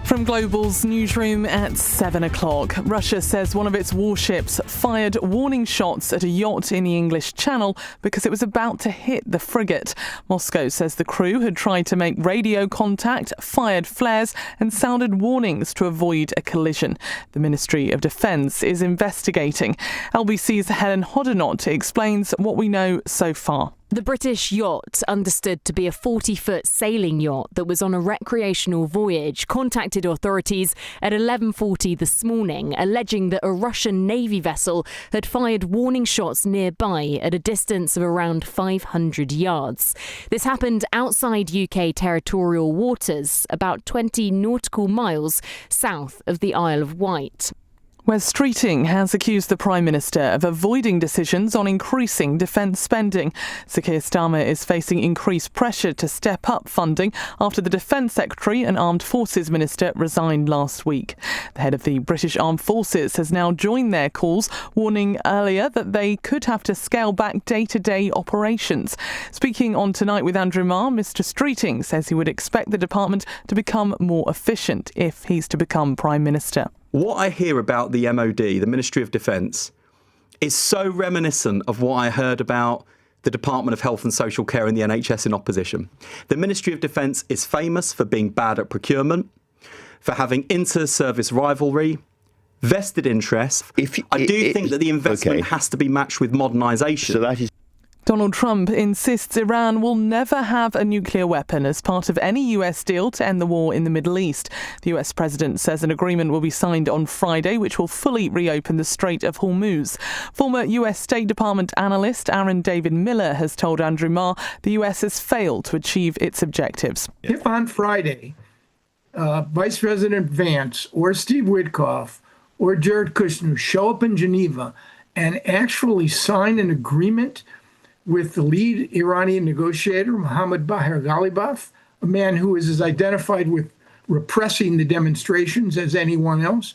From Global's newsroom at 7 o'clock, Russia says one of its warships fired warning shots at a yacht in the English Channel because it was about to hit the frigate. Moscow says the crew had tried to make radio contact, fired flares and sounded warnings to avoid a collision. The Ministry of Defence is investigating. LBC's Helen Hoddenott explains what we know so far. The British yacht, understood to be a 40-foot sailing yacht that was on a recreational voyage, contacted authorities at 11:40 this morning, alleging that a Russian Navy vessel had fired warning shots nearby at a distance of around 500 yards. This happened outside UK territorial waters, about 20 nautical miles south of the Isle of Wight. Wes Streeting has accused the Prime Minister of avoiding decisions on increasing defence spending. Sir Keir Starmer is facing increased pressure to step up funding after the Defence Secretary and Armed Forces Minister resigned last week. The head of the British Armed Forces has now joined their calls, warning earlier that they could have to scale back day-to-day operations. Speaking on Tonight with Andrew Marr, Mr Streeting says he would expect the department to become more efficient if he's to become Prime Minister. What I hear about the MOD, the Ministry of Defence, is so reminiscent of what I heard about the Department of Health and Social Care and the NHS in opposition. The Ministry of Defence is famous for being bad at procurement, for having inter-service rivalry, vested interests. I do think that the investment has to be matched with modernisation. So that is. Donald Trump insists Iran will never have a nuclear weapon as part of any US deal to end the war in the Middle East. The US president says an agreement will be signed on Friday, which will fully reopen the Strait of Hormuz. Former US State Department analyst Aaron David Miller has told Andrew Marr the US has failed to achieve its objectives. If on Friday, Vice President Vance or Steve Witkoff or Jared Kushner show up in Geneva and actually sign an agreement with the lead Iranian negotiator, Mohammad Bahir Ghalibaf, a man who is as identified with repressing the demonstrations as anyone else,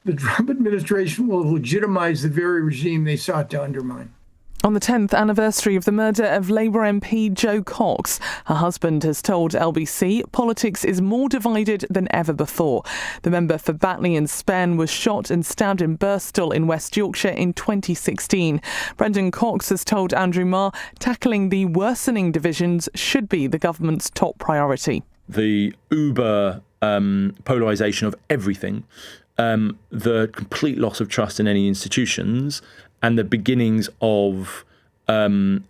the Trump administration will legitimize the very regime they sought to undermine. On the 10th anniversary of the murder of Labour MP Jo Cox, her husband has told LBC politics is more divided than ever before. The member for Batley and Spen was shot and stabbed in Birstall in West Yorkshire in 2016. Brendan Cox has told Andrew Marr tackling the worsening divisions should be the government's top priority. The uber polarisation of everything, the complete loss of trust in any institutions, and the beginnings of a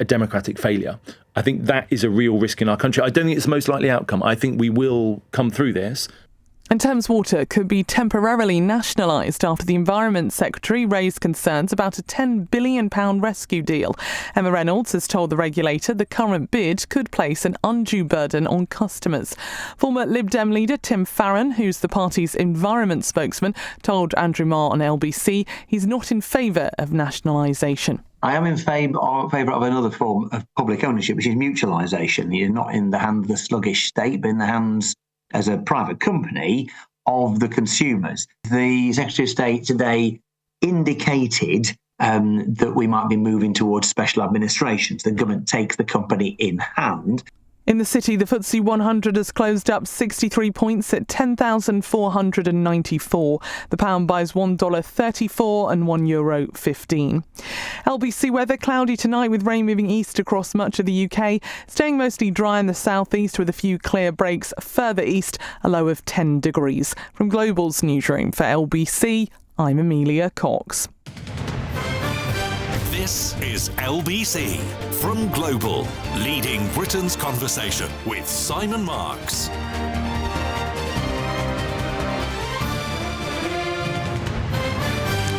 democratic failure. I think that is a real risk in our country. I don't think it's the most likely outcome. I think we will come through this. And Thames Water could be temporarily nationalised after the Environment Secretary raised concerns about a £10 billion rescue deal. Emma Reynolds has told the regulator the current bid could place an undue burden on customers. Former Lib Dem leader Tim Farron, who's the party's environment spokesman, told Andrew Marr on LBC he's not in favour of nationalisation. I am in favour of another form of public ownership, which is mutualisation. You're not in the hands of the sluggish state, but in the hands, as a private company, of the consumers. The Secretary of State today indicated that we might be moving towards special administrations. The government takes the company in hand. In the city, the FTSE 100 has closed up 63 points at 10,494. The pound buys $1.34 and €1.15. LBC weather, cloudy tonight with rain moving east across much of the UK, staying mostly dry in the southeast with a few clear breaks further east, a low of 10 degrees. From Global's newsroom for LBC, I'm Amelia Cox. This is LBC from Global, leading Britain's conversation with Simon Marks.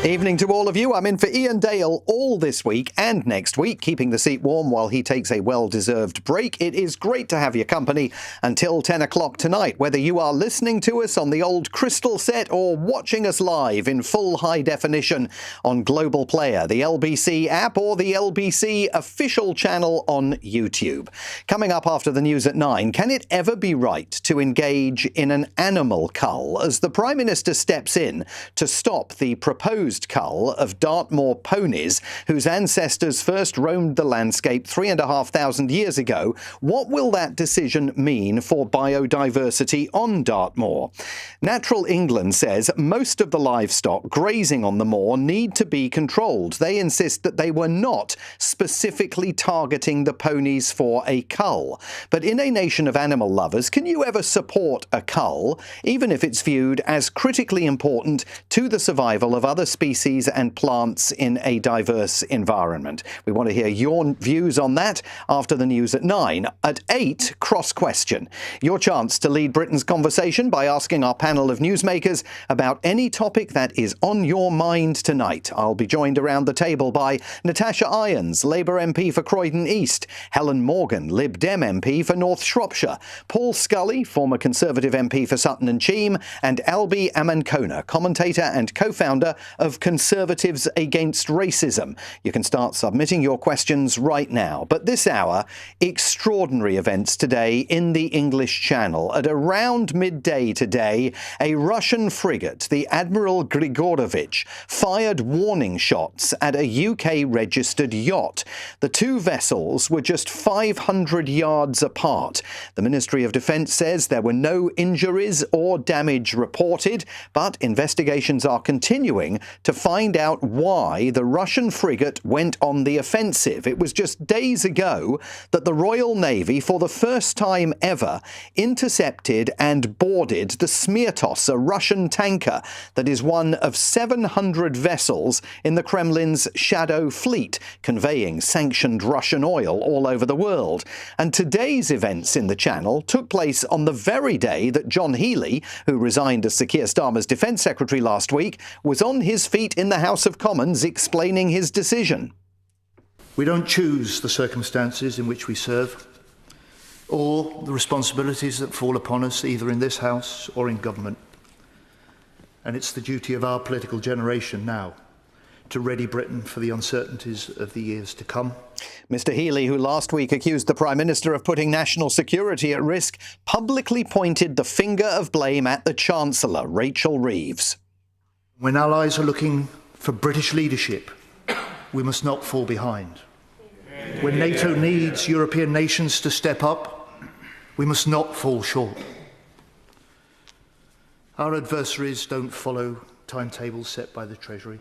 Evening to all of you. I'm in for Ian Dale all this week and next week, keeping the seat warm while he takes a well-deserved break. It is great to have your company until 10 o'clock tonight, whether you are listening to us on the old Crystal set or watching us live in full high definition on Global Player, the LBC app or the LBC official channel on YouTube. Coming up after the news at 9, can it ever be right to engage in an animal cull as the Prime Minister steps in to stop the proposed accused cull of Dartmoor ponies, whose ancestors first roamed the landscape 3,500 years ago. What will that decision mean for biodiversity on Dartmoor? Natural England says most of the livestock grazing on the moor need to be controlled. They insist that they were not specifically targeting the ponies for a cull. But in a nation of animal lovers, can you ever support a cull, even if it's viewed as critically important to the survival of other species and plants in a diverse environment? We want to hear your views on that after the news at 9. At 8, Cross Question. Your chance to lead Britain's conversation by asking our panel of newsmakers about any topic that is on your mind tonight. I'll be joined around the table by Natasha Irons, Labour MP for Croydon East, Helen Morgan, Lib Dem MP for North Shropshire, Paul Scully, former Conservative MP for Sutton and Cheam, and Albi Amankona, commentator and co-founder of Conservatives Against Racism. You can start submitting your questions right now. But this hour, extraordinary events today in the English Channel. At around midday today, a Russian frigate, the Admiral Grigorovich, fired warning shots at a UK-registered yacht. The two vessels were just 500 yards apart. The Ministry of Defence says there were no injuries or damage reported, but investigations are continuing to find out why the Russian frigate went on the offensive. It was just days ago that the Royal Navy, for the first time ever, intercepted and boarded the Smirtos, a Russian tanker that is one of 700 vessels in the Kremlin's shadow fleet, conveying sanctioned Russian oil all over the world. And today's events in the Channel took place on the very day that John Healey, who resigned as Sir Keir Starmer's Defence Secretary last week, was on his feet in the House of Commons explaining his decision. We don't choose the circumstances in which we serve, or the responsibilities that fall upon us either in this House or in government. And it's the duty of our political generation now to ready Britain for the uncertainties of the years to come. Mr. Healey, who last week accused the Prime Minister of putting national security at risk, publicly pointed the finger of blame at the Chancellor, Rachel Reeves. When allies are looking for British leadership, we must not fall behind. When NATO needs European nations to step up, we must not fall short. Our adversaries don't follow timetables set by the Treasury.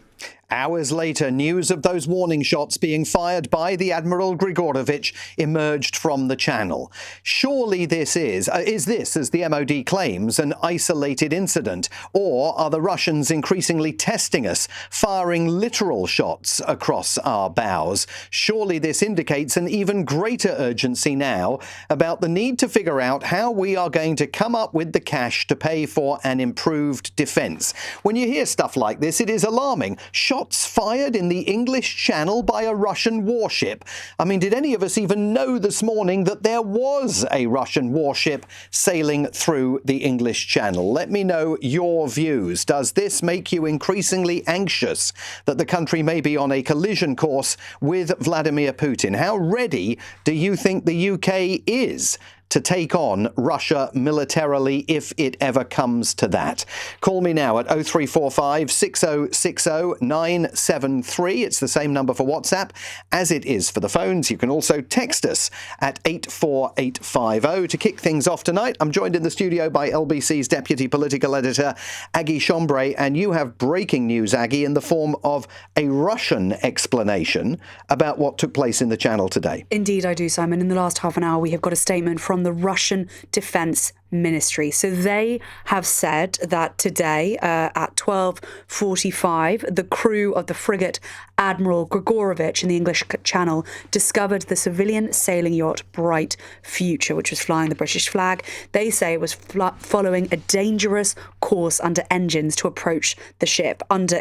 Hours later, news of those warning shots being fired by the Admiral Grigorovich emerged from the Channel. Surely this is this, as the MOD claims, an isolated incident? Or are the Russians increasingly testing us, firing literal shots across our bows? Surely this indicates an even greater urgency now about the need to figure out how we are going to come up with the cash to pay for an improved defence. When you hear stuff like this, it is alarming. Shots fired in the English Channel by a Russian warship. I mean, did any of us even know this morning that there was a Russian warship sailing through the English Channel? Let me know your views. Does this make you increasingly anxious that the country may be on a collision course with Vladimir Putin? How ready do you think the UK is to take on Russia militarily if it ever comes to that? Call me now at 0345 6060 973. It's the same number for WhatsApp as it is for the phones. You can also text us at 84850. To kick things off tonight, I'm joined in the studio by LBC's Deputy Political Editor, Aggie Chambray, and you have breaking news, Aggie, in the form of a Russian explanation about what took place in the Channel today. Indeed, I do, Simon. In the last half an hour, we have got a statement from the Russian Defence Ministry. So they have said that today at 12:45, the crew of the frigate Admiral Grigorovich in the English Channel discovered the civilian sailing yacht Bright Future, which was flying the British flag. They say it was following a dangerous course under engines to approach the ship under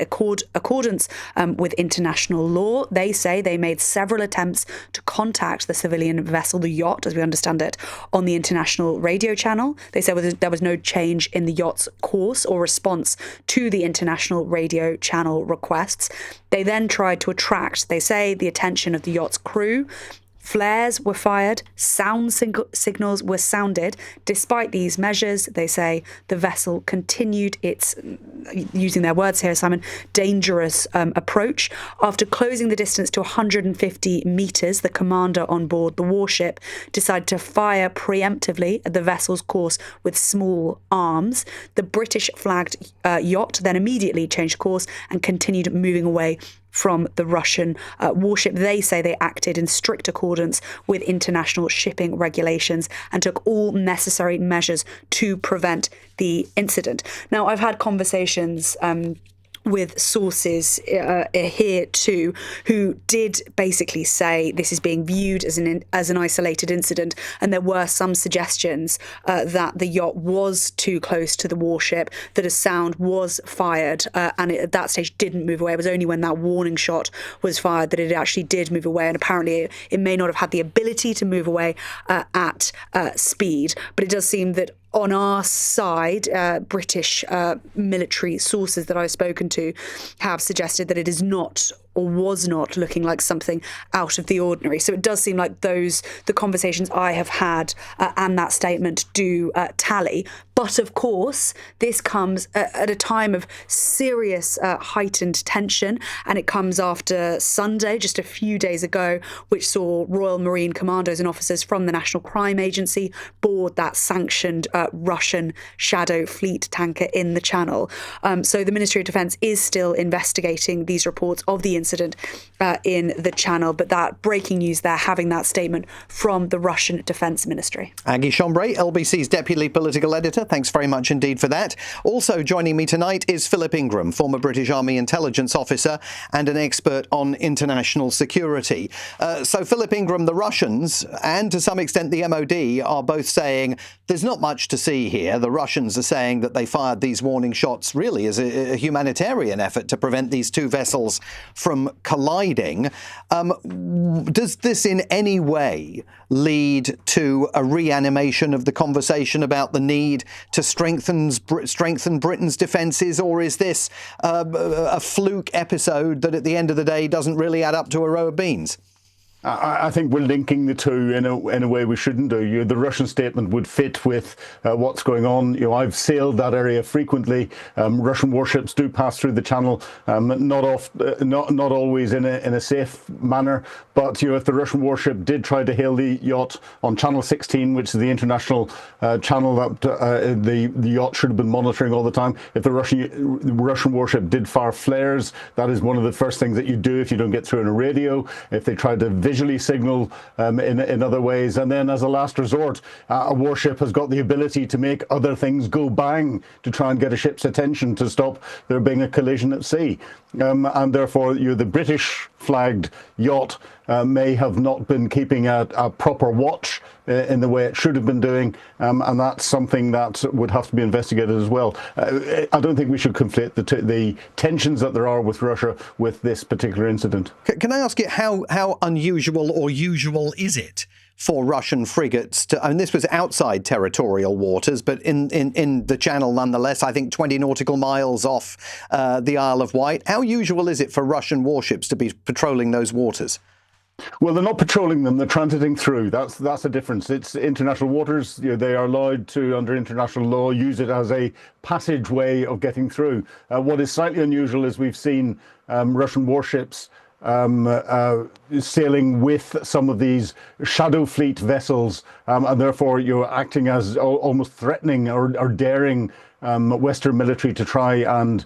accordance with international law. They say they made several attempts to contact the civilian vessel, the yacht, as we understand it, on the international radio channel. They said there was no change in the yacht's course or response to the international radio channel requests. They then tried to attract, they say, the attention of the yacht's crew Flares were fired, sound signals were sounded. Despite these measures, they say the vessel continued its, using their words here, Simon, dangerous approach. After closing the distance to 150 metres, the commander on board the warship decided to fire preemptively at the vessel's course with small arms. The British-flagged yacht then immediately changed course and continued moving away from the Russian warship. They say they acted in strict accordance with international shipping regulations and took all necessary measures to prevent the incident. Now, I've had conversations with sources here too, who did basically say this is being viewed as an isolated incident, and there were some suggestions that the yacht was too close to the warship, that a sound was fired, and it, at that stage didn't move away. It was only when that warning shot was fired that it actually did move away, and apparently it may not have had the ability to move away at speed, but it does seem that on our side, British military sources that I've spoken to have suggested that it is not or was not looking like something out of the ordinary. So it does seem like the conversations I have had and that statement do tally. But of course, this comes at a time of serious heightened tension, and it comes after Sunday, just a few days ago, which saw Royal Marine commandos and officers from the National Crime Agency board that sanctioned Russian shadow fleet tanker in the Channel. So the Ministry of Defence is still investigating these reports of the incident in the Channel, but that breaking news there, having that statement from the Russian Defence Ministry. Aggie Chambray, LBC's Deputy Political Editor, thanks very much indeed for that. Also joining me tonight is Philip Ingram, former British Army intelligence officer and an expert on international security. So Philip Ingram, the Russians and to some extent the MOD are both saying there's not much to see here. The Russians are saying that they fired these warning shots really as a humanitarian effort to prevent these two vessels from colliding. Does this in any way lead to a reanimation of the conversation about the need to strengthen Britain's defences, or is this a fluke episode that at the end of the day doesn't really add up to a row of beans? I think we're linking the two in a way we shouldn't do. The Russian statement would fit with what's going on. I've sailed that area frequently. Russian warships do pass through the Channel, not always in a safe manner. But if the Russian warship did try to hail the yacht on Channel 16, which is the international channel that the yacht should have been monitoring all the time, if the Russian warship did fire flares, that is one of the first things that you do if you don't get through on a radio. If they tried to visually signal in other ways, and then as a last resort, a warship has got the ability to make other things go bang to try and get a ship's attention to stop there being a collision at sea. And therefore, the British flagged yacht may have not been keeping a proper watch in the way it should have been doing, and that's something that would have to be investigated as well. I don't think we should conflate the tensions that there are with Russia with this particular incident. Can I ask you how unusual or usual is it for Russian frigates to, I mean, this was outside territorial waters, but in the Channel nonetheless, I think 20 nautical miles off the Isle of Wight. How usual is it for Russian warships to be patrolling those waters? Well, they're not patrolling them, they're transiting through. That's a difference. It's international waters. They are allowed to, under international law, use it as a passageway of getting through. What is slightly unusual is we've seen Russian warships sailing with some of these shadow fleet vessels, and therefore you're acting as almost threatening or daring Western military to try and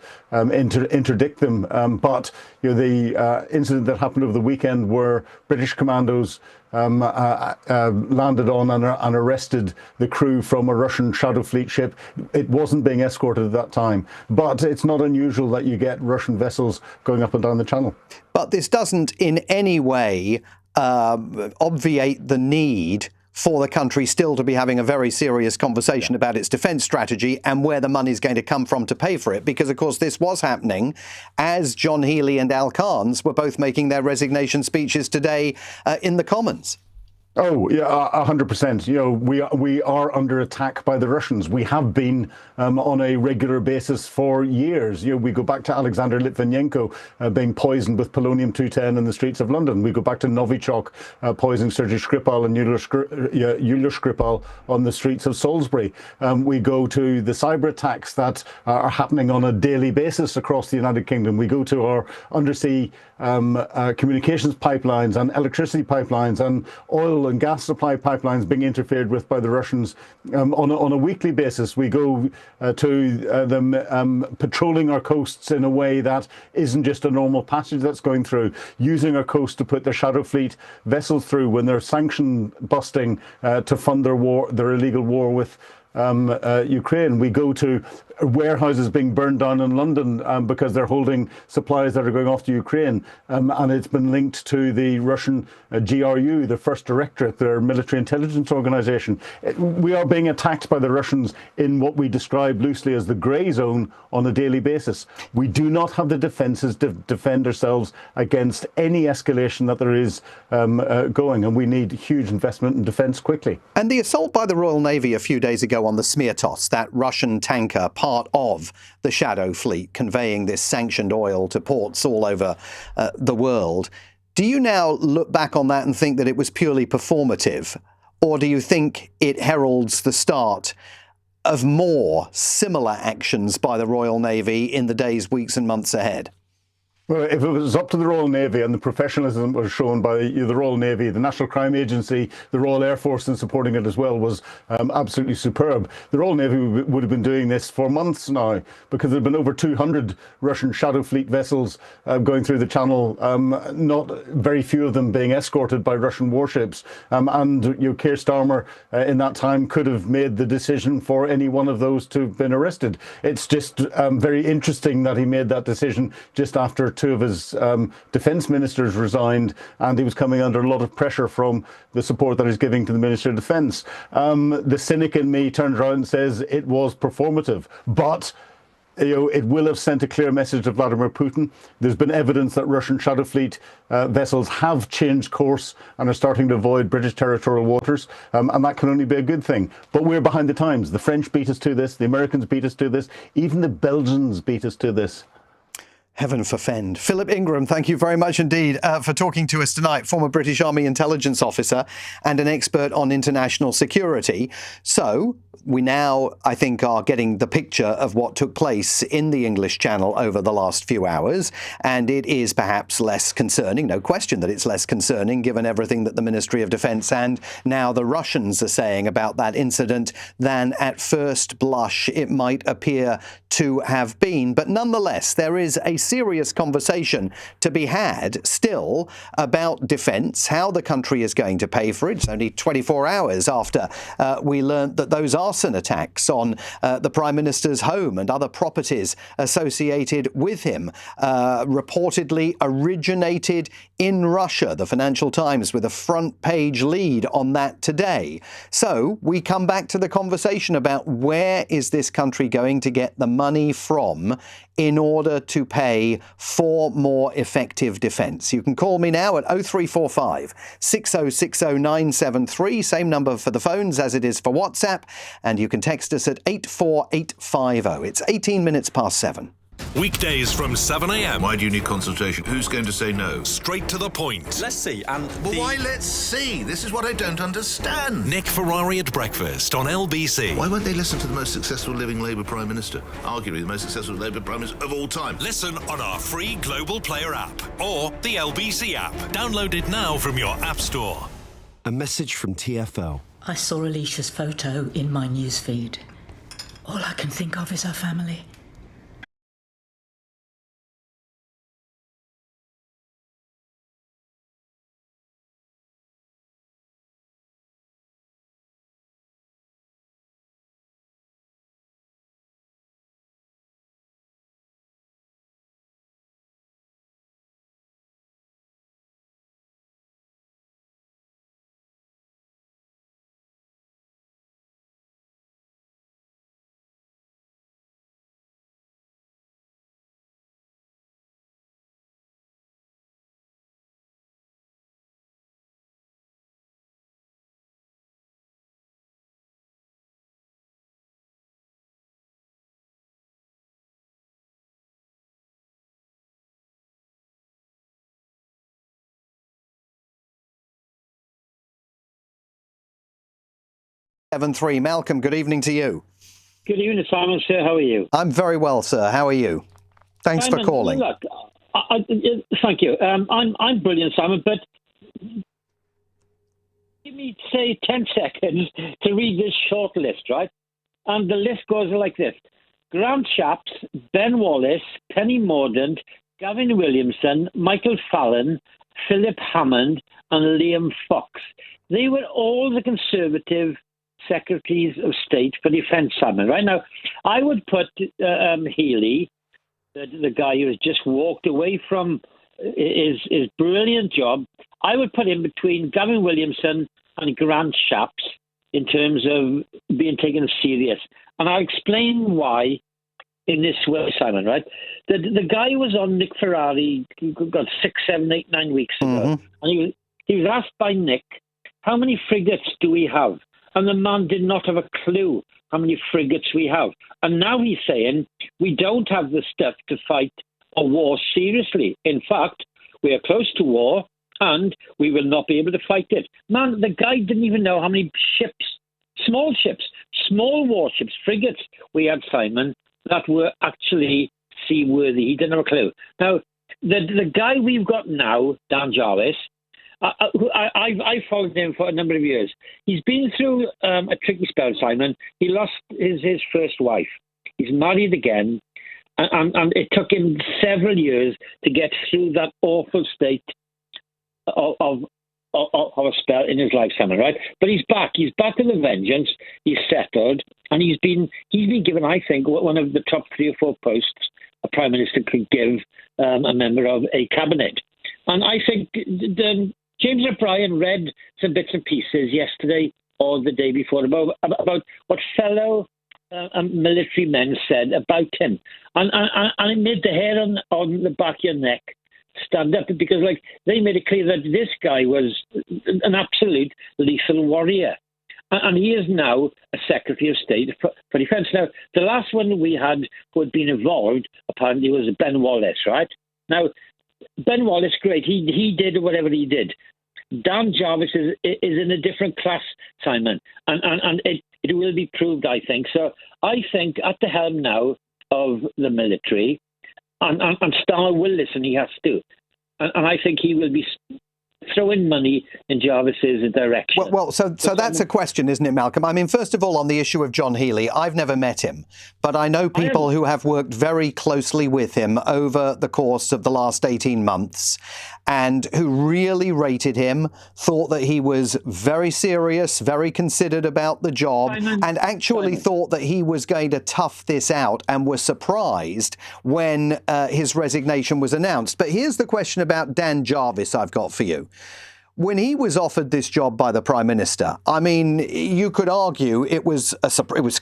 interdict them. But the incident that happened over the weekend where British commandos landed on and arrested the crew from a Russian shadow fleet ship, it wasn't being escorted at that time. But it's not unusual that you get Russian vessels going up and down the Channel. But this doesn't in any way obviate the need for the country still to be having a very serious conversation about its defence strategy and where the money is going to come from to pay for it. Because, of course, this was happening as John Healey and Al Carnes were both making their resignation speeches today in the Commons. Oh, yeah, 100%. We are under attack by the Russians. We have been on a regular basis for years. We go back to Alexander Litvinenko being poisoned with polonium-210 in the streets of London. We go back to Novichok poisoning Sergei Skripal and Yulia Skripal on the streets of Salisbury. We go to the cyber attacks that are happening on a daily basis across the United Kingdom. We go to our undersea communications pipelines and electricity pipelines and oil and gas supply pipelines being interfered with by the Russians on a weekly basis. We go to them patrolling our coasts in a way that isn't just a normal passage that's going through, using our coast to put their shadow fleet vessels through when they're sanction busting to fund their illegal war with Ukraine. We go to warehouses being burned down in London because they're holding supplies that are going off to Ukraine, and it's been linked to the Russian GRU, the First Directorate, their military intelligence organization. We are being attacked by the Russians in what we describe loosely as the grey zone on a daily basis. We do not have the defences to defend ourselves against any escalation that there is going, and we need huge investment in defence quickly. And the assault by the Royal Navy a few days ago on the Smirtos, that Russian tanker, part of the Shadow Fleet, conveying this sanctioned oil to ports all over the world. Do you now look back on that and think that it was purely performative? Or do you think it heralds the start of more similar actions by the Royal Navy in the days, weeks and months ahead? Well, if it was up to the Royal Navy and the professionalism was shown by the Royal Navy, the National Crime Agency, the Royal Air Force in supporting it as well was absolutely superb. The Royal Navy would have been doing this for months now because there have been over 200 Russian Shadow Fleet vessels going through the Channel, not very few of them being escorted by Russian warships. And Keir Starmer in that time could have made the decision for any one of those to have been arrested. It's just very interesting that he made that decision just after two of his defence ministers resigned, and he was coming under a lot of pressure from the support that he's giving to the Ministry of Defence. The cynic in me turns around and says it was performative, but it will have sent a clear message to Vladimir Putin. There's been evidence that Russian Shadow Fleet vessels have changed course and are starting to avoid British territorial waters, and that can only be a good thing. But we're behind the times. The French beat us to this, the Americans beat us to this, even the Belgians beat us to this. Heaven forfend. Philip Ingram, thank you very much indeed for talking to us tonight, former British Army intelligence officer and an expert on international security. So we now, I think, are getting the picture of what took place in the English Channel over the last few hours, and it is perhaps less concerning, no question that it's less concerning given everything that the Ministry of Defence and now the Russians are saying about that incident than at first blush it might appear to have been. But nonetheless, there is a serious conversation to be had still about defence, how the country is going to pay for it. It's only 24 hours after we learnt that those arson attacks on the Prime Minister's home and other properties associated with him reportedly originated in Russia. The Financial Times with a front page lead on that today. So we come back to the conversation about where is this country going to get the money from in order to pay for more effective defence. You can call me now at 0345 6060 973, same number for the phones as it is for WhatsApp, and you can text us at 84850. It's 18 minutes past 7. Weekdays from 7 a.m. Why do you need consultation? Who's going to say no? Straight to the point. Let's see. Why let's see? This is what I don't understand. Nick Ferrari at breakfast on LBC. Why won't they listen to the most successful living Labour Prime Minister? Arguably the most successful Labour Prime Minister of all time. Listen on our free Global Player app or the LBC app. Download it now from your app store. A message from TfL. I saw Alicia's photo in my newsfeed. All I can think of is her family. 7-3. Malcolm, good evening to you. Good evening, Simon, sir. How are you? I'm very well, sir. How are you? Thanks Simon, for calling. Look, thank you. I'm brilliant, Simon, but give me, say, 10 seconds to read this short list, right? And the list goes like this. Grant Shapps, Ben Wallace, Penny Mordaunt, Gavin Williamson, Michael Fallon, Philip Hammond, and Liam Fox. They were all the Conservative Secretaries of State for Defence, Simon. Right now, I would put Healy, the guy who has just walked away from his brilliant job, I would put him between Gavin Williamson and Grant Shapps in terms of being taken serious. And I'll explain why in this way, Simon, right? The guy was on Nick Ferrari, got 6, 7, 8, 9 weeks ago. And he was asked by Nick, how many frigates do we have? And the man did not have a clue how many frigates we have. And now he's saying we don't have the stuff to fight a war seriously. In fact, we are close to war and we will not be able to fight it. Man, the guy didn't even know how many small warships, frigates we had, Simon, that were actually seaworthy. He didn't have a clue. Now, the guy we've got now, Dan Jarvis, I followed him for a number of years. He's been through a tricky spell, Simon. He lost his first wife. He's married again, and it took him several years to get through that awful state of a spell in his life, Simon, right? But he's back. He's back with a vengeance. He's settled, and he's been given, I think, one of the top 3 or 4 posts a prime minister could give a member of a cabinet. And I think James O'Brien read some bits and pieces yesterday or the day before about what fellow military men said about him. And it made the hair on the back of your neck stand up, because they made it clear that this guy was an absolute lethal warrior. And he is now a Secretary of State for Defence. Now, the last one we had who had been involved, apparently, was Ben Wallace, right? Now, Ben Wallace, great. He did whatever he did. Dan Jarvis is in a different class, Simon, and it will be proved, I think. So I think at the helm now of the military, and Starmer will listen, he has to, and I think he will be throwing money in Jarvis's direction. Well, so that's a question, isn't it, Malcolm? I mean, first of all, on the issue of John Healy, I've never met him, but I know people who have worked very closely with him over the course of the last 18 months and who really rated him, thought that he was very serious, very considered about the job, and actually thought that he was going to tough this out, and were surprised when his resignation was announced. But here's the question about Dan Jarvis I've got for you. When he was offered this job by the Prime Minister, I mean, you could argue it was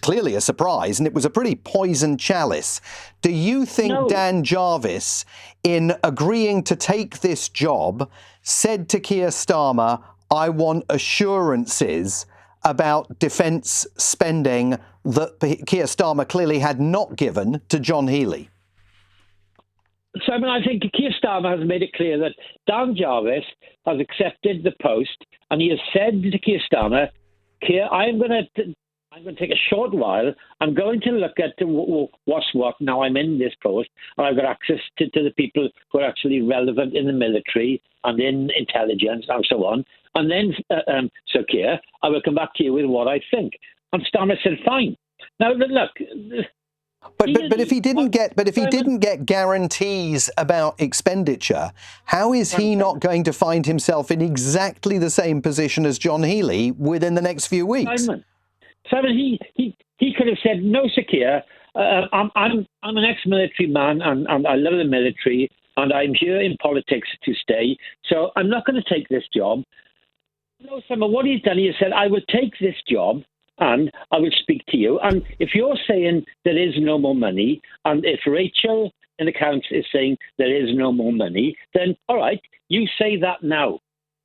clearly a surprise, and it was a pretty poisoned chalice. Do you think Dan Jarvis, in agreeing to take this job, said to Keir Starmer, I want assurances about defence spending that Keir Starmer clearly had not given to John Healy? Simon, I think Keir Starmer has made it clear that Dan Jarvis has accepted the post, and he has said to Keir Starmer, Keir, I'm going to take a short while. I'm going to look at what's what. Now I'm in this post, and I've got access to the people who are actually relevant in the military and in intelligence and so on. And then, so Keir, I will come back to you with what I think. And Starmer said, fine. Now, look. But if he didn't get guarantees about expenditure, how is he not going to find himself in exactly the same position as John Healy within the next few weeks? Simon, he could have said, no, Sir Keir, I'm an ex-military man, and I love the military, and I'm here in politics to stay, so I'm not going to take this job. No, Simon, what he's done, he has said, I will take this job, and I will speak to you. And if you're saying there is no more money, and if Rachel in accounts is saying there is no more money, then all right, you say that now.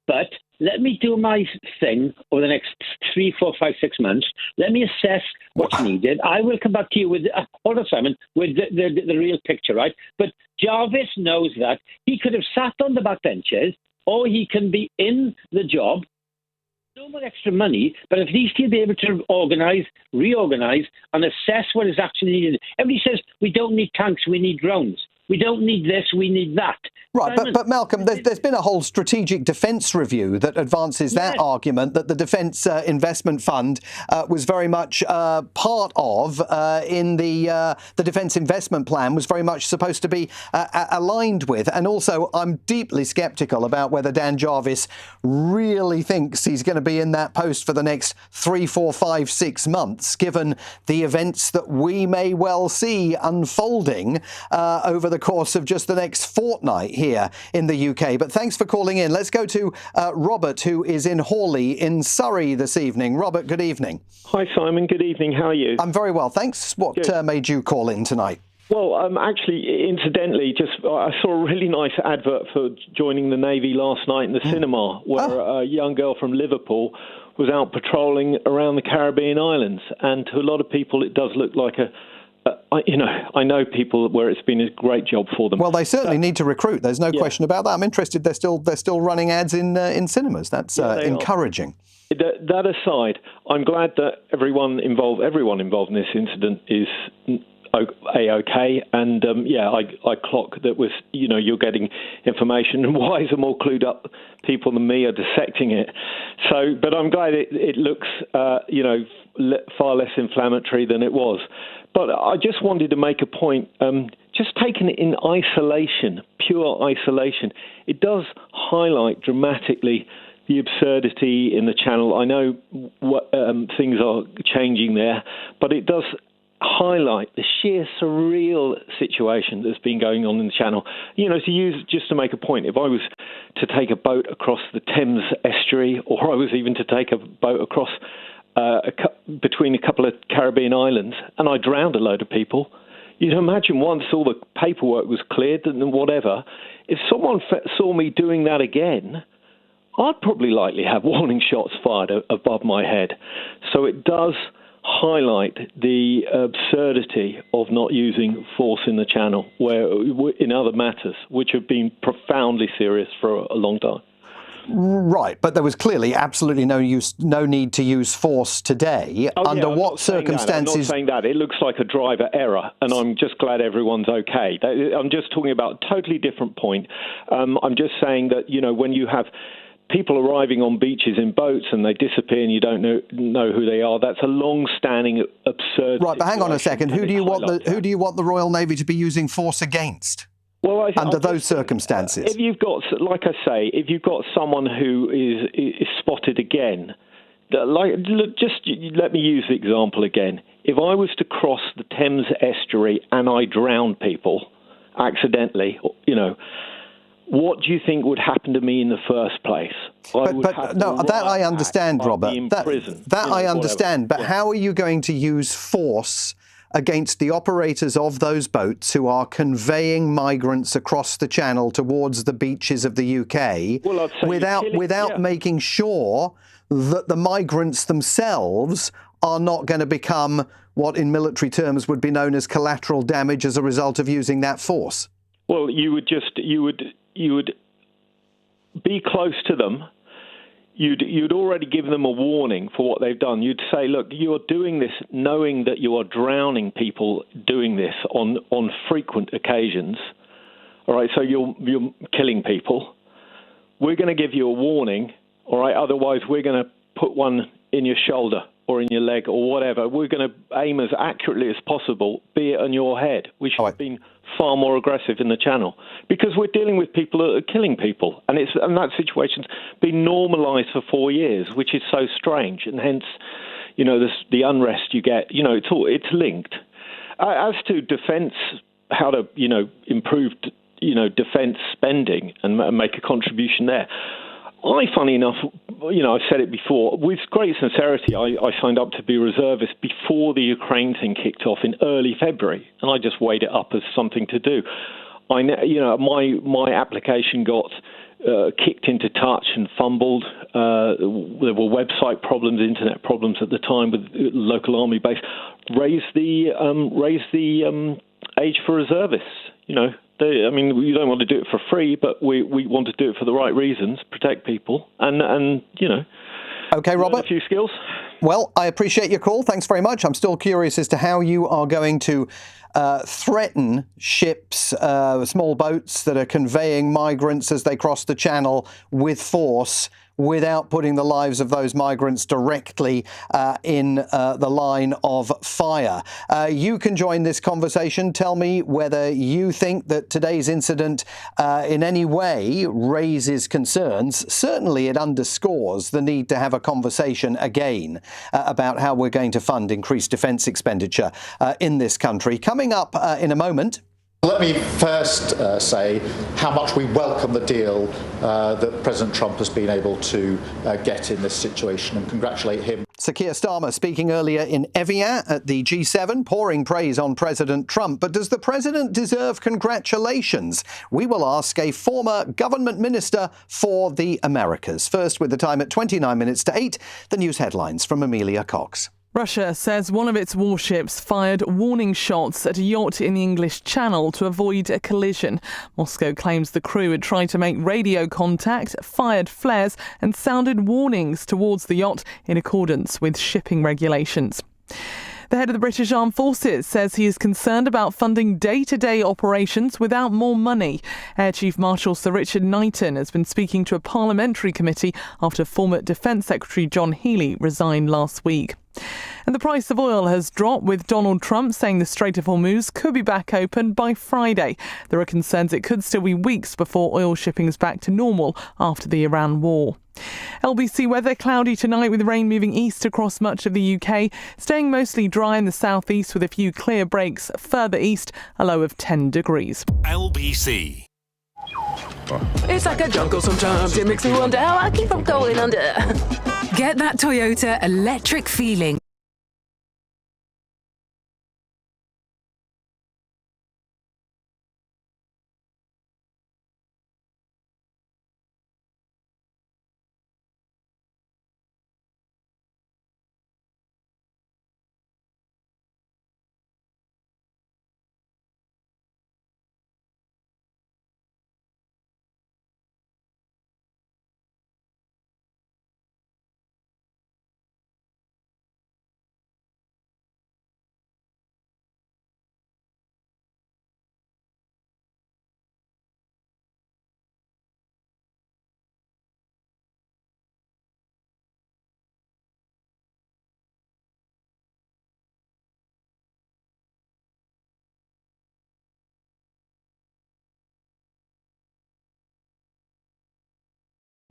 But let me do my thing over the next 3, 4, 5, 6 months. Let me assess what's needed. I will come back to you with, hold on, Simon, with the real picture, right? But Jarvis knows that he could have sat on the backbenches, or he can be in the job. No more extra money, but at least he'll be able to organise, reorganise, and assess what is actually needed. Everybody says we don't need tanks, we need drones. We don't need this, we need that. Right, but Malcolm, there's been a whole strategic defence review that advances that argument that the Defence Investment Fund was very much part of in the Defence Investment Plan, was very much supposed to be aligned with. And also, I'm deeply sceptical about whether Dan Jarvis really thinks he's going to be in that post for the next 3, 4, 5, 6 months, given the events that we may well see unfolding over the course of just the next fortnight here in the UK. But thanks for calling in. Let's go to Robert, who is in Hawley in Surrey this evening. Robert, good evening. Hi, Simon. Good evening. How are you? I'm very well, thanks. What made you call in tonight? Well, actually, incidentally, I saw a really nice advert for joining the Navy last night in the cinema, where a young girl from Liverpool was out patrolling around the Caribbean islands. And to a lot of people, it does look like I know people where it's been a great job for them. Well, they certainly need to recruit. There's no question about that. I'm interested. They're still running ads in cinemas. That's encouraging. That aside, I'm glad that everyone involved in this incident is A-OK. And I clock that was, you're getting information, and wiser, more clued up people than me are dissecting it. So, but I'm glad it looks, far less inflammatory than it was. But I just wanted to make a point, just taken in isolation, pure isolation, it does highlight dramatically the absurdity in the channel. I know things are changing there, but it does highlight the sheer surreal situation that's been going on in the channel. Just to make a point, if I was to take a boat across the Thames estuary, or I was even to take a boat across between a couple of Caribbean islands, and I drowned a load of people, you'd imagine once all the paperwork was cleared and whatever, if someone saw me doing that again, I'd probably likely have warning shots fired above my head. So it does highlight the absurdity of not using force in the channel, where in other matters, which have been profoundly serious for a long time. Right, but there was clearly absolutely no need to use force today. Under what circumstances? I'm not saying that. It looks like a driver error, and I'm just glad everyone's okay. I'm just talking about a totally different point. I'm just saying that, when you have people arriving on beaches in boats and they disappear and you don't know who they are, that's a long-standing absurd. Right, but hang on a second. Who do you want the Royal Navy to be using force against? Well, under those circumstances, if you've got, like I say, if you've got someone who is spotted again, just let me use the example again. If I was to cross the Thames estuary and I drowned people accidentally, what do you think would happen to me in the first place? I understand, Robert. That I understand. But how are you going to use force against the operators of those boats who are conveying migrants across the channel towards the beaches of the UK without making sure that the migrants themselves are not going to become what in military terms would be known as collateral damage as a result of using that force? Well, you would be close to them. You'd already given them a warning for what they've done. You'd say, look, you're doing this knowing that you are drowning people doing this on frequent occasions. All right, so you're killing people. We're going to give you a warning, all right? Otherwise, we're going to put one in your shoulder or in your leg or whatever. We're going to aim as accurately as possible, be it on your head, which has been far more aggressive in the channel, because we're dealing with people that are killing people, and that situation's been normalised for 4 years, which is so strange, and hence, the unrest you get. It's linked. As to defence, how to improve defence spending and make a contribution there. Funny enough, I've said it before, with great sincerity, I signed up to be a reservist before the Ukraine thing kicked off in early February, and I just weighed it up as something to do. My application got kicked into touch and fumbled. There were website problems, internet problems at the time with the local army base. Raised the age for reservists, you don't want to do it for free, but we want to do it for the right reasons, protect people, and OK, Robert. A few skills. Well, I appreciate your call. Thanks very much. I'm still curious as to how you are going to threaten ships, small boats that are conveying migrants as they cross the channel with force without putting the lives of those migrants directly in the line of fire. You can join this conversation. Tell me whether you think that today's incident in any way raises concerns. Certainly it underscores the need to have a conversation again about how we're going to fund increased defence expenditure in this country. Coming up in a moment. Let me first say how much we welcome the deal that President Trump has been able to get in this situation and congratulate him. Sir Keir Starmer speaking earlier in Evian at the G7, pouring praise on President Trump. But does the president deserve congratulations? We will ask a former government minister for the Americas. First, with the time at 29 minutes to 8, the news headlines from Amelia Cox. Russia says one of its warships fired warning shots at a yacht in the English Channel to avoid a collision. Moscow claims the crew had tried to make radio contact, fired flares and sounded warnings towards the yacht in accordance with shipping regulations. The head of the British Armed Forces says he is concerned about funding day-to-day operations without more money. Air Chief Marshal Sir Richard Knighton has been speaking to a parliamentary committee after former Defence Secretary John Healey resigned last week. And the price of oil has dropped, with Donald Trump saying the Strait of Hormuz could be back open by Friday. There are concerns it could still be weeks before oil shipping is back to normal after the Iran war. LBC weather: cloudy tonight with rain moving east across much of the UK, staying mostly dry in the southeast with a few clear breaks further east, a low of 10 degrees. LBC. It's like a jungle sometimes, it makes me wonder how I keep from going under. Get that Toyota electric feeling.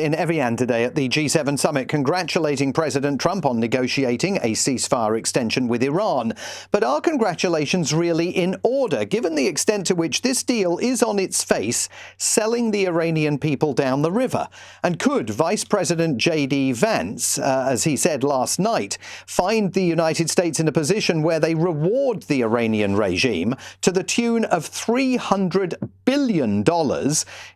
In Evian today at the G7 summit, congratulating President Trump on negotiating a ceasefire extension with Iran. But are congratulations really in order, given the extent to which this deal is on its face selling the Iranian people down the river? And could Vice President J.D. Vance, as he said last night, find the United States in a position where they reward the Iranian regime to the tune of $300 billion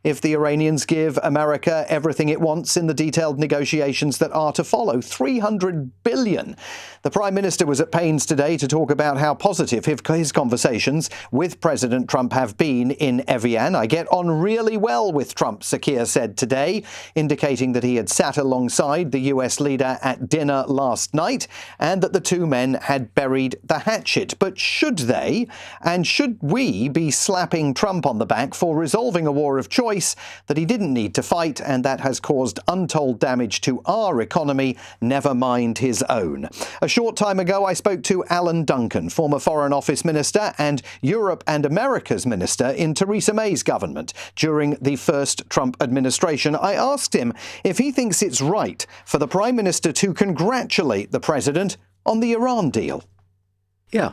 if the Iranians give America everything it wants in the detailed negotiations that are to follow? $300 billion. The Prime Minister was at pains today to talk about how positive his conversations with President Trump have been in Evian. I get on really well with Trump, Sir Keir said today, indicating that he had sat alongside the US leader at dinner last night and that the two men had buried the hatchet. But should they, and should we, be slapping Trump on the back for resolving a war of choice that he didn't need to fight and that has caused untold damage to our economy, never mind his own? A short time ago, I spoke to Alan Duncan, former Foreign Office Minister and Europe and America's Minister in Theresa May's government during the first Trump administration. I asked him if he thinks it's right for the Prime Minister to congratulate the President on the Iran deal. Yeah,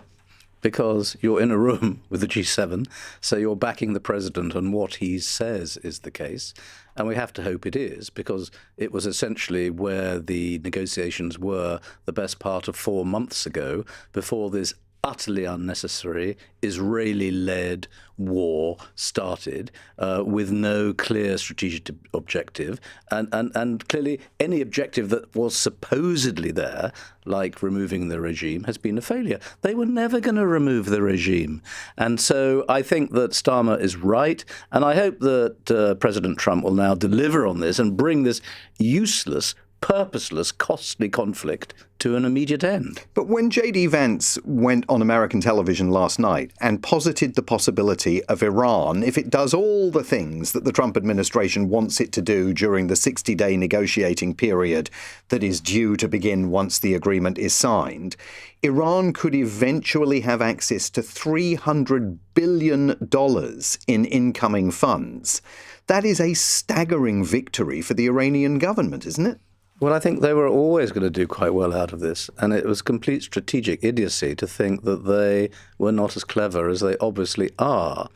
because you're in a room with the G7, so you're backing the president on what he says is the case. And we have to hope it is, because it was essentially where the negotiations were the best part of 4 months ago, before this utterly unnecessary Israeli-led war started with no clear strategic objective. And clearly any objective that was supposedly there, like removing the regime, has been a failure. They were never going to remove the regime. And so I think that Starmer is right. And I hope that President Trump will now deliver on this and bring this useless purposeless, costly conflict to an immediate end. But when J.D. Vance went on American television last night and posited the possibility of Iran, if it does all the things that the Trump administration wants it to do during the 60-day negotiating period that is due to begin once the agreement is signed, Iran could eventually have access to $300 billion in incoming funds. That is a staggering victory for the Iranian government, isn't it? Well, I think they were always going to do quite well out of this, and it was complete strategic idiocy to think that they were not as clever as they obviously are.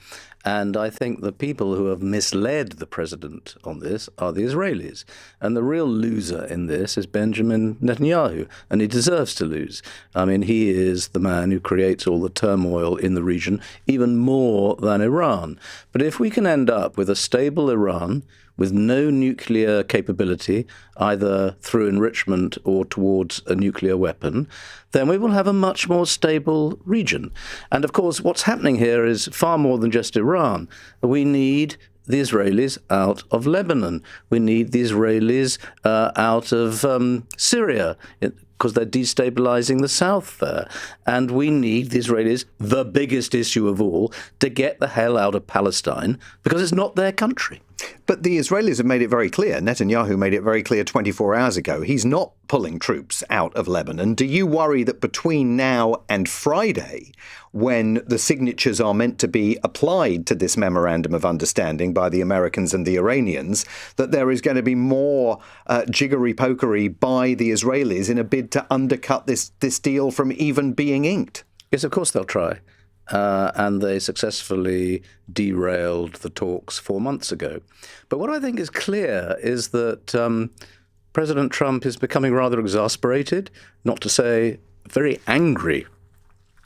And I think the people who have misled the president on this are the Israelis. And the real loser in this is Benjamin Netanyahu, and he deserves to lose. I mean, he is the man who creates all the turmoil in the region, even more than Iran. But if we can end up with a stable Iran, with no nuclear capability, either through enrichment or towards a nuclear weapon, then we will have a much more stable region. And of course, what's happening here is far more than just Iran. We need the Israelis out of Lebanon. We need the Israelis out of Syria, because they're destabilizing the south there. And we need the Israelis, the biggest issue of all, to get the hell out of Palestine, because it's not their country. But the Israelis have made it very clear. Netanyahu made it very clear 24 hours ago. He's not pulling troops out of Lebanon. Do you worry that between now and Friday, when the signatures are meant to be applied to this memorandum of understanding by the Americans and the Iranians, that there is going to be more jiggery-pokery by the Israelis in a bid to undercut this deal from even being inked? Yes, of course they'll try. And they successfully derailed the talks 4 months ago. But what I think is clear is that President Trump is becoming rather exasperated, not to say very angry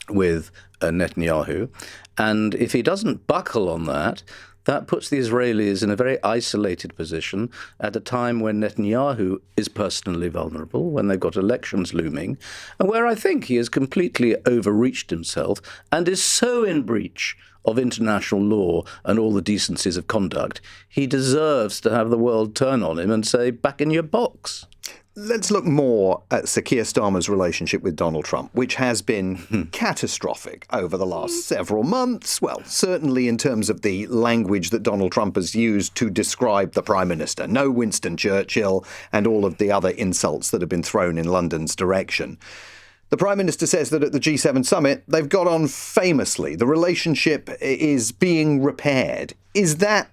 with Netanyahu. And if he doesn't buckle on that, that puts the Israelis in a very isolated position at a time when Netanyahu is personally vulnerable, when they've got elections looming, and where I think he has completely overreached himself and is so in breach of international law and all the decencies of conduct, he deserves to have the world turn on him and say, back in your box. Let's look more at Sir Keir Starmer's relationship with Donald Trump, which has been catastrophic over the last several months. Well, certainly in terms of the language that Donald Trump has used to describe the Prime Minister. No Winston Churchill and all of the other insults that have been thrown in London's direction. The Prime Minister says that at the G7 summit, they've got on famously. The relationship is being repaired. Is that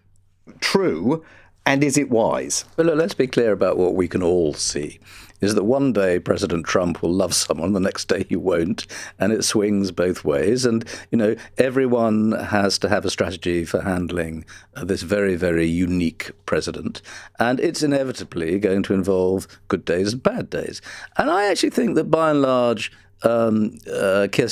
true? And is it wise? Well, look, let's be clear about what we can all see, is that one day President Trump will love someone, the next day he won't, and it swings both ways. And, you know, everyone has to have a strategy for handling this very, very unique president. And it's inevitably going to involve good days and bad days. And I actually think that by and large, Keir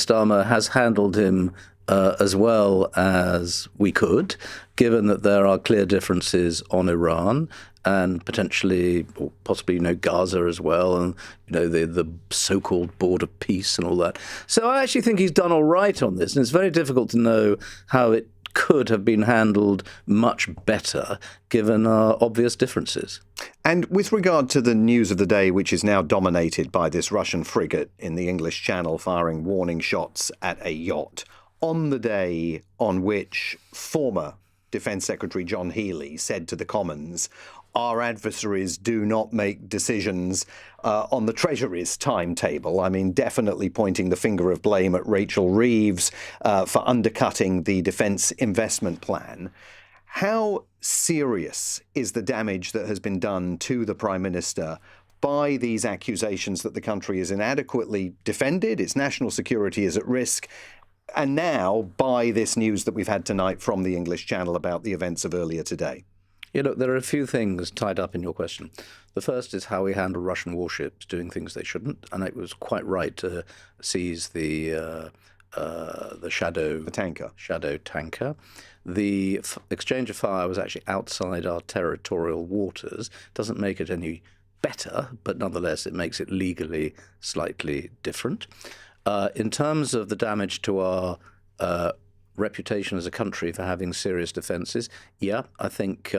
Starmer has handled him as well as we could, given that there are clear differences on Iran and potentially, or possibly, Gaza as well, and, the so-called border peace and all that. So I actually think he's done all right on this, and it's very difficult to know how it could have been handled much better, given our obvious differences. And with regard to the news of the day, which is now dominated by this Russian frigate in the English Channel firing warning shots at a yacht, on the day on which former Defence Secretary John Healey said to the Commons, our adversaries do not make decisions on the Treasury's timetable. I mean, definitely pointing the finger of blame at Rachel Reeves for undercutting the defence investment plan. How serious is the damage that has been done to the Prime Minister by these accusations that the country is inadequately defended, its national security is at risk, and now by this news that we've had tonight from the English Channel about the events of earlier today? Look, there are a few things tied up in your question. The first is how we handle Russian warships doing things they shouldn't, and it was quite right to seize the Shadow tanker. The exchange of fire was actually outside our territorial waters. Doesn't make it any better, but nonetheless it makes it legally slightly different. In terms of the damage to our reputation as a country for having serious defences, I think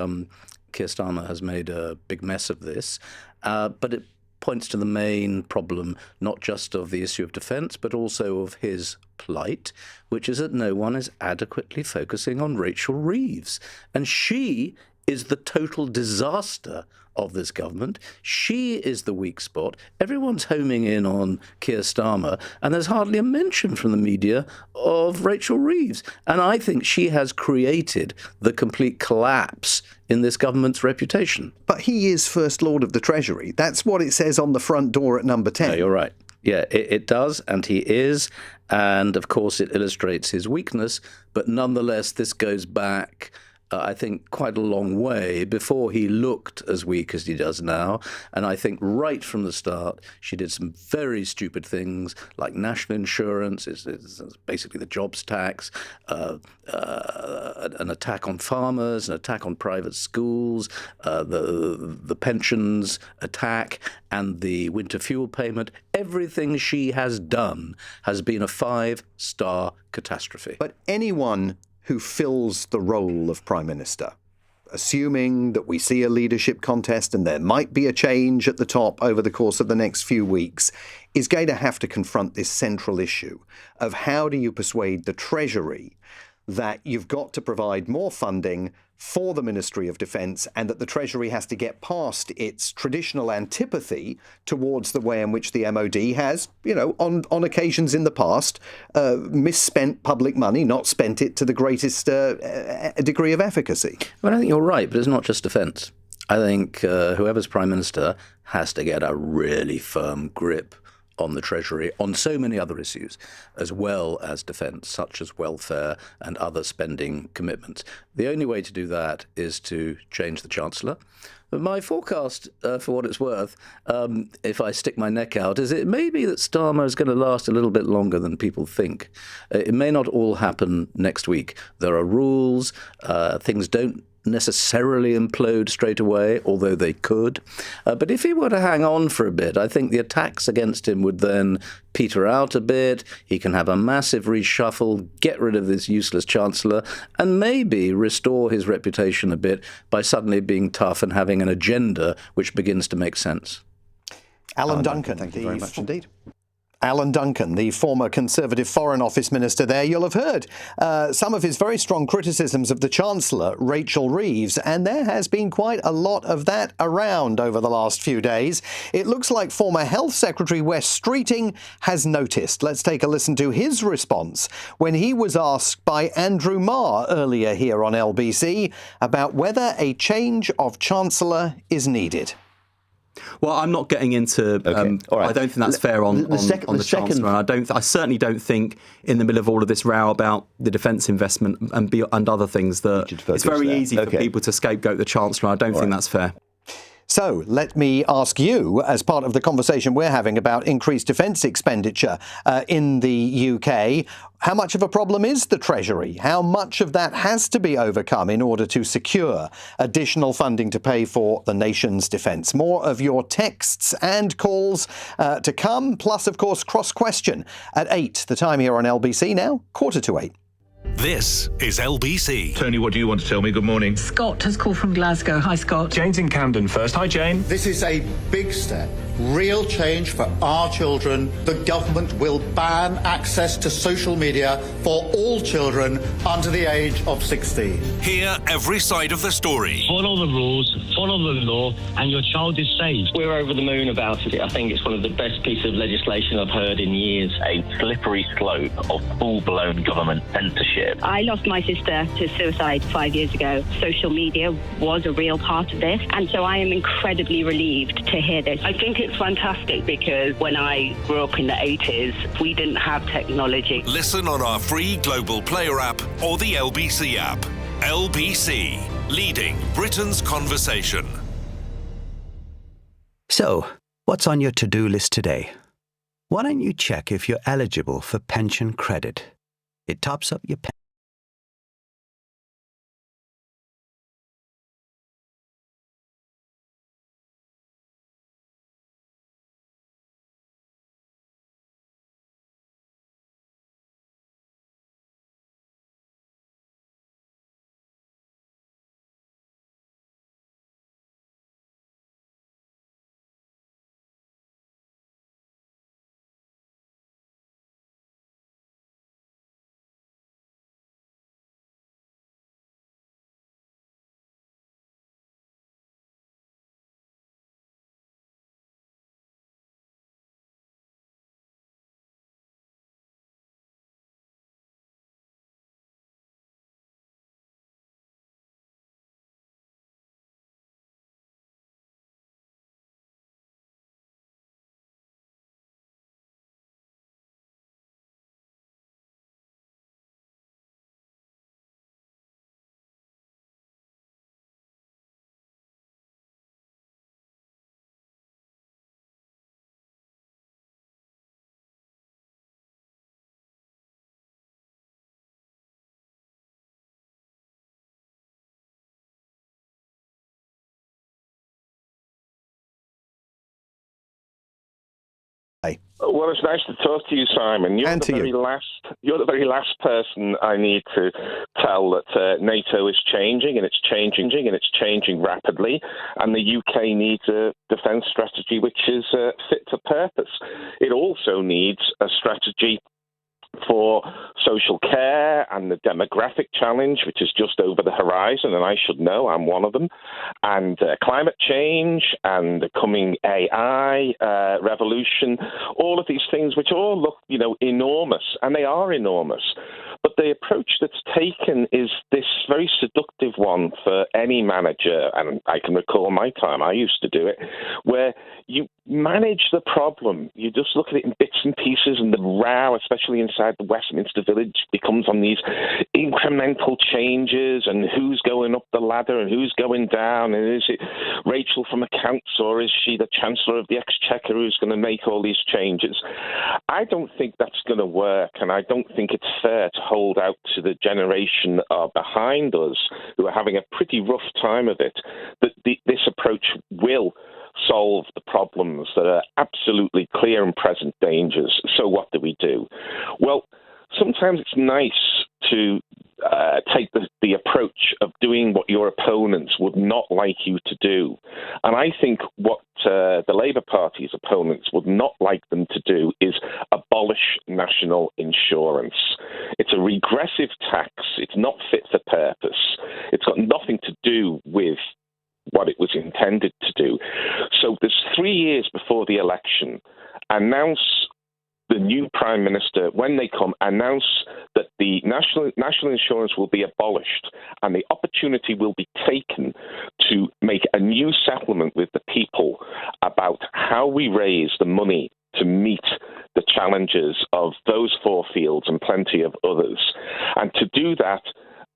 Keir Starmer has made a big mess of this, but it points to the main problem, not just of the issue of defence, but also of his plight, which is that no one is adequately focusing on Rachel Reeves. And she is the total disaster of this government. She is the weak spot. Everyone's homing in on Keir Starmer, and there's hardly a mention from the media of Rachel Reeves. And I think she has created the complete collapse in this government's reputation. But he is First Lord of the Treasury. That's what it says on the front door at number 10. No, you're right. Yeah, it does, and he is. And, of course, it illustrates his weakness. But nonetheless, this goes back, I think, quite a long way before he looked as weak as he does now. And I think right from the start, she did some very stupid things like national insurance, it's basically the jobs tax, an attack on farmers, an attack on private schools, the pensions attack, and the winter fuel payment. Everything she has done has been a 5-star catastrophe. But anyone who fills the role of Prime Minister, assuming that we see a leadership contest and there might be a change at the top over the course of the next few weeks, is going to have to confront this central issue of how do you persuade the Treasury that you've got to provide more funding for the Ministry of Defence and that the Treasury has to get past its traditional antipathy towards the way in which the MOD has, on occasions in the past, misspent public money, not spent it to the greatest degree of efficacy. Well, I think you're right, but it's not just defence. I think whoever's Prime Minister has to get a really firm grip on the Treasury on so many other issues, as well as defence, such as welfare and other spending commitments. The only way to do that is to change the Chancellor. But my forecast, for what it's worth, if I stick my neck out, is it may be that Starmer is going to last a little bit longer than people think. It may not all happen next week. There are rules. Things don't necessarily implode straight away, although they could. But if he were to hang on for a bit, I think the attacks against him would then peter out a bit. He can have a massive reshuffle, get rid of this useless Chancellor, and maybe restore his reputation a bit by suddenly being tough and having an agenda which begins to make sense. Alan Duncan, thank you very much indeed. Alan Duncan, the former Conservative Foreign Office Minister there. You'll have heard some of his very strong criticisms of the Chancellor, Rachel Reeves, and there has been quite a lot of that around over the last few days. It looks like former Health Secretary Wes Streeting has noticed. Let's take a listen to his response when he was asked by Andrew Marr earlier here on LBC about whether a change of Chancellor is needed. Well, I'm not getting into. All right. I don't think that's fair on the Chancellor. I certainly don't think, in the middle of all of this row about the defence investment and other things, that it's very easy for people to scapegoat the Chancellor. I don't think that's fair. So let me ask you, as part of the conversation we're having about increased defence expenditure in the UK, how much of a problem is the Treasury? How much of that has to be overcome in order to secure additional funding to pay for the nation's defence? More of your texts and calls to come, plus, of course, cross-question at 8. The time here on LBC now, 7:45. This is LBC. Tony, what do you want to tell me? Good morning. Scott has called from Glasgow. Hi, Scott. Jane's in Camden first. Hi, Jane. This is a big step, real change for our children. The government will ban access to social media for all children under the age of 16. Hear every side of the story. Follow the rules, follow the law, and your child is safe. We're over the moon about it. I think it's one of the best pieces of legislation I've heard in years. A slippery slope of full-blown government censorship. I lost my sister to suicide 5 years ago. Social media was a real part of this, and so I am incredibly relieved to hear this. I think it's fantastic because when I grew up in the 80s, we didn't have technology. Listen on our free Global Player app or the LBC app. LBC, leading Britain's conversation. So, what's on your to-do list today? Why don't you check if you're eligible for pension credit? It tops up your pension. Well, it's nice to talk to you, Simon. You're the very last person I need to tell that NATO is changing, and it's changing rapidly, and the UK needs a defence strategy which is fit for purpose. It also needs a strategy for social care and the demographic challenge, which is just over the horizon, and I should know, I'm one of them, and climate change and the coming AI revolution, all of these things which all look, enormous, and they are enormous. But the approach that's taken is this very seductive one for any manager, and I can recall my time, I used to do it, where you manage the problem. You just look at it in bits and pieces, and the row, especially inside the Westminster Village, becomes on these incremental changes and who's going up the ladder and who's going down, and is it Rachel from accounts or is she the Chancellor of the Exchequer who's going to make all these changes? I don't think that's going to work, and I don't think it's fair to hold out to the generation behind us who are having a pretty rough time of it, that this approach will solve the problems that are absolutely clear and present dangers. So what do we do? Well, sometimes it's nice to take the approach of doing what your opponents would not like you to do. And I think what the Labour Party's opponents would not like them to do is abolish national insurance. It's a regressive tax. It's not fit for purpose. It's got nothing to do with what it was intended to do. So there's 3 years before the election, announce the new Prime Minister, when they come, announce that the national insurance will be abolished and the opportunity will be taken to make a new settlement with the people about how we raise the money to meet the challenges of those 4 fields and plenty of others. And to do that,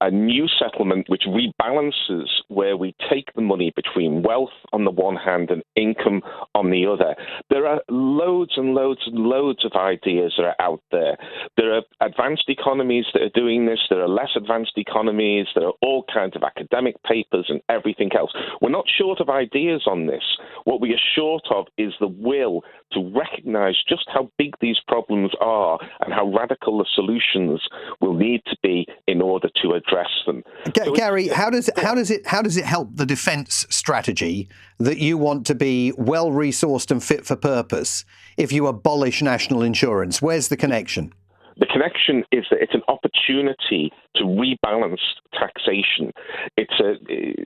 a new settlement which rebalances where we take the money between wealth on the one hand and income on the other. There are loads and loads and loads of ideas that are out there. There are advanced economies that are doing this. There are less advanced economies. There are all kinds of academic papers and everything else. We're not short of ideas on this. What we are short of is the will to recognise just how big these problems are and how radical the solutions will need to be in order to address them. Gary, how does it help the defence strategy that you want to be well resourced and fit for purpose if you abolish national insurance? Where's the connection? The connection is that it's an opportunity to rebalance taxation.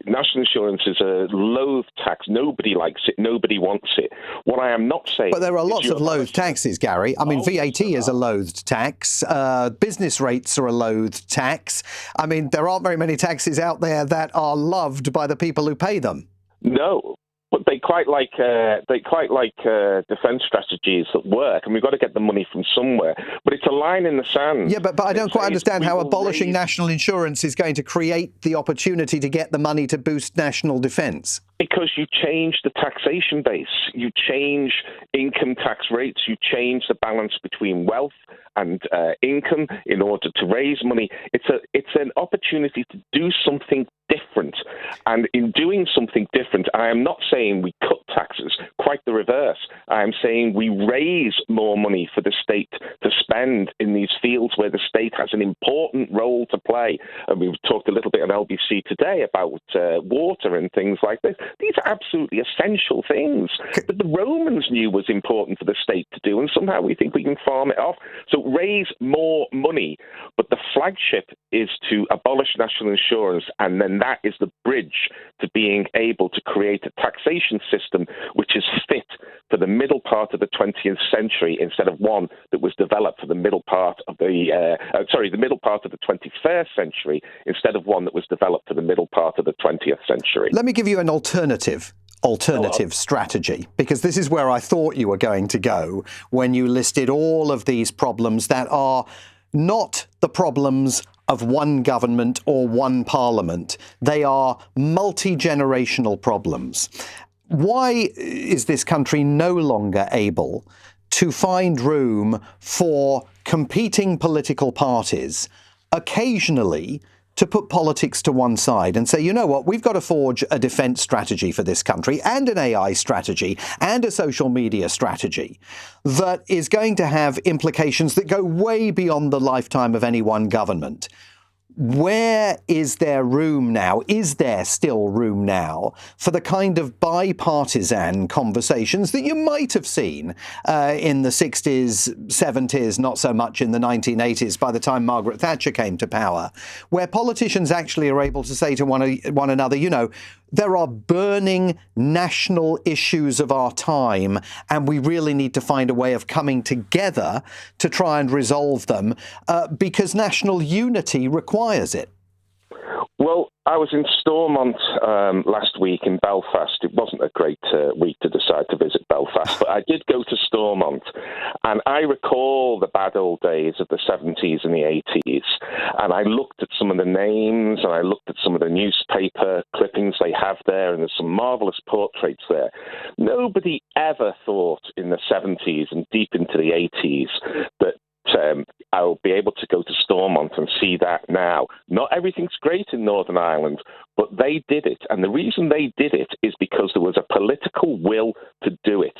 National insurance is a loathed tax. Nobody likes it. Nobody wants it. What I am not saying... But there are lots of loathed taxes, Gary. I mean, VAT is a loathed tax. Business rates are a loathed tax. I mean, there aren't very many taxes out there that are loved by the people who pay them. No. But they quite like defence strategies that work, and we've got to get the money from somewhere. But it's a line in the sand. Yeah, but I don't quite understand how abolishing national insurance is going to create the opportunity to get the money to boost national defence. Because you change the taxation base, you change income tax rates, you change the balance between wealth and income in order to raise money. It's an opportunity to do something different. And in doing something different, I am not saying we cut taxes, quite the reverse. I am saying we raise more money for the state to spend in these fields where the state has an important role to play. And we've talked a little bit on LBC today about water and things like this. These are absolutely essential things that the Romans knew was important for the state to do, and somehow we think we can farm it off. So raise more money, but the flagship is to abolish national insurance, and then that is the bridge to being able to create a taxation system which is fit for the middle part of the 20th century instead of one that was developed for the middle part of the middle part of the 21st century instead of one that was developed for the middle part of the 20th century. Let me give you an alternative strategy, because this is where I thought you were going to go when you listed all of these problems that are not the problems of one government or one parliament. They are multi-generational problems. Why is this country no longer able to find room for competing political parties occasionally to put politics to one side and say, you know what, we've got to forge a defence strategy for this country and an AI strategy and a social media strategy that is going to have implications that go way beyond the lifetime of any one government. Where is there room now? Is there still room now for the kind of bipartisan conversations that you might have seen in the 60s, 70s, not so much in the 1980s by the time Margaret Thatcher came to power, where politicians actually are able to say to one another, you know, there are burning national issues of our time, and we really need to find a way of coming together to try and resolve them because national unity requires it. Well, I was in Stormont last week in Belfast. It wasn't a great week to decide to visit Belfast, but I did go to Stormont, and I recall the bad old days of the 70s and the 80s, and I looked at some of the names, and I looked at some of the newspaper clippings they have there, and there's some marvellous portraits there. Nobody ever thought in the 70s and deep into the 80s that I'll be able to go to Stormont and see that now. Not everything's great in Northern Ireland, but they did it. And the reason they did it is because there was a political will to do it.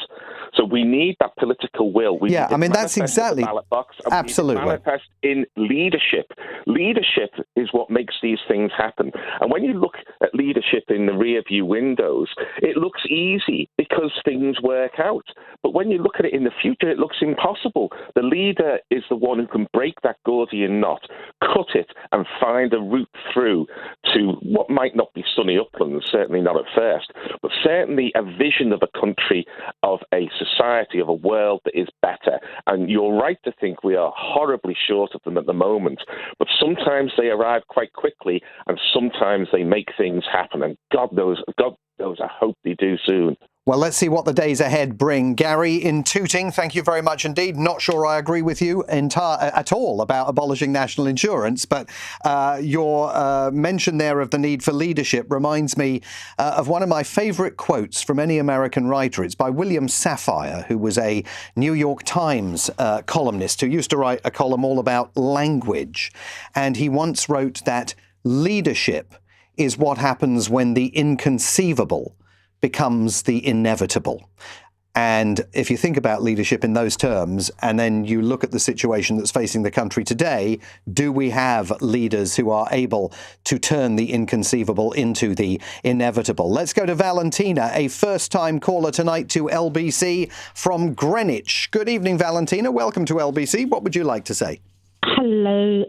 So we need that political will. Yeah, I mean, that's exactly. Ballot box, and absolutely. We manifest in leadership. Leadership is what makes these things happen. And when you look at leadership in the rear view windows, it looks easy because things work out. But when you look at it in the future, it looks impossible. The leader is the one who can break that Gordian knot, cut it, and find a route through to what might not be sunny uplands, certainly not at first, but certainly a vision of a country, of a society, of a world that is better. And you're right to think we are horribly short of them at the moment, but sometimes they arrive quite quickly, and sometimes they make things happen. And God knows, I hope they do soon. Well, let's see what the days ahead bring. Gary in Tooting, thank you very much indeed. Not sure I agree with you at all about abolishing national insurance, but your mention there of the need for leadership reminds me of one of my favourite quotes from any American writer. It's by William Safire, who was a New York Times columnist who used to write a column all about language. And he once wrote that leadership is what happens when the inconceivable becomes the inevitable. And if you think about leadership in those terms, and then you look at the situation that's facing the country today, do we have leaders who are able to turn the inconceivable into the inevitable? Let's go to Valentina, a first-time caller tonight to LBC from Greenwich. Good evening, Valentina. Welcome to LBC. What would you like to say? Hello,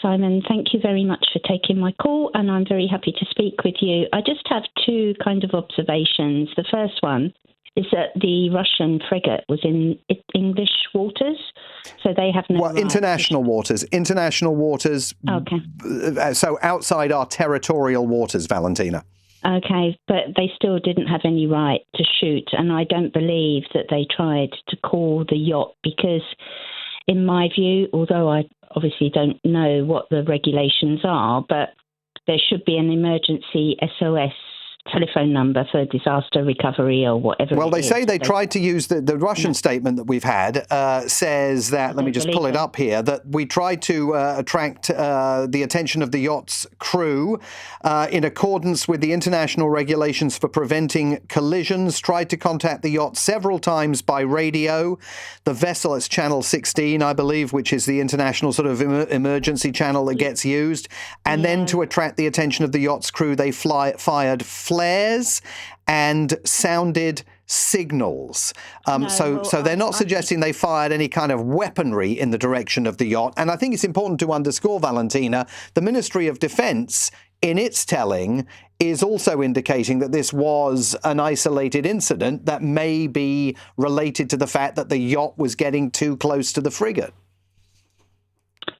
Simon. Thank you very much for taking my call, and I'm very happy to speak with you. I just have two kind of observations. The first one is that the Russian frigate was in English waters, so they have no... Well, international waters. International waters. Okay. So outside our territorial waters, Valentina. Okay, but they still didn't have any right to shoot, and I don't believe that they tried to call the yacht because... In my view, although I obviously don't know what the regulations are, but there should be an emergency SOS telephone number for disaster recovery or whatever. Well, they say they tried to use the Russian statement that we've had says that, let me just pull it up here, that we tried to attract the attention of the yacht's crew in accordance with the international regulations for preventing collisions, tried to contact the yacht several times by radio. The vessel, it's channel 16, I believe, which is the international sort of emergency channel that gets used. And then to attract the attention of the yacht's crew, they fired flares and sounded signals. So they're not suggesting they fired any kind of weaponry in the direction of the yacht. And I think it's important to underscore, Valentina, the Ministry of Defence, in its telling, is also indicating that this was an isolated incident that may be related to the fact that the yacht was getting too close to the frigate.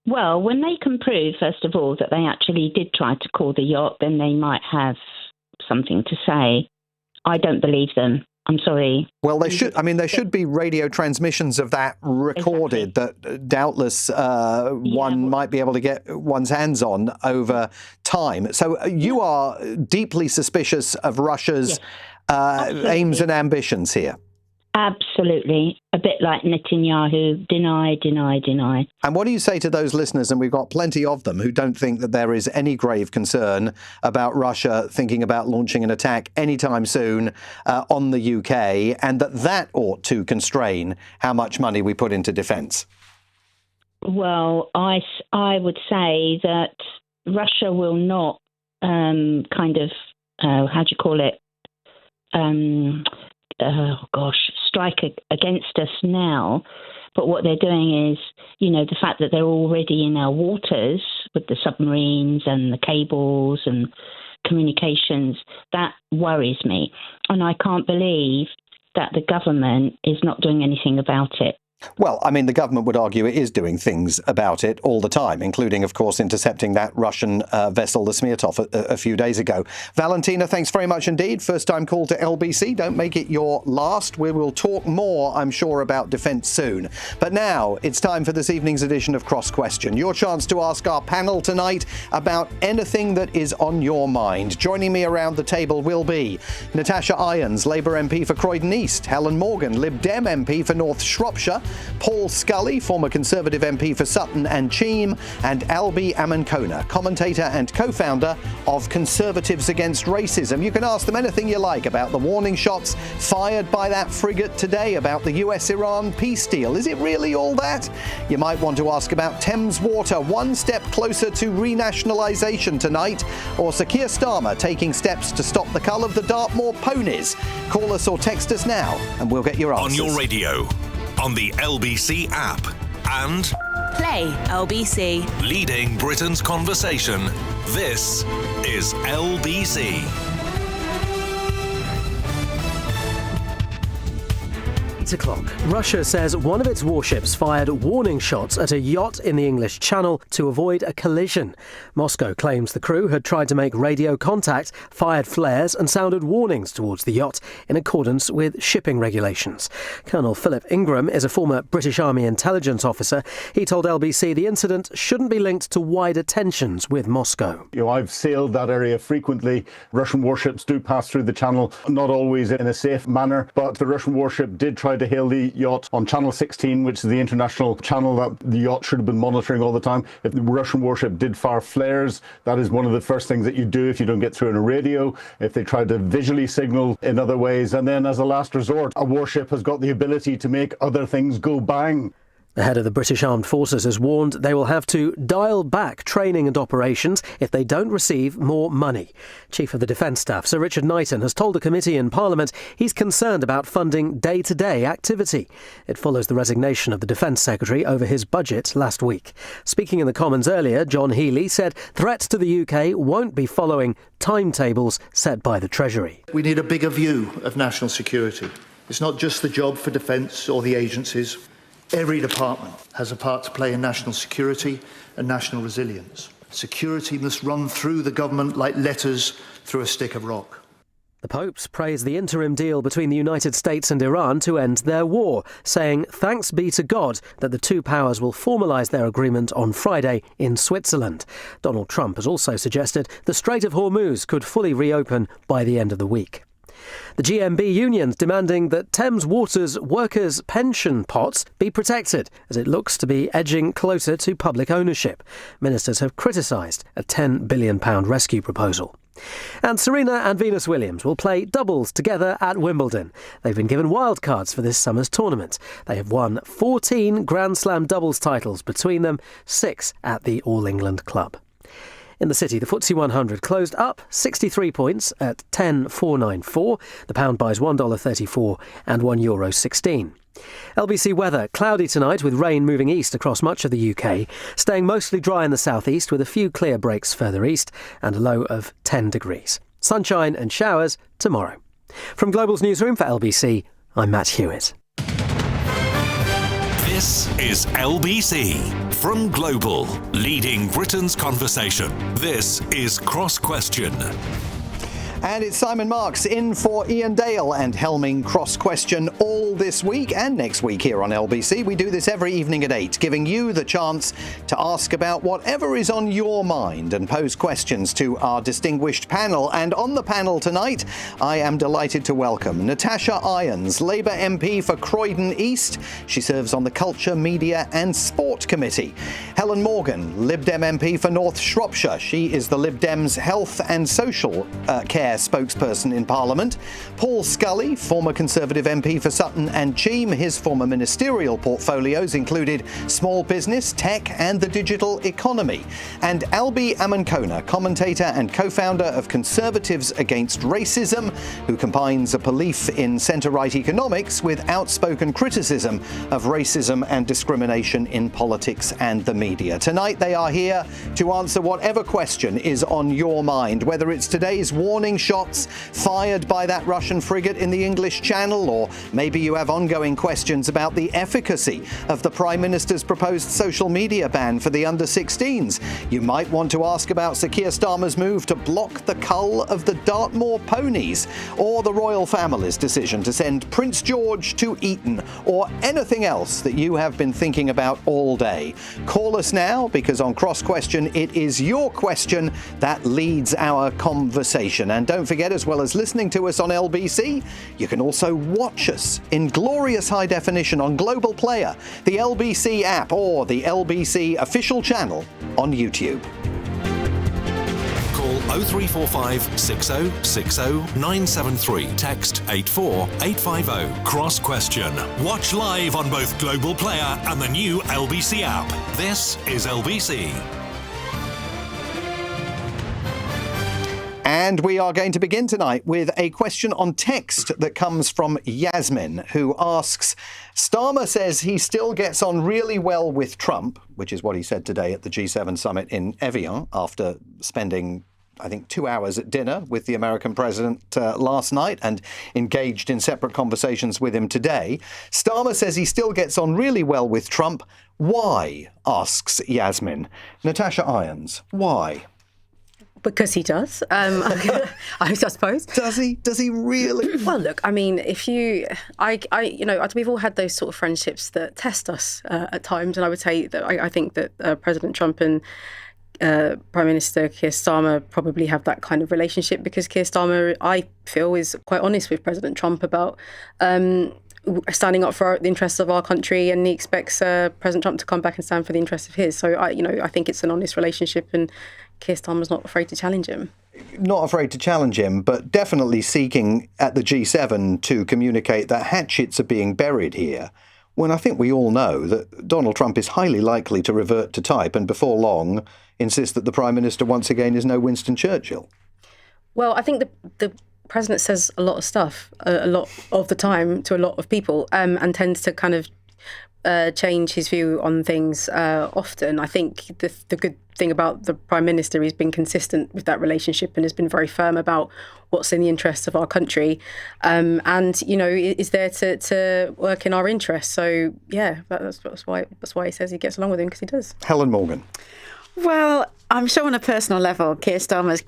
Well, when they can prove, first of all, that they actually did try to call the yacht, then they might have something to say. I don't believe them. I'm sorry. Well, they should. I mean, there should be radio transmissions of that recorded that doubtless one might be able to get one's hands on over time. So you are deeply suspicious of Russia's aims and ambitions here. Absolutely. A bit like Netanyahu, deny. And what do you say to those listeners, and we've got plenty of them, who don't think that there is any grave concern about Russia thinking about launching an attack anytime soon on the UK, and that ought to constrain how much money we put into defence? Well, I would say that Russia will not strike against us now. But what they're doing is, the fact that they're already in our waters with the submarines and the cables and communications, that worries me. And I can't believe that the government is not doing anything about it. Well, I mean, the government would argue it is doing things about it all the time, including, of course, intercepting that Russian vessel, the Smirtov, a few days ago. Valentina, thanks very much indeed. First time call to LBC. Don't make it your last. We will talk more, I'm sure, about defence soon. But now it's time for this evening's edition of Cross Question. Your chance to ask our panel tonight about anything that is on your mind. Joining me around the table will be Natasha Irons, Labour MP for Croydon East, Helen Morgan, Lib Dem MP for North Shropshire, Paul Scully, former Conservative MP for Sutton and Cheam, and Albi Amankona, commentator and co-founder of Conservatives Against Racism. You can ask them anything you like about the warning shots fired by that frigate today, about the US-Iran peace deal. Is it really all that? You might want to ask about Thames Water, one step closer to renationalisation tonight, or Sir Keir Starmer taking steps to stop the cull of the Dartmoor ponies. Call us or text us now and we'll get your answers. On your radio, on the LBC app, and Play LBC. Leading Britain's conversation. This is LBC. 8 o'clock. Russia says one of its warships fired warning shots at a yacht in the English Channel to avoid a collision. Moscow claims the crew had tried to make radio contact, fired flares and sounded warnings towards the yacht in accordance with shipping regulations. Colonel Philip Ingram is a former British Army intelligence officer. He told LBC the incident shouldn't be linked to wider tensions with Moscow. I've sailed that area frequently. Russian warships do pass through the channel, not always in a safe manner, but the Russian warship did try to hail the yacht on Channel 16, which is the international channel that the yacht should have been monitoring all the time. If the Russian warship did fire flares, that is one of the first things that you do if you don't get through on a radio. If they tried to visually signal in other ways, and then as a last resort, a warship has got the ability to make other things go bang. The head of the British Armed Forces has warned they will have to dial back training and operations if they don't receive more money. Chief of the Defence Staff, Sir Richard Knighton, has told a committee in Parliament he's concerned about funding day-to-day activity. It follows the resignation of the Defence Secretary over his budget last week. Speaking in the Commons earlier, John Healey said threats to the UK won't be following timetables set by the Treasury. We need a bigger view of national security. It's not just the job for Defence or the agencies. Every department has a part to play in national security and national resilience. Security must run through the government like letters through a stick of rock. The Popes praised the interim deal between the United States and Iran to end their war, saying thanks be to God that the two powers will formalise their agreement on Friday in Switzerland. Donald Trump has also suggested the Strait of Hormuz could fully reopen by the end of the week. The GMB unions demanding that Thames Water's workers' pension pots be protected as it looks to be edging closer to public ownership. Ministers have criticised a £10 billion rescue proposal. And Serena and Venus Williams will play doubles together at Wimbledon. They've been given wildcards for this summer's tournament. They have won 14 Grand Slam doubles titles between them, 6 at the All England Club. In the city, the FTSE 100 closed up 63 points at 10,494. The pound buys $1.34 and €1.16. LBC weather, cloudy tonight with rain moving east across much of the UK, staying mostly dry in the southeast with a few clear breaks further east and a low of 10 degrees. Sunshine and showers tomorrow. From Global's newsroom for LBC, I'm Matt Hewitt. This is LBC from Global, leading Britain's conversation. This is Cross Question. And it's Simon Marks in for Ian Dale and Helming Cross Question all this week and next week here on LBC. We do this every evening at 8, giving you the chance to ask about whatever is on your mind and pose questions to our distinguished panel. And on the panel tonight, I am delighted to welcome Natasha Irons, Labour MP for Croydon East. She serves on the Culture, Media and Sport Committee. Helen Morgan, Lib Dem MP for North Shropshire. She is the Lib Dems Health and Social Care spokesperson in Parliament. Paul Scully, former Conservative MP for Sutton and Cheam. His former ministerial portfolios included small business, tech and the digital economy. And Albi Amankona, commentator and co-founder of Conservatives Against Racism, who combines a belief in centre-right economics with outspoken criticism of racism and discrimination in politics and the media. Tonight they are here to answer whatever question is on your mind, whether it's today's warning shots fired by that Russian frigate in the English Channel, or maybe you have ongoing questions about the efficacy of the Prime Minister's proposed social media ban for the under-16s. You might want to ask about Sir Keir Starmer's move to block the cull of the Dartmoor ponies, or the royal family's decision to send Prince George to Eton, or anything else that you have been thinking about all day. Call us now, because on Cross Question, it is your question that leads our conversation. And don't forget, as well as listening to us on LBC, you can also watch us in glorious high definition on Global Player, the LBC app, or the LBC official channel on YouTube. Call 0345 6060 973. Text 84850. Cross Question. Watch live on both Global Player and the new LBC app. This is LBC. And we are going to begin tonight with a question on text that comes from Yasmin, who asks, Starmer says he still gets on really well with Trump, which is what he said today at the G7 summit in Evian after spending, I think, 2 hours at dinner with the American president last night and engaged in separate conversations with him today. Starmer says he still gets on really well with Trump. Why? Asks Yasmin. Natasha Irons, why? Because he does, I suppose. Does he? Does he really? Well, look, I mean, we've all had those sort of friendships that test us at times, and I would say that I think that President Trump and Prime Minister Keir Starmer probably have that kind of relationship, because Keir Starmer, I feel, is quite honest with President Trump about standing up for the interests of our country, and he expects President Trump to come back and stand for the interests of his. So I think it's an honest relationship, and Keir Starmer's not afraid to challenge him. Not afraid to challenge him, but definitely seeking at the G7 to communicate that hatchets are being buried here, when I think we all know that Donald Trump is highly likely to revert to type and before long insist that the Prime Minister once again is no Winston Churchill. Well, I think the President says a lot of stuff, a lot of the time, to a lot of people, and tends to kind of change his view on things often. I think the good thing about the Prime Minister, he's been consistent with that relationship and has been very firm about what's in the interests of our country, and is there to work in our interests. So yeah, that's why he says he gets along with him, because he does. Helen Morgan. Well, I'm sure on a personal level, Keir Starmer's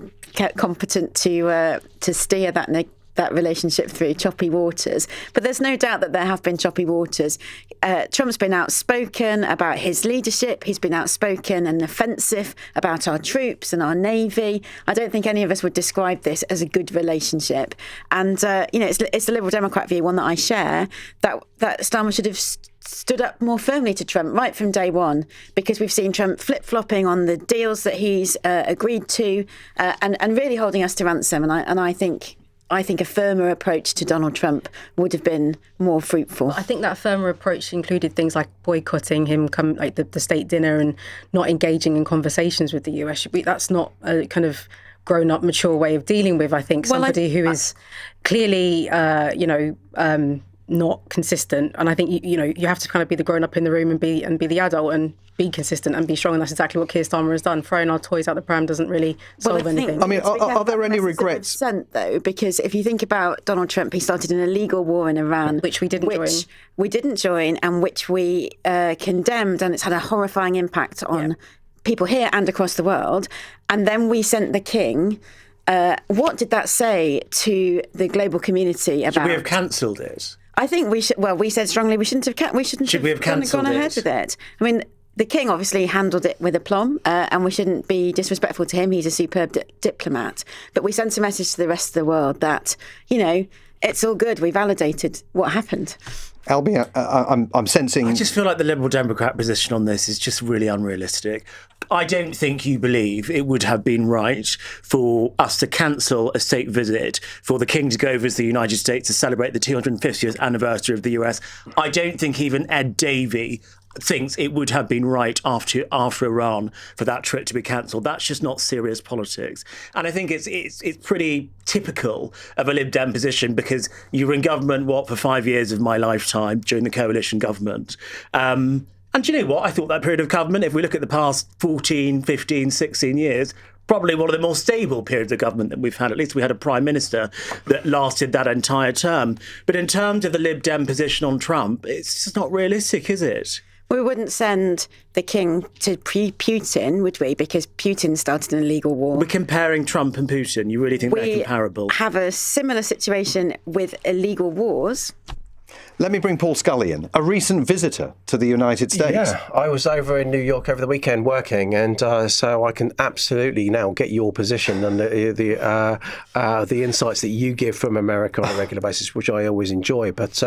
competent to steer that relationship through choppy waters. But there's no doubt that there have been choppy waters. Trump's been outspoken about his leadership. He's been outspoken and offensive about our troops and our Navy. I don't think any of us would describe this as a good relationship. And, it's the Liberal Democrat view, one that I share, that Starmer should have stood up more firmly to Trump right from day one, because we've seen Trump flip-flopping on the deals that he's agreed to and really holding us to ransom. And I think a firmer approach to Donald Trump would have been more fruitful. I think that firmer approach included things like boycotting him, like the state dinner, and not engaging in conversations with the US. That's not a kind of grown-up, mature way of dealing with, I think, somebody who is clearly, not consistent. And I think you have to kind of be the grown-up in the room and be the adult and be consistent and be strong. And that's exactly what Keir Starmer has done. Throwing our toys out the pram doesn't really solve anything. I mean, are there any regrets? Though, because if you think about Donald Trump, he started an illegal war in Iran, which we didn't join, and which we condemned, and it's had a horrifying impact on people here and across the world. And then we sent the king what did that say to the global community about? Should we have cancelled it? I think we should. Well, we said strongly we shouldn't have. Should we have cancelled gone ahead with it? I mean, the king obviously handled it with aplomb, and we shouldn't be disrespectful to him. He's a superb diplomat. But we sent a message to the rest of the world that, it's all good. We validated what happened. LB, I'm sensing... I just feel like the Liberal Democrat position on this is just really unrealistic. I don't think you believe it would have been right for us to cancel a state visit for the King to go over to the United States to celebrate the 250th anniversary of the US. I don't think even Ed Davey thinks it would have been right after Iran for that trip to be cancelled. That's just not serious politics. And I think it's pretty typical of a Lib Dem position, because you were in government, for 5 years of my lifetime during the coalition government. And do you know what? I thought that period of government, if we look at the past 14, 15, 16 years, probably one of the more stable periods of government that we've had. At least we had a prime minister that lasted that entire term. But in terms of the Lib Dem position on Trump, it's just not realistic, is it? We wouldn't send the king to Putin, would we? Because Putin started an illegal war. We're comparing Trump and Putin. You really think they're comparable? We have a similar situation with illegal wars. Let me bring Paul Scully in, a recent visitor to the United States. Yeah, I was over in New York over the weekend working, and so I can absolutely now get your position and the insights that you give from America on a regular basis, which I always enjoy. But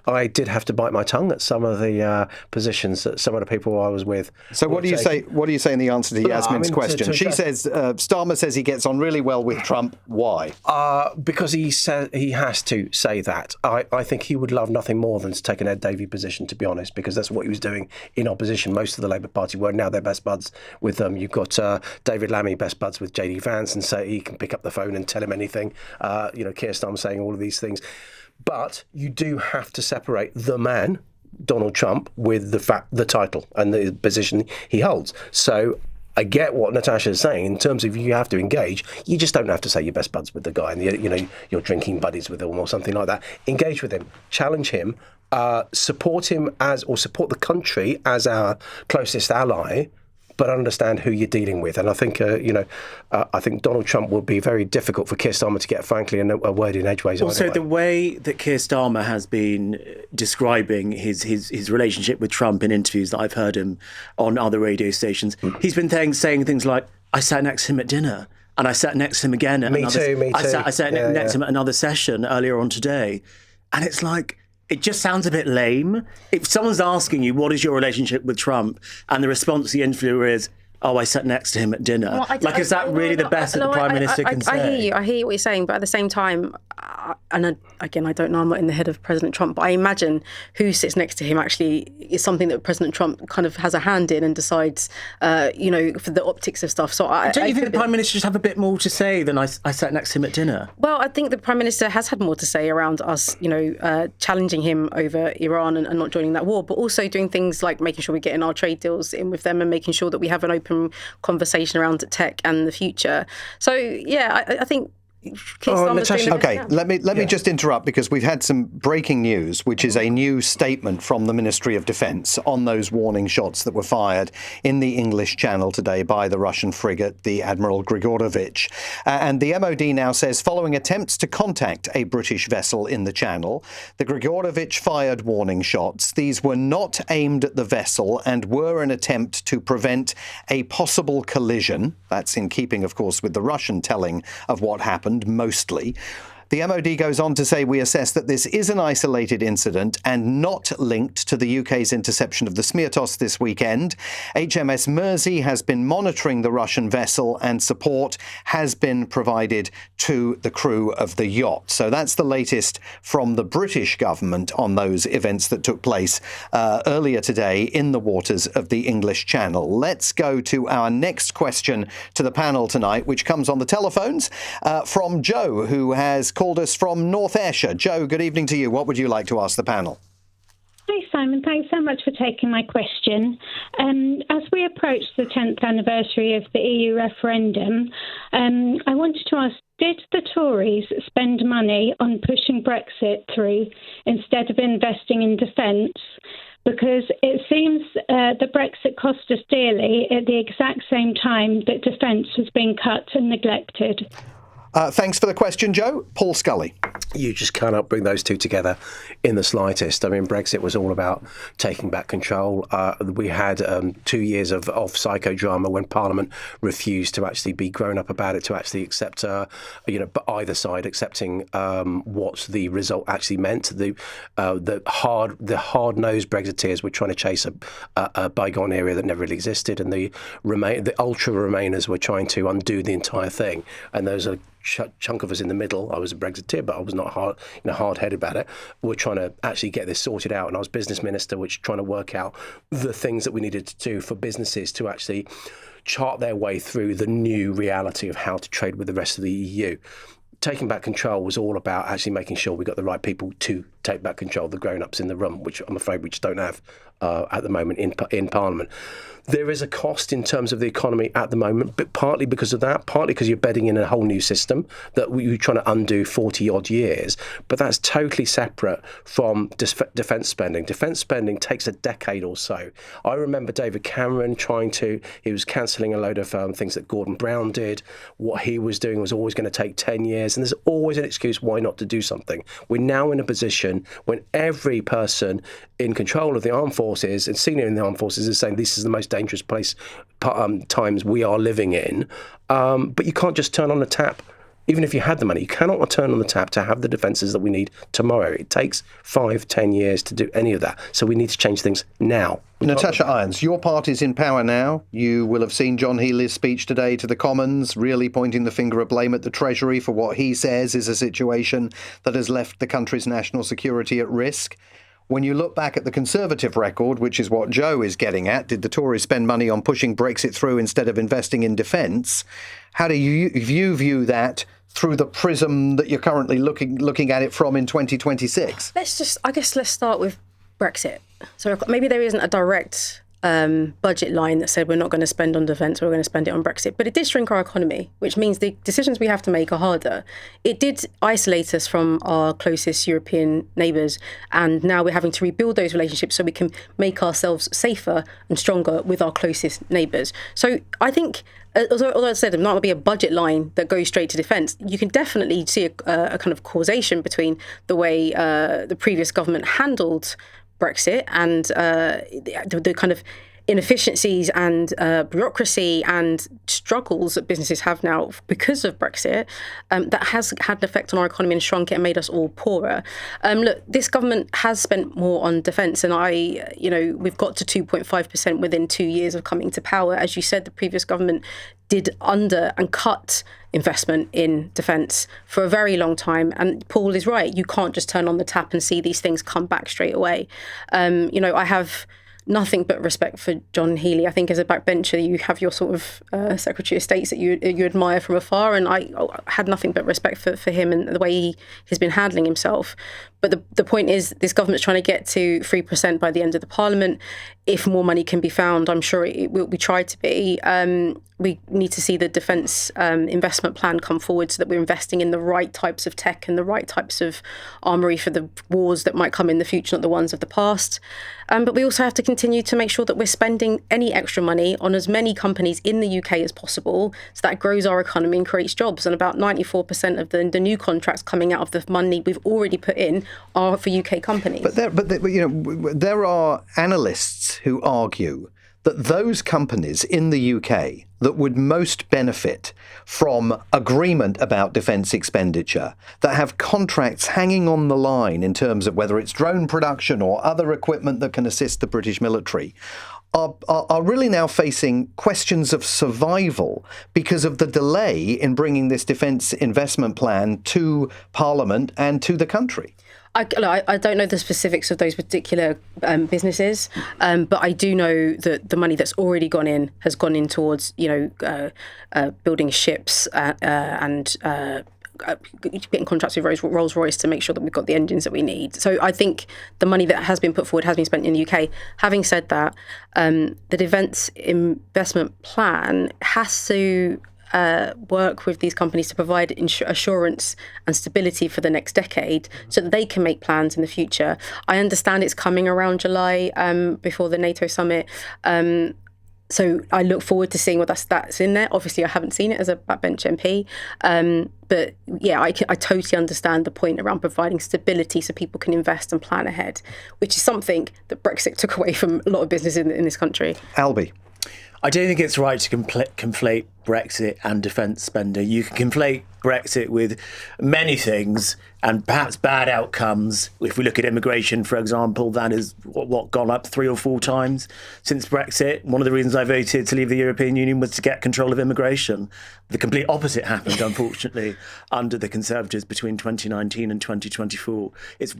I did have to bite my tongue at some of the positions that some of the people I was with. So what do you say? What do you say in the answer to Yasmin's question? She says Starmer says he gets on really well with Trump. Why? Because he says he has to say that. I think he would love nothing more than to take an Ed Davey position, to be honest, because that's what he was doing in opposition. Most of the Labour Party were. Now they're best buds with them. You've got David Lammy best buds with JD Vance, and so he can pick up the phone and tell him anything. Keir Starmer saying all of these things. But you do have to separate the man, Donald Trump, with the title and the position he holds. So I get what Natasha is saying in terms of you have to engage. You just don't have to say you're best buds with the guy and you're drinking buddies with him or something like that. Engage with him, challenge him, support him support the country as our closest ally, but understand who you're dealing with. And I think I think Donald Trump will be very difficult for Keir Starmer to get, frankly, a word in edgeways. Also, the way that Keir Starmer has been describing his relationship with Trump in interviews that I've heard him on other radio stations, he's been saying things like, I sat next to him at dinner, and I sat next to him again at Me too. I sat next to him at another session earlier on today. And it's like, it just sounds a bit lame. If someone's asking you, what is your relationship with Trump? And the response to the interviewer is, I sat next to him at dinner. Well, is that really the best that the Prime Minister can say? I hear you what you're saying, but at the same time, again, I don't know, I'm not in the head of President Trump, but I imagine who sits next to him actually is something that President Trump kind of has a hand in and decides, for the optics of stuff. So don't you think the Prime Minister should have a bit more to say than I sat next to him at dinner? Well, I think the Prime Minister has had more to say around us, challenging him over Iran and not joining that war, but also doing things like making sure we're getting our trade deals in with them and making sure that we have an open conversation around tech and the future. So, yeah, I think... Okay, let me just interrupt, because we've had some breaking news, which is a new statement from the Ministry of Defence on those warning shots that were fired in the English Channel today by the Russian frigate, the Admiral Grigorovich. And the MOD now says, following attempts to contact a British vessel in the Channel, the Grigorovich fired warning shots. These were not aimed at the vessel and were an attempt to prevent a possible collision. That's in keeping, of course, with the Russian telling of what happened. Mostly. The MOD goes on to say, we assess that this is an isolated incident and not linked to the UK's interception of the Smirtos this weekend. HMS Mersey has been monitoring the Russian vessel and support has been provided to the crew of the yacht. So that's the latest from the British government on those events that took place earlier today in the waters of the English Channel. Let's go to our next question to the panel tonight, which comes on the telephones from Joe, who has called us from North Ayrshire. Joe, good evening to you. What would you like to ask the panel? Hi, Simon. Thanks so much for taking my question. As we approach the 10th anniversary of the EU referendum, I wanted to ask, did the Tories spend money on pushing Brexit through instead of investing in defence? Because it seems that Brexit cost us dearly at the exact same time that defence was being cut and neglected. Thanks for the question, Joe. Paul Scully. You just cannot bring those two together in the slightest. I mean, Brexit was all about taking back control. We had 2 years of psychodrama when Parliament refused to actually be grown up about it, to actually accept, either side accepting what the result actually meant. The hard-nosed Brexiteers were trying to chase a bygone area that never really existed, and the ultra Remainers were trying to undo the entire thing. And there's a chunk of us in the middle. I was a Brexiteer, but I was not hard-headed about it. We're trying to actually get this sorted out, and I was business minister, which trying to work out the things that we needed to do for businesses to actually chart their way through the new reality of how to trade with the rest of the EU. Taking back control was all about actually making sure we got the right people to take back control, the grown-ups in the room, which I'm afraid we just don't have at the moment in Parliament. There is a cost in terms of the economy at the moment, but partly because of that, partly because you're bedding in a whole new system that you're trying to undo 40-odd years. But that's totally separate from defence spending. Defence spending takes a decade or so. I remember David Cameron he was cancelling a load of things that Gordon Brown did. What he was doing was always going to take 10 years, and there's always an excuse why not to do something. We're now in a position when every person in control of the armed forces and senior in the armed forces is saying this is the most dangerous times we are living in. But you can't just turn on the tap. Even if you had the money, you cannot turn on the tap to have the defences that we need tomorrow. It takes 5-10 years to do any of that. So we need to change things now. Natasha Irons, your party's in power now. You will have seen John Healey's speech today to the Commons, really pointing the finger of blame at the Treasury for what he says is a situation that has left the country's national security at risk. When you look back at the Conservative record, which is what Joe is getting at, did the Tories spend money on pushing Brexit through instead of investing in defence? How do you view that through the prism that you're currently looking at it from in 2026? Let's start with Brexit. So maybe there isn't a direct budget line that said we're not going to spend on defence, we're going to spend it on Brexit. But it did shrink our economy, which means the decisions we have to make are harder. It did isolate us from our closest European neighbours, and now we're having to rebuild those relationships so we can make ourselves safer and stronger with our closest neighbours. So I think, although I said there might not be a budget line that goes straight to defence, you can definitely see a kind of causation between the way the previous government handled Brexit and the kind of inefficiencies and bureaucracy and struggles that businesses have now because of Brexit, that has had an effect on our economy and shrunk it and made us all poorer. Look, this government has spent more on defence, and we've got to 2.5% within 2 years of coming to power. As you said, the previous government did under and cut investment in defence for a very long time. And Paul is right. You can't just turn on the tap and see these things come back straight away. I have nothing but respect for John Healey. I think as a backbencher, you have your sort of Secretary of States that you admire from afar. And I had nothing but respect for him and the way he has been handling himself. But the point is, this government's trying to get to 3% by the end of the Parliament. If more money can be found, I'm sure it will be tried to be. We need to see the defence investment plan come forward so that we're investing in the right types of tech and the right types of armoury for the wars that might come in the future, not the ones of the past. But we also have to continue to make sure that we're spending any extra money on as many companies in the UK as possible, so that grows our economy and creates jobs. And about 94% of the new contracts coming out of the money we've already put in are for UK companies. But there are analysts who argue that those companies in the UK that would most benefit from agreement about defence expenditure, that have contracts hanging on the line in terms of whether it's drone production or other equipment that can assist the British military, are really now facing questions of survival because of the delay in bringing this defence investment plan to Parliament and to the country. I don't know the specifics of those particular businesses, but I do know that the money that's already gone in has gone in towards, building ships and getting contracts with Rolls-Royce to make sure that we've got the engines that we need. So I think the money that has been put forward has been spent in the UK. Having said that, the defence investment plan has to work with these companies to provide assurance and stability for the next decade so that they can make plans in the future. I understand it's coming around July before the NATO summit. So I look forward to seeing what that's in there. Obviously, I haven't seen it as a backbench MP. But yeah, I totally understand the point around providing stability so people can invest and plan ahead, which is something that Brexit took away from a lot of business in this country. Albie. I don't think it's right to conflate Brexit and defence spending. You can conflate Brexit with many things and perhaps bad outcomes. If we look at immigration, for example, that has gone up 3 or 4 times since Brexit. One of the reasons I voted to leave the European Union was to get control of immigration. The complete opposite happened, unfortunately, under the Conservatives between 2019 and 2024.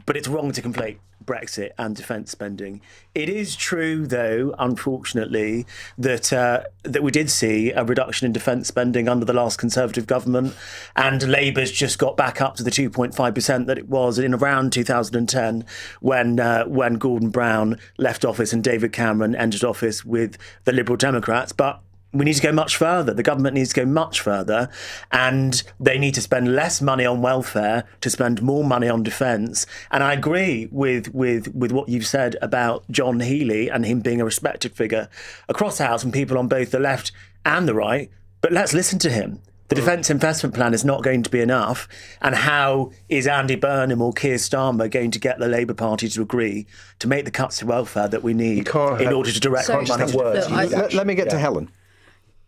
But it's wrong to conflate Brexit and defence spending. It is true, though, unfortunately, that we did see a reduction in defence spending under the last Conservative government, and Labour's just got back up to the 2.5% that it was in around 2010 when Gordon Brown left office and David Cameron entered office with the Liberal Democrats. But we need to go much further. The government needs to go much further, and they need to spend less money on welfare to spend more money on defence. And I agree with what you've said about John Healey and him being a respected figure across the House and people on both the left and the right. But let's listen to him. The Defence Investment Plan is not going to be enough. And how is Andy Burnham or Keir Starmer going to get the Labour Party to agree to make the cuts to welfare that we need in order to direct money to defence? Let me get to Helen.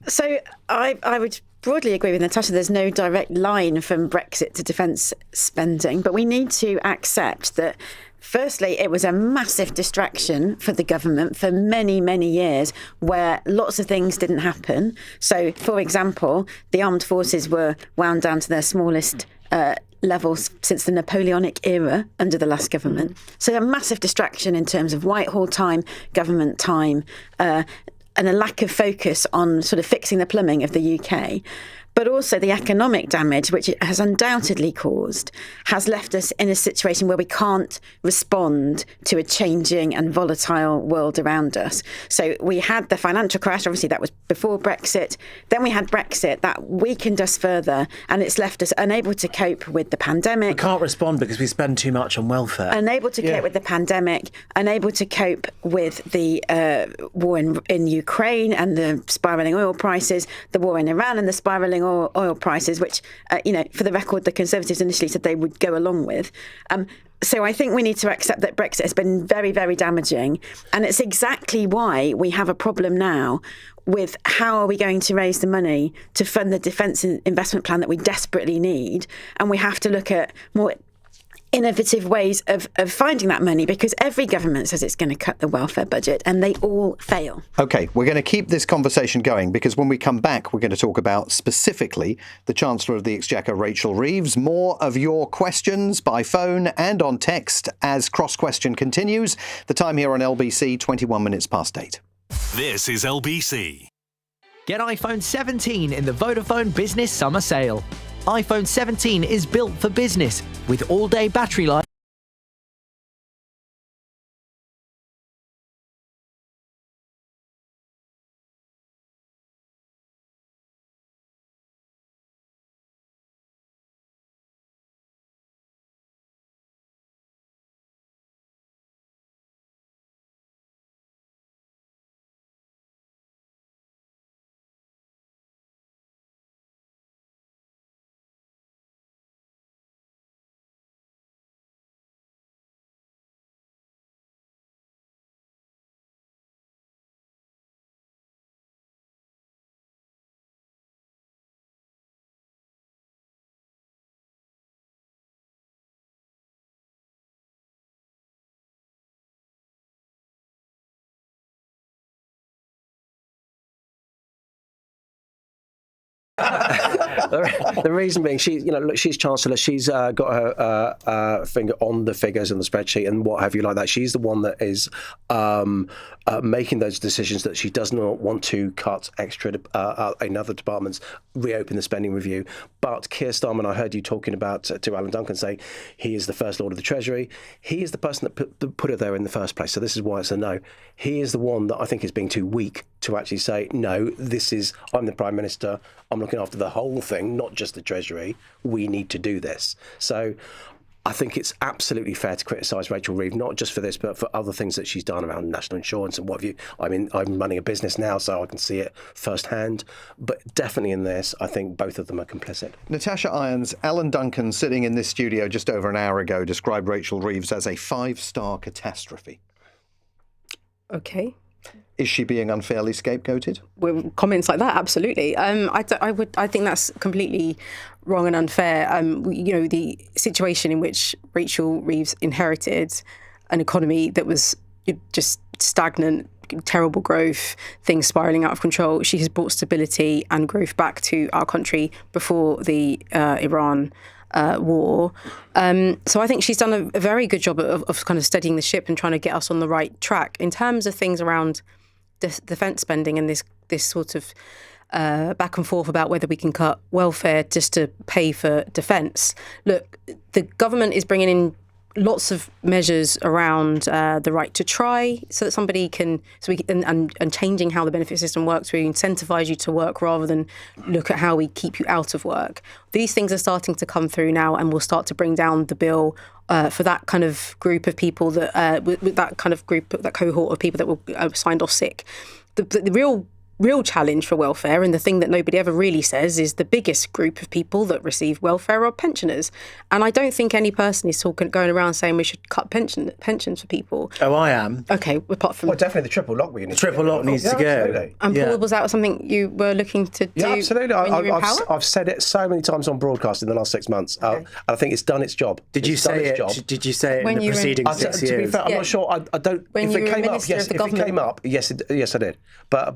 So I would broadly agree with Natasha. There's no direct line from Brexit to defence spending, but we need to accept that, firstly, it was a massive distraction for the government for many, many years where lots of things didn't happen. So, for example, the armed forces were wound down to their smallest levels since the Napoleonic era under the last government. So a massive distraction in terms of Whitehall time, government time, and a lack of focus on sort of fixing the plumbing of the UK. But also the economic damage, which it has undoubtedly caused, has left us in a situation where we can't respond to a changing and volatile world around us. So we had the financial crash, obviously that was before Brexit. Then we had Brexit, that weakened us further, and it's left us unable to cope with the pandemic. We can't respond because we spend too much on welfare. Unable to cope with the pandemic, unable to cope with the war in Ukraine and the spiralling oil prices, the war in Iran and the spiralling oil prices, which, for the record, the Conservatives initially said they would go along with. So I think we need to accept that Brexit has been very, very damaging. And it's exactly why we have a problem now with how are we going to raise the money to fund the defence investment plan that we desperately need. And we have to look at more innovative ways of finding that money, because every government says it's going to cut the welfare budget and they all fail. OK, we're going to keep this conversation going because when we come back, we're going to talk about specifically the Chancellor of the Exchequer, Rachel Reeves. More of your questions by phone and on text as Cross Question continues. The time here on LBC, 21 minutes past 8. This is LBC. Get iPhone 17 in the Vodafone Business Summer Sale. iPhone 17 is built for business with all-day battery life. The reason being, she's Chancellor. She's got her finger on the figures and the spreadsheet and what have you like that. She's the one that is making those decisions that she does not want to cut extra in other departments, reopen the spending review. But Keir Starmer, I heard you talking about to Alan Duncan saying he is the First Lord of the Treasury. He is the person that put it there in the first place. So this is why it's a no. He is the one that I think is being too weak to actually say, no, I'm the Prime Minister. I'm looking after the whole thing, not just the Treasury. We need to do this. So I think it's absolutely fair to criticise Rachel Reeves, not just for this, but for other things that she's done around national insurance and what have you. I mean, I'm running a business now, so I can see it firsthand. But definitely in this, I think both of them are complicit. Natasha Irons, Alan Duncan, sitting in this studio just over an hour ago, described Rachel Reeves as a 5-star catastrophe. Okay. Is she being unfairly scapegoated? With comments like that, absolutely. I think that's completely wrong and unfair. The situation in which Rachel Reeves inherited an economy that was just stagnant, terrible growth, things spiralling out of control. She has brought stability and growth back to our country before the Iran war. So I think she's done a very good job of kind of steadying the ship and trying to get us on the right track. In terms of things around defence spending and this sort of back and forth about whether we can cut welfare just to pay for defence. Look, the government is bringing in lots of measures around the right to try, so that somebody can, and changing how the benefit system works, where we incentivise you to work rather than look at how we keep you out of work. These things are starting to come through now, and will start to bring down the bill for that kind of group of people that with that kind of group, that cohort of people that were signed off sick. The real challenge for welfare, and the thing that nobody ever really says, is the biggest group of people that receive welfare are pensioners. And I don't think any person is going around saying we should cut pensions for people. Oh, I am. Okay, apart from... Well, definitely the triple lock. The triple lock needs to go. Absolutely. And Paul, was that something you were looking to do? Yeah, absolutely. When you were in power? I've said it so many times on broadcast in the last 6 months. And I think it's done its job. Did you say it in the preceding 6 years? To be fair, I'm not sure. I don't. When if you it were came up, Minister yes. of the If it Government. came up, yes, I did. But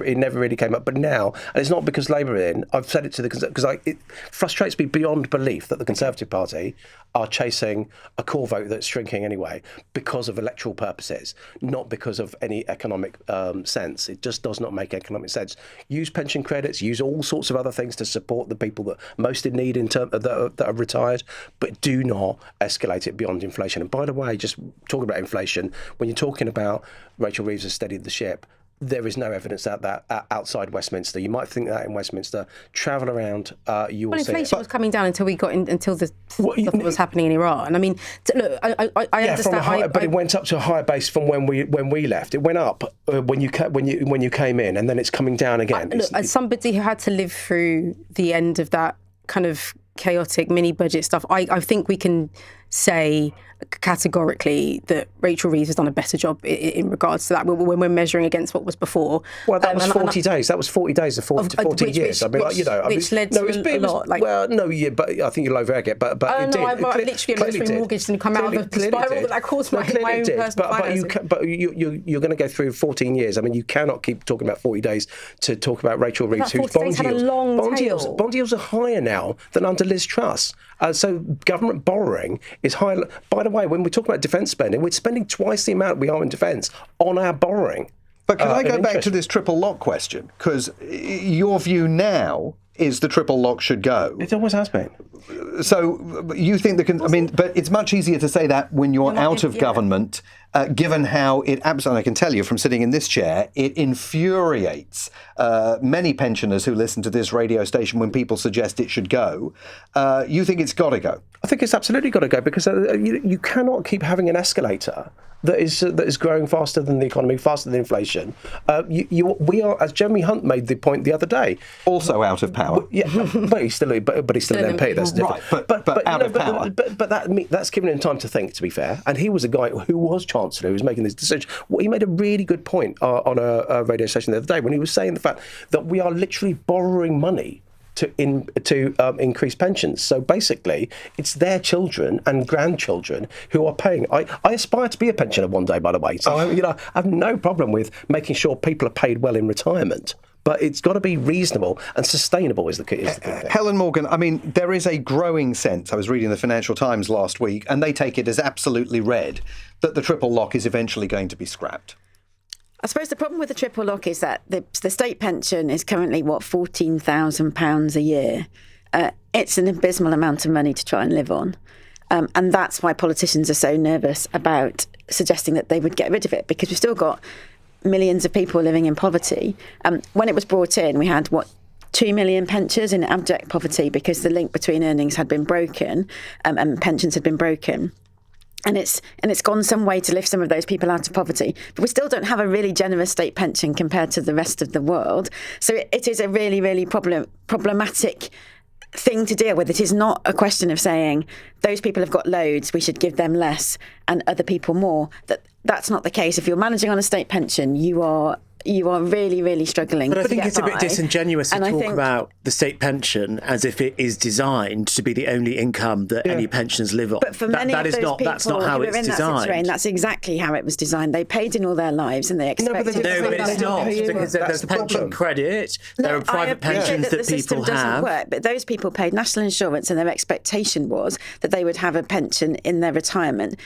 it never really came up. But now, and it's not because Labour are in. I've said it to the because it frustrates me beyond belief that the Conservative Party are chasing a core vote that's shrinking anyway because of electoral purposes, not because of any economic sense. It just does not make economic sense. Use pension credits, use all sorts of other things to support the people that most in need that are retired, but do not escalate it beyond inflation. And by the way, just talking about inflation, when you're talking about Rachel Reeves has steadied the ship, there is no evidence that outside Westminster. You might think that in Westminster. Travel around, you will see inflation was coming down until we got in, until the stuff that was happening in Iran. I mean, look, I understand. But it went up to a higher base from when we left. It went up when you came in, and then it's coming down again. Look, as somebody who had to live through the end of that kind of chaotic mini budget stuff, I think we can say categorically that Rachel Reeves has done a better job in regards to that when we're measuring against what was before. Well, that was 40 days. That was 40 days of 14 years. I mean, which led to a lot. But I think you're over it. But it did. I've literally a low mortgage and come out of the spiral that caused my own personal financing. But you're going to go through 14 years. I mean, you cannot keep talking about 40 days to talk about Rachel Reeves, whose bond yields are higher now than under Liz Truss. So government borrowing is higher. By the way, when we talk about defence spending, we're spending twice the amount we are in defence on our borrowing. But can I go back to this triple lock question? Because your view now is the triple lock should go. It always has been. So you think but it's much easier to say that when you're out of government, given how it absolutely, I can tell you from sitting in this chair, it infuriates many pensioners who listen to this radio station when people suggest it should go. You think it's got to go? I think it's absolutely got to go because you cannot keep having an escalator that is growing faster than the economy, faster than inflation. We are, as Jeremy Hunt made the point the other day, also out of power. But he's still an MP. That's different. Right, but out of power. But that's given him time to think. To be fair, and he was a guy who was Chancellor, who was making this decision. He made a really good point on a radio station the other day when he was saying the fact that we are literally borrowing money to increase pensions. So basically, it's their children and grandchildren who are paying. I aspire to be a pensioner one day, by the way. So I have no problem with making sure people are paid well in retirement. But it's got to be reasonable and sustainable is the key thing. Helen Morgan, I mean, there is a growing sense, I was reading the Financial Times last week, and they take it as absolutely read, that the triple lock is eventually going to be scrapped. I suppose the problem with the triple lock is that the state pension is currently, £14,000 a year. It's an abysmal amount of money to try and live on. And that's why politicians are so nervous about suggesting that they would get rid of it, because we've still got millions of people living in poverty. When it was brought in, we had, 2 million pensioners in abject poverty because the link between earnings had been broken and pensions had been broken. And it's gone some way to lift some of those people out of poverty. But we still don't have a really generous state pension compared to the rest of the world. So it is a really, really problematic thing to deal with. It is not a question of saying those people have got loads, we should give them less, and other people more. That's not the case. If you're managing on a state pension, you are really, really struggling. But I think it's a bit disingenuous to talk about the state pension as if it is designed to be the only income that any pensioners live on. But for many of those people that's not how it's designed. That's exactly how it was designed. They paid in all their lives and they expected... No, but it's not, because there's pension credit, there are private pensions that people have. Doesn't work, but those people paid national insurance and their expectation was that they would have a pension in their retirement.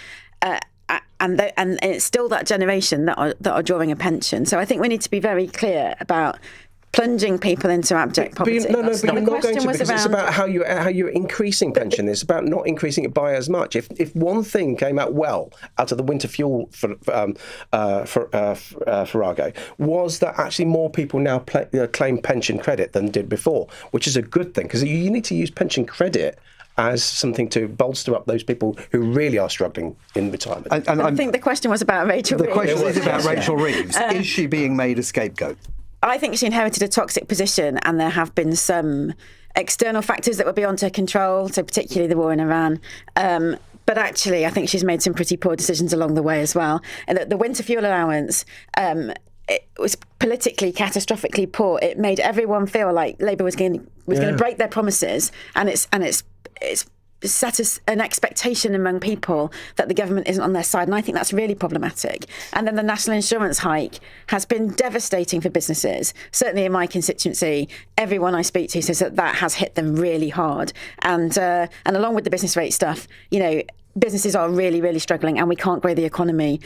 And it's still that generation that are drawing a pension. So I think we need to be very clear about plunging people into abject poverty. But you're not going to, because it's about how you're increasing pension. It's about not increasing it by as much. If one thing came out well out of the winter fuel farrago was that actually more people now claim pension credit than did before, which is a good thing, because you need to use pension credit as something to bolster up those people who really are struggling in retirement. And I think the question was about Rachel Reeves. The question is about Rachel Reeves. Is she being made a scapegoat? I think she inherited a toxic position, and there have been some external factors that were beyond her control, so particularly the war in Iran. But actually, I think she's made some pretty poor decisions along the way as well. And the winter fuel allowance... it was politically catastrophically poor. It made everyone feel like Labour was going to break their promises, and it's set an expectation among people that the government isn't on their side, and I think that's really problematic. And then the national insurance hike has been devastating for businesses. Certainly in my constituency, everyone I speak to says that has hit them really hard. And along with the business rate stuff, businesses are really, really struggling, and we can't grow the economy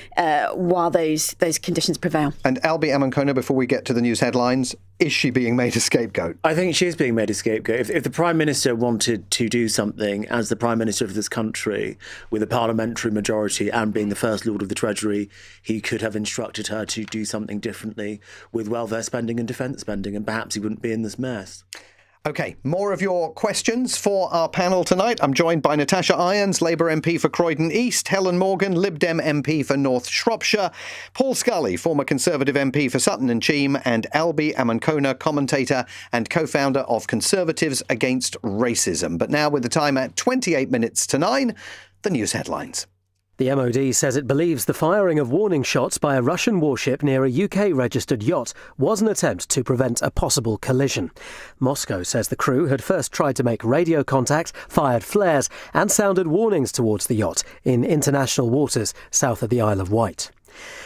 while those conditions prevail. And Albie Amankona, before we get to the news headlines, is she being made a scapegoat? I think she is being made a scapegoat. If the Prime Minister wanted to do something as the Prime Minister of this country with a parliamentary majority and being the First Lord of the Treasury, he could have instructed her to do something differently with welfare spending and defence spending, and perhaps he wouldn't be in this mess. OK, more of your questions for our panel tonight. I'm joined by Natasha Irons, Labour MP for Croydon East, Helen Morgan, Lib Dem MP for North Shropshire, Paul Scully, former Conservative MP for Sutton and Cheam, and Albie Amankona, commentator and co-founder of Conservatives Against Racism. But now, with the time at 28 minutes to 9, the news headlines. The MOD says it believes the firing of warning shots by a Russian warship near a UK-registered yacht was an attempt to prevent a possible collision. Moscow says the crew had first tried to make radio contact, fired flares and sounded warnings towards the yacht in international waters south of the Isle of Wight.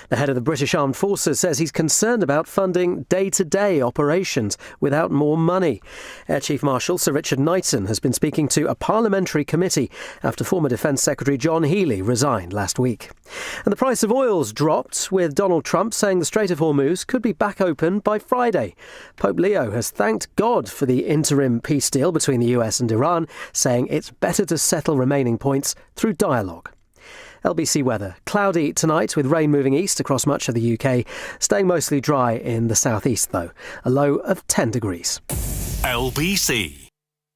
The head of the British Armed Forces says he's concerned about funding day-to-day operations without more money. Air Chief Marshal Sir Richard Knighton has been speaking to a parliamentary committee after former Defence Secretary John Healey resigned last week. And the price of oil's dropped, with Donald Trump saying the Strait of Hormuz could be back open by Friday. Pope Leo has thanked God for the interim peace deal between the US and Iran, saying it's better to settle remaining points through dialogue. LBC weather. Cloudy tonight with rain moving east across much of the UK. Staying mostly dry in the southeast, though. A low of 10 degrees. LBC.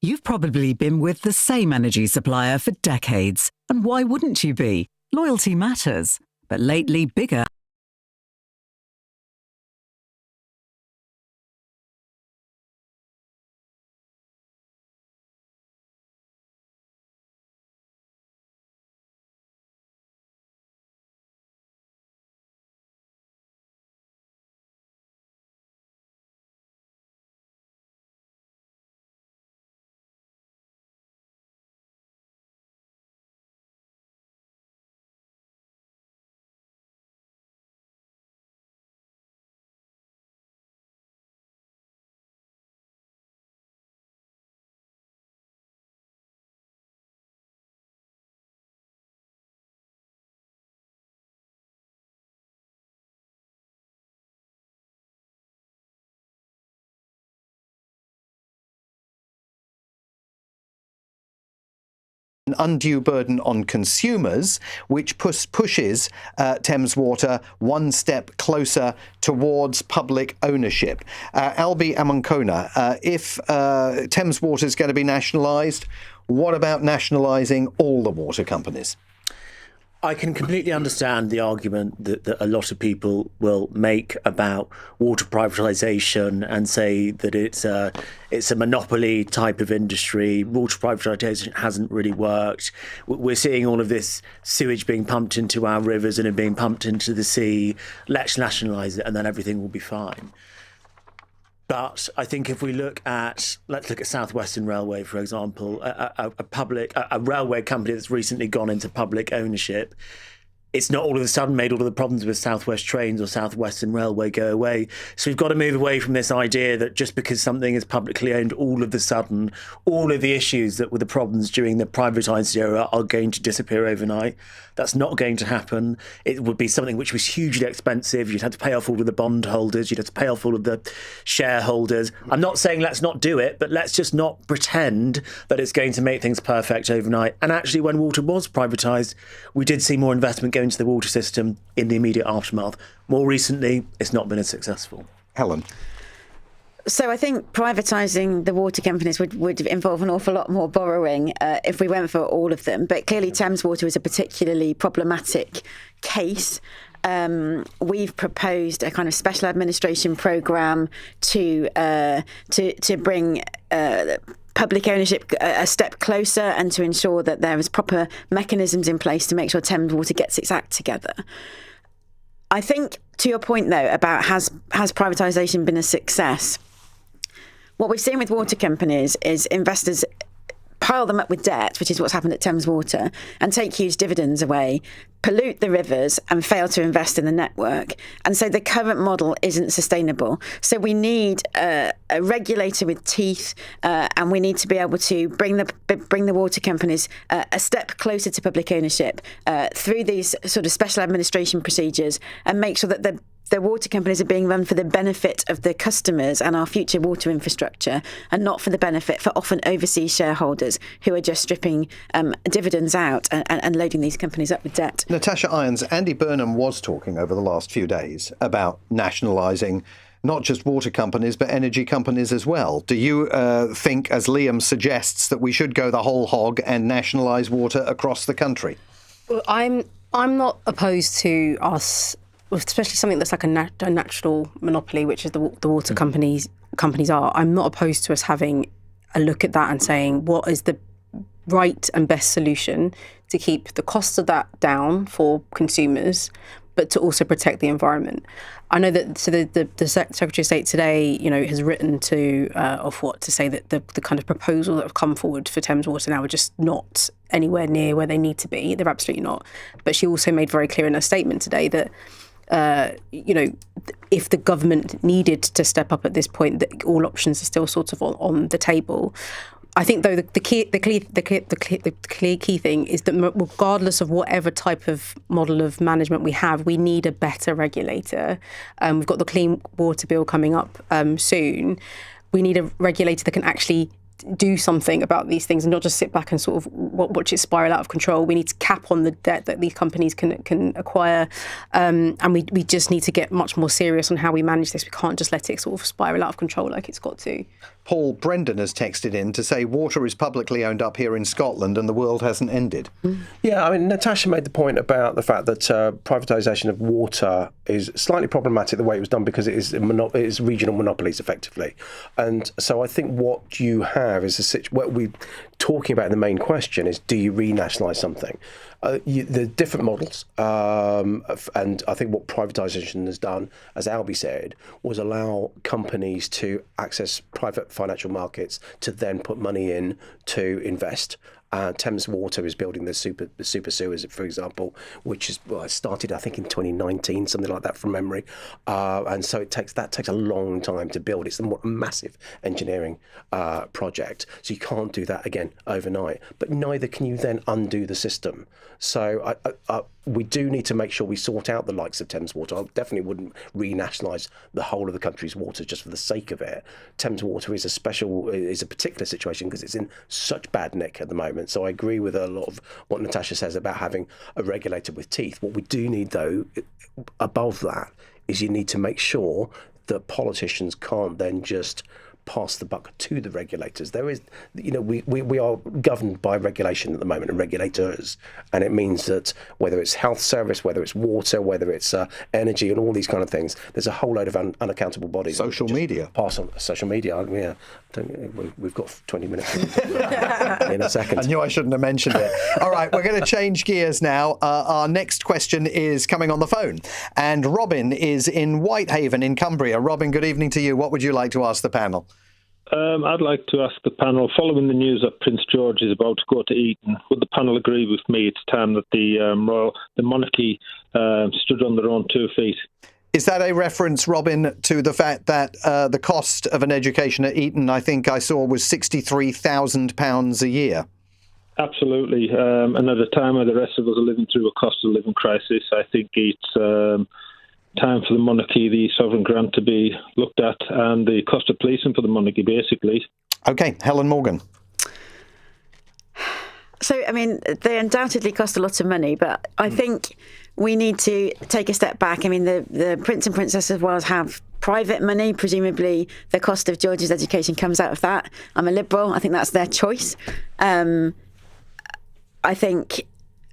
You've probably been with the same energy supplier for decades. And why wouldn't you be? Loyalty matters. But lately, bigger an undue burden on consumers, which pushes Thames Water one step closer towards public ownership. Albi Amankona, if Thames Water is going to be nationalised, what about nationalising all the water companies? I can completely understand the argument that a lot of people will make about water privatisation and say that it's a monopoly type of industry. Water privatisation hasn't really worked. We're seeing all of this sewage being pumped into our rivers and it being pumped into the sea. Let's nationalise it and then everything will be fine. But I think if we let's look at South Western Railway, for example, a railway company that's recently gone into public ownership. It's not all of a sudden made all of the problems with South West Trains or South Western Railway go away. So we've got to move away from this idea that just because something is publicly owned, all of a sudden, all of the issues that were the problems during the privatised era are going to disappear overnight. That's not going to happen. It would be something which was hugely expensive. You'd have to pay off all of the bondholders. You'd have to pay off all of the shareholders. I'm not saying let's not do it, but let's just not pretend that it's going to make things perfect overnight. And actually, when water was privatised, we did see more investment go into the water system in the immediate aftermath. More recently, it's not been as successful. Helen. So I think privatising the water companies would involve an awful lot more borrowing if we went for all of them. But clearly Thames Water is a particularly problematic case. We've proposed a kind of special administration programme to bring public ownership a step closer and to ensure that there is proper mechanisms in place to make sure Thames Water gets its act together. I think, to your point, though, about has privatisation been a success? What we've seen with water companies is investors pile them up with debt, which is what's happened at Thames Water, and take huge dividends away, pollute the rivers and fail to invest in the network. And so the current model isn't sustainable. So we need a regulator with teeth, and we need to be able to bring the water companies a step closer to public ownership through these sort of special administration procedures, and make sure that the water companies are being run for the benefit of the customers and our future water infrastructure, and not for the benefit for often overseas shareholders who are just stripping dividends out and loading these companies up with debt. Natasha Irons, Andy Burnham was talking over the last few days about nationalising not just water companies, but energy companies as well. Do you think, as Liam suggests, that we should go the whole hog and nationalise water across the country? Well, I'm not opposed to us, especially something that's like a natural monopoly, which is the water companies are. I'm not opposed to us having a look at that and saying what is the right and best solution to keep the costs of that down for consumers, but to also protect the environment. I know that the Secretary of State today, has written to Ofwat to say that the kind of proposal that have come forward for Thames Water now are just not anywhere near where they need to be. They're absolutely not. But she also made very clear in her statement today that if the government needed to step up at this point, that all options are still sort of on the table. I think, though, the clear key thing is that regardless of whatever type of model of management we have, we need a better regulator. We've got the Clean Water Bill coming up soon. We need a regulator that can actually do something about these things and not just sit back and sort of watch it spiral out of control. We need to cap on the debt that these companies can acquire, and we just need to get much more serious on how we manage this. We can't just let it sort of spiral out of control like it's got to. Paul Brendan has texted in to say water is publicly owned up here in Scotland and the world hasn't ended. Yeah, I mean, Natasha made the point about the fact that privatisation of water is slightly problematic the way it was done because it is regional monopolies effectively. And so I think what you have is what we're talking about in the main question is, do you renationalise something? The different models, and I think what privatisation has done, as Albi said, was allow companies to access private financial markets to then put money in to invest. Thames Water is building the super sewers, for example, which is started I think in 2019, something like that from memory, and so that takes a long time to build. It's a massive engineering project, so you can't do that again overnight. But neither can you then undo the system. So we do need to make sure we sort out the likes of Thames Water. I definitely wouldn't renationalise the whole of the country's water just for the sake of it. Thames Water is a particular situation because it's in such bad nick at the moment. So I agree with a lot of what Natasha says about having a regulator with teeth. What we do need, though, above that, is you need to make sure that politicians can't then just pass the buck to the regulators. There is, we are governed by regulation at the moment and regulators, and it means that whether it's health service, whether it's water, whether it's energy and all these kind of things, there's a whole load of unaccountable bodies. Social media. Pass on social media. Yeah, we've got 20 minutes in a second. I knew I shouldn't have mentioned it. All right, we're going to change gears now. Our next question is coming on the phone, and Robin is in Whitehaven in Cumbria. Robin, good evening to you. What would you like to ask the panel? I'd like to ask the panel, following the news that Prince George is about to go to Eton, would the panel agree with me it's time that the monarchy stood on their own 2 feet? Is that a reference, Robin, to the fact that the cost of an education at Eton, I think I saw, was £63,000 a year? Absolutely. And at a time where the rest of us are living through a cost of living crisis, I think it's time for the monarchy, the sovereign grant, to be looked at, and the cost of policing for the monarchy, basically. OK, Helen Morgan. So, I mean, they undoubtedly cost a lot of money, but I think we need to take a step back. I mean, the Prince and Princess of Wales have private money. Presumably, the cost of George's education comes out of that. I'm a Liberal. I think that's their choice. I think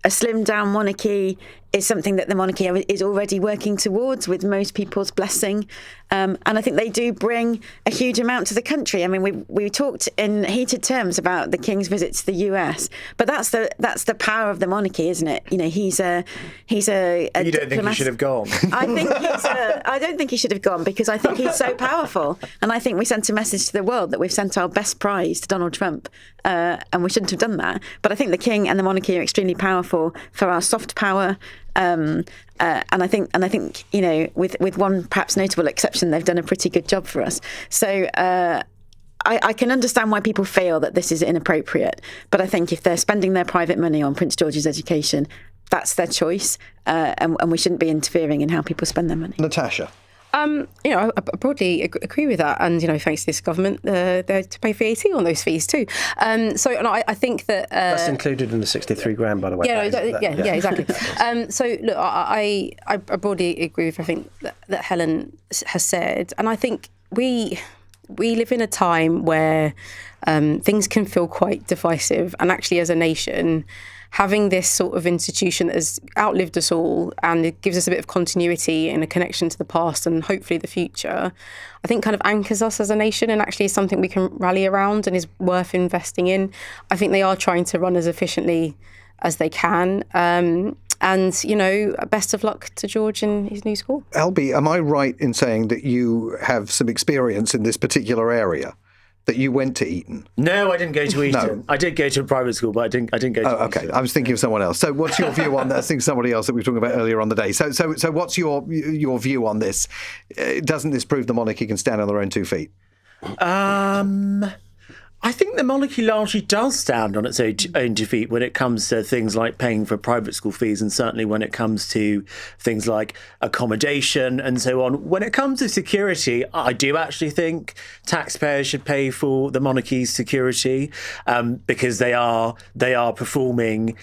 a slimmed-down monarchy is something that the monarchy is already working towards, with most people's blessing. And I think they do bring a huge amount to the country. I mean, we talked in heated terms about the King's visit to the US, but that's the power of the monarchy, isn't it? You know, he's a You don't think he should have gone? I don't think he should have gone, because I think he's so powerful, and I think we sent a message to the world that we've sent our best prize to Donald Trump, and we shouldn't have done that. But I think the King and the monarchy are extremely powerful for our soft power. And I think with one perhaps notable exception, they've done a pretty good job for us. So I can understand why people feel that this is inappropriate, but I think if they're spending their private money on Prince George's education, that's their choice, and we shouldn't be interfering in how people spend their money. Natasha. I broadly agree with that, and thanks to this government, they're to pay VAT on those fees too. I think that that's included in the £63,000, by the way. Yeah, exactly. So look, I broadly agree with everything that Helen has said, and I think we live in a time where things can feel quite divisive, and actually, as a nation, having this sort of institution that has outlived us all, and it gives us a bit of continuity and a connection to the past and hopefully the future, I think kind of anchors us as a nation, and actually is something we can rally around and is worth investing in. I think they are trying to run as efficiently as they can. And, best of luck to George in his new school. LB, am I right in saying that you have some experience in this particular area? That you went to Eton? No, I didn't go to Eton. No. I did go to a private school, but I didn't go to Eton. Okay, I was thinking of someone else. So what's your view on that? I think somebody else that we were talking about earlier on the day. So what's your view on this? Doesn't this prove the monarchy can stand on their own 2 feet? I think the monarchy largely does stand on its own 2 feet when it comes to things like paying for private school fees, and certainly when it comes to things like accommodation and so on. When it comes to security, I do actually think taxpayers should pay for the monarchy's security, because they are performing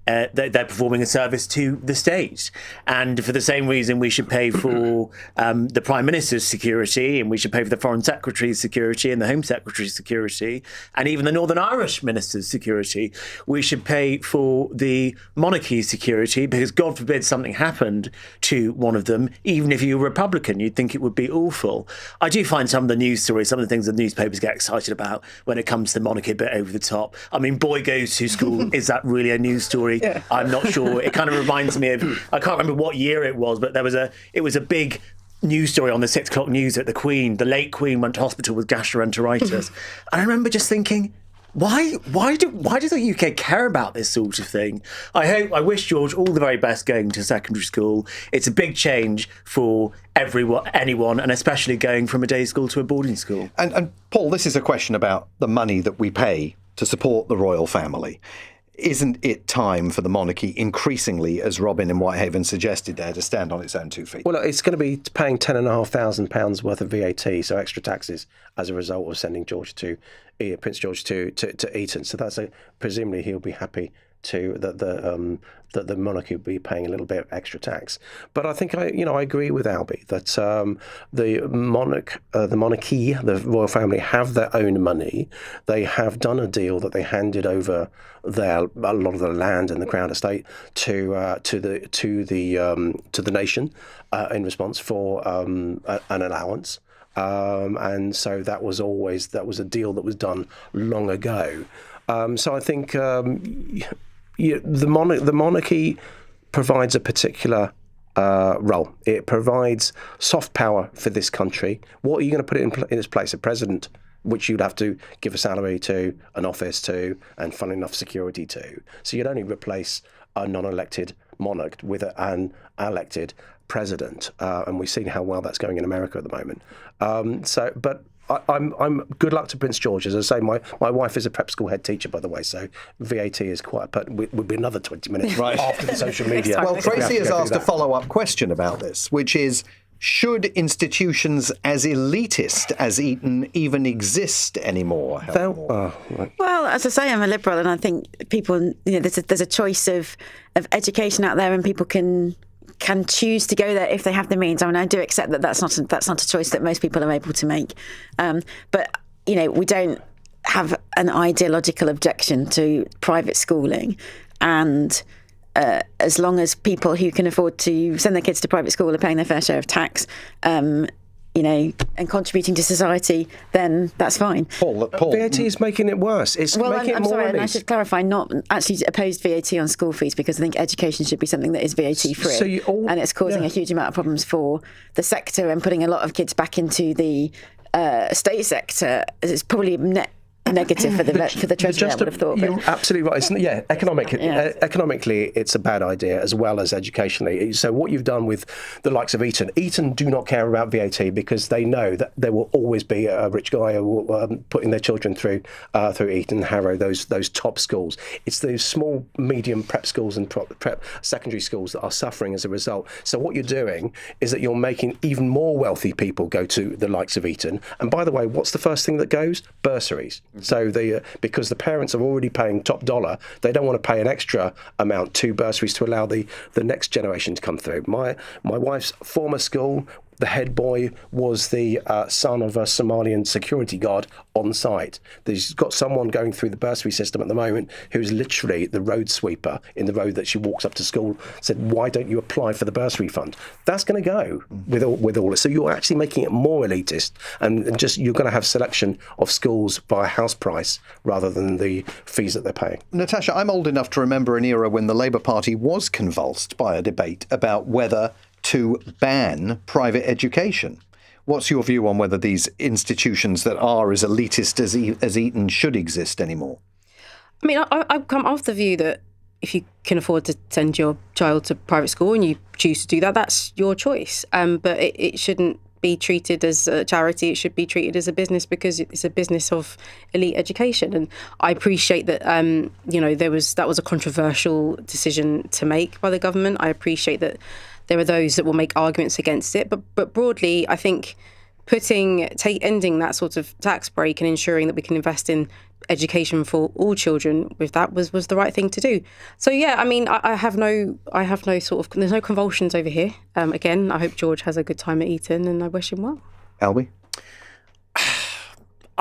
they're performing a service to the state. And for the same reason, we should pay for the Prime Minister's security, and we should pay for the Foreign Secretary's security and the Home Secretary's security, and even the Northern Irish Minister's security. We should pay for the monarchy's security, because God forbid something happened to one of them, even if you were Republican, you'd think it would be awful. I do find some of the news stories, some of the things the newspapers get excited about when it comes to the monarchy, a bit over the top. I mean, boy goes to school, is that really a news story? Yeah. I'm not sure. It kind of reminds me of, I can't remember what year it was, but it was a big news story on the 6 o'clock news that the late Queen went to hospital with gastroenteritis. And I remember just thinking, why does the UK care about this sort of thing? I wish George all the very best going to secondary school. It's a big change for anyone, and especially going from a day school to a boarding school. And Paul, this is a question about the money that we pay to support the royal family. isn't it time for the monarchy increasingly, as Robin in Whitehaven suggested there, to stand on its own 2 feet? Well, it's going to be paying £10,500 worth of VAT, so extra taxes as a result of sending Prince George to Eton. So that's presumably he'll be happy that the monarchy will be paying a little bit of extra tax. But I think I agree with Albie that the monarchy, the royal family, have their own money. They have done a deal that they handed over a lot of the land and the Crown Estate to the nation in response for an allowance. And so that was a deal that was done long ago. So I think the monarchy provides a particular role. It provides soft power for this country. What are you going to put in its place? A president, which you'd have to give a salary to, an office to, and fun enough security to. So you'd only replace a non-elected monarch with an elected president, and we've seen how well that's going in America at the moment. But I'm good luck to Prince George. As I say, my wife is a prep school head teacher, by the way, so VAT is would be another 20 minutes after the social media. Well, Tracy has asked a follow-up question about this, which is, should institutions as elitist as Eton even exist anymore? Well, as I say, I'm a liberal, and I think people, there's a choice of education out there, and people can choose to go there if they have the means. I mean, I do accept that that's not a choice that most people are able to make. But we don't have an ideological objection to private schooling, and as long as people who can afford to send their kids to private school are paying their fair share of tax, and contributing to society, then that's fine. Paul. VAT is making it worse. It's making it more sorry, elite. and I should clarify, not actually opposed VAT on school fees, because I think education should be something that is VAT free, and it's causing a huge amount of problems for the sector, and putting a lot of kids back into the state sector is probably net negative for the treasury, I would have thought. You're absolutely right. Economically, it's a bad idea, as well as educationally. So what you've done with the likes of Eton do not care about VAT, because they know that there will always be a rich guy putting their children through Eton, Harrow, those top schools. It's those small, medium prep schools and prep secondary schools that are suffering as a result. So what you're doing is that you're making even more wealthy people go to the likes of Eton. And by the way, what's the first thing that goes? Bursaries. So because the parents are already paying top dollar, they don't want to pay an extra amount to bursaries to allow the next generation to come through. My wife's former school, the head boy was the son of a Somalian security guard on site. There's got someone going through the bursary system at the moment who's literally the road sweeper in the road that she walks up to school, said, why don't you apply for the bursary fund? That's going to go with all this. So you're actually making it more elitist, and just you're going to have selection of schools by house price rather than the fees that they're paying. Natasha, I'm old enough to remember an era when the Labour Party was convulsed by a debate about whether to ban private education. What's your view on whether these institutions that are as elitist as Eton should exist anymore? I mean, I've come off the view that if you can afford to send your child to private school and you choose to do that, that's your choice. But it shouldn't be treated as a charity. It should be treated as a business, because it's a business of elite education. And I appreciate that, that was a controversial decision to make by the government. I appreciate that there are those that will make arguments against it. But broadly, I think ending that sort of tax break and ensuring that we can invest in education for all children with that was the right thing to do. So yeah, I mean, I have no sort of, there's no convulsions over here. Again, I hope George has a good time at Eton, and I wish him well. Albie?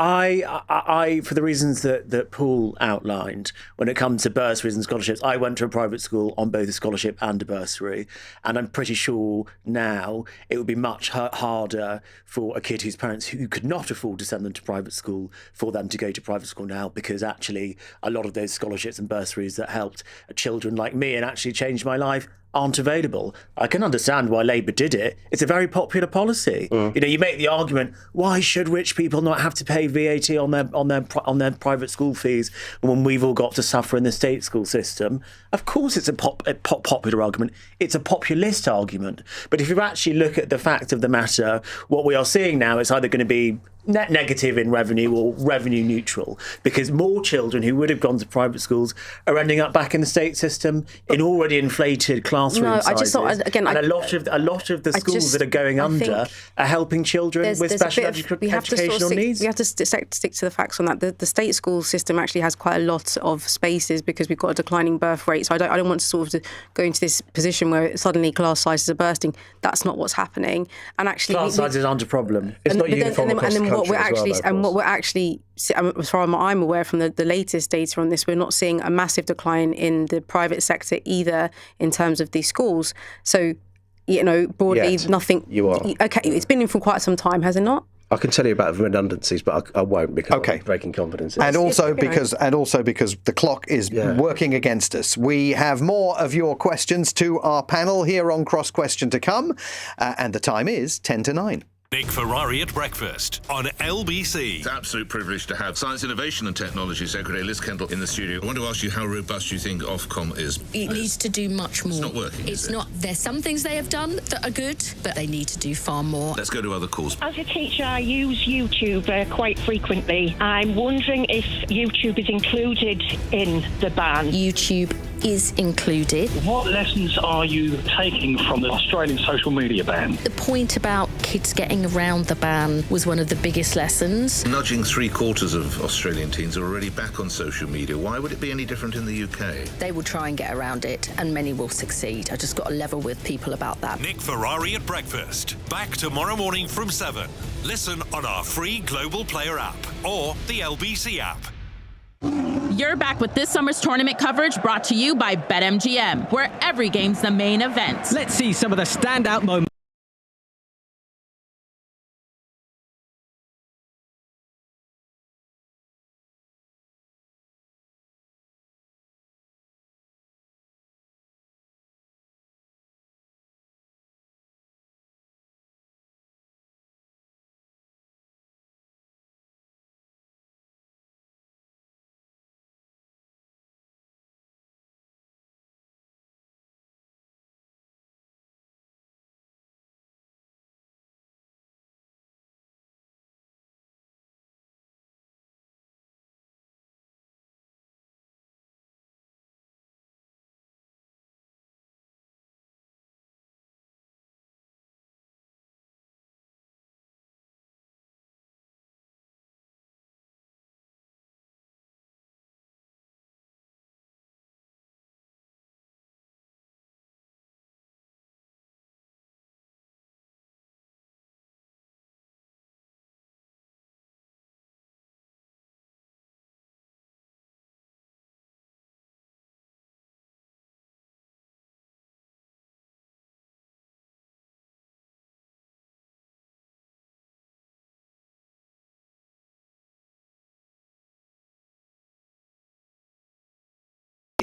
I, for the reasons that Paul outlined, when it comes to bursaries and scholarships, I went to a private school on both a scholarship and a bursary, and I'm pretty sure now it would be much harder for a kid whose parents who could not afford to send them to private school for them to go to private school now, because actually a lot of those scholarships and bursaries that helped children like me and actually changed my life aren't available. I can understand why Labour did it. It's a very popular policy. You make the argument, why should rich people not have to pay VAT on their private school fees when we've all got to suffer in the state school system? Of course it's a popular argument. It's a populist argument. But if you actually look at the fact of the matter, what we are seeing now is either going to be net negative in revenue or revenue neutral, because more children who would have gone to private schools are ending up back in the state system in already inflated classroom sizes. I just thought, again, and a lot of the schools that are going under are helping children with special educational needs. We have to stick to the facts on that. The state school system actually has quite a lot of spaces because we've got a declining birth rate. So I don't want to sort of go into this position where suddenly class sizes are bursting. That's not what's happening. And actually, class sizes aren't a problem. It's not uniform across the country what we're actually, as far as I'm aware from the latest data on this, we're not seeing a massive decline in the private sector either in terms of these schools. So, broadly, nothing. You are. Okay, it's been in for quite some time, has it not? I can tell you about redundancies, but I won't because I'm breaking confidence. And also because the clock is working against us. We have more of your questions to our panel here on Cross Question to come, and the time is 10 to 9. Nick Ferrari at breakfast on LBC. It's an absolute privilege to have Science, Innovation and Technology Secretary Liz Kendall in the studio. I want to ask you how robust you think Ofcom is. It needs to do much more. It's not working, It's not. There's some things they have done that are good, but they need to do far more. Let's go to other calls. As a teacher, I use YouTube quite frequently. I'm wondering if YouTube is included in the ban. YouTube is included. What lessons are you taking from the Australian social media ban? The point about kids getting around the ban was one of the biggest lessons. Nudging 3/4 of Australian teens are already back on social media. Why would it be any different in the UK? They will try and get around it, and many will succeed. I just got to level with people about that. Nick Ferrari at breakfast. Back tomorrow morning from 7. Listen on our free Global Player app or the LBC app. You're back with this summer's tournament coverage brought to you by BetMGM, where every game's the main event. Let's see some of the standout moments.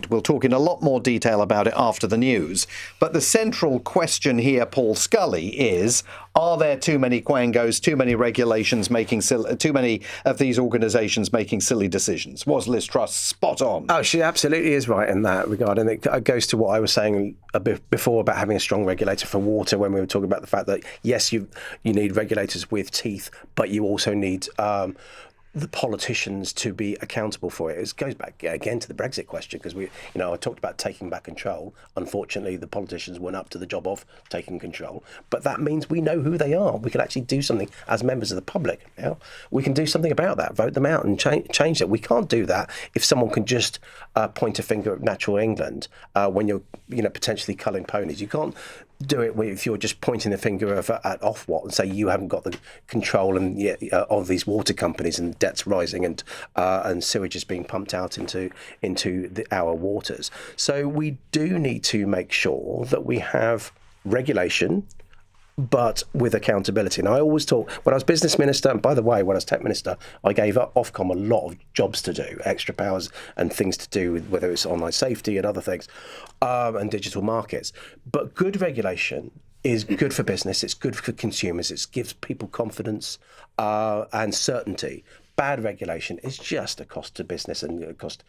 We'll talk in a lot more detail about it after the news. But the central question here, Paul Scully, is, are there too many quangos, too many regulations, too many of these organisations making silly decisions? Was Liz Truss spot on? Oh, she absolutely is right in that regard. And it goes to what I was saying a bit before about having a strong regulator for water, when we were talking about the fact that, yes, you need regulators with teeth, but you also need the politicians to be accountable for it. It goes back again to the Brexit question, because I talked about taking back control. Unfortunately, the politicians weren't up to the job of taking control. But that means we know who they are. We can actually do something as members of the public. We can do something about that, vote them out and change it. We can't do that if someone can just point a finger at Natural England when you're potentially culling ponies. You can't do it if you're just pointing the finger at Ofwat and say you haven't got the control of these water companies and debts rising and sewage is being pumped out into our waters. So we do need to make sure that we have regulation, but with accountability. And I always talk, when I was business minister, and by the way, when I was tech minister, I gave Ofcom a lot of jobs to do, extra powers and things to do with whether it's online safety and other things, and digital markets. But good regulation is good for business, it's good for consumers, it gives people confidence and certainty. Bad regulation is just a cost to business and a cost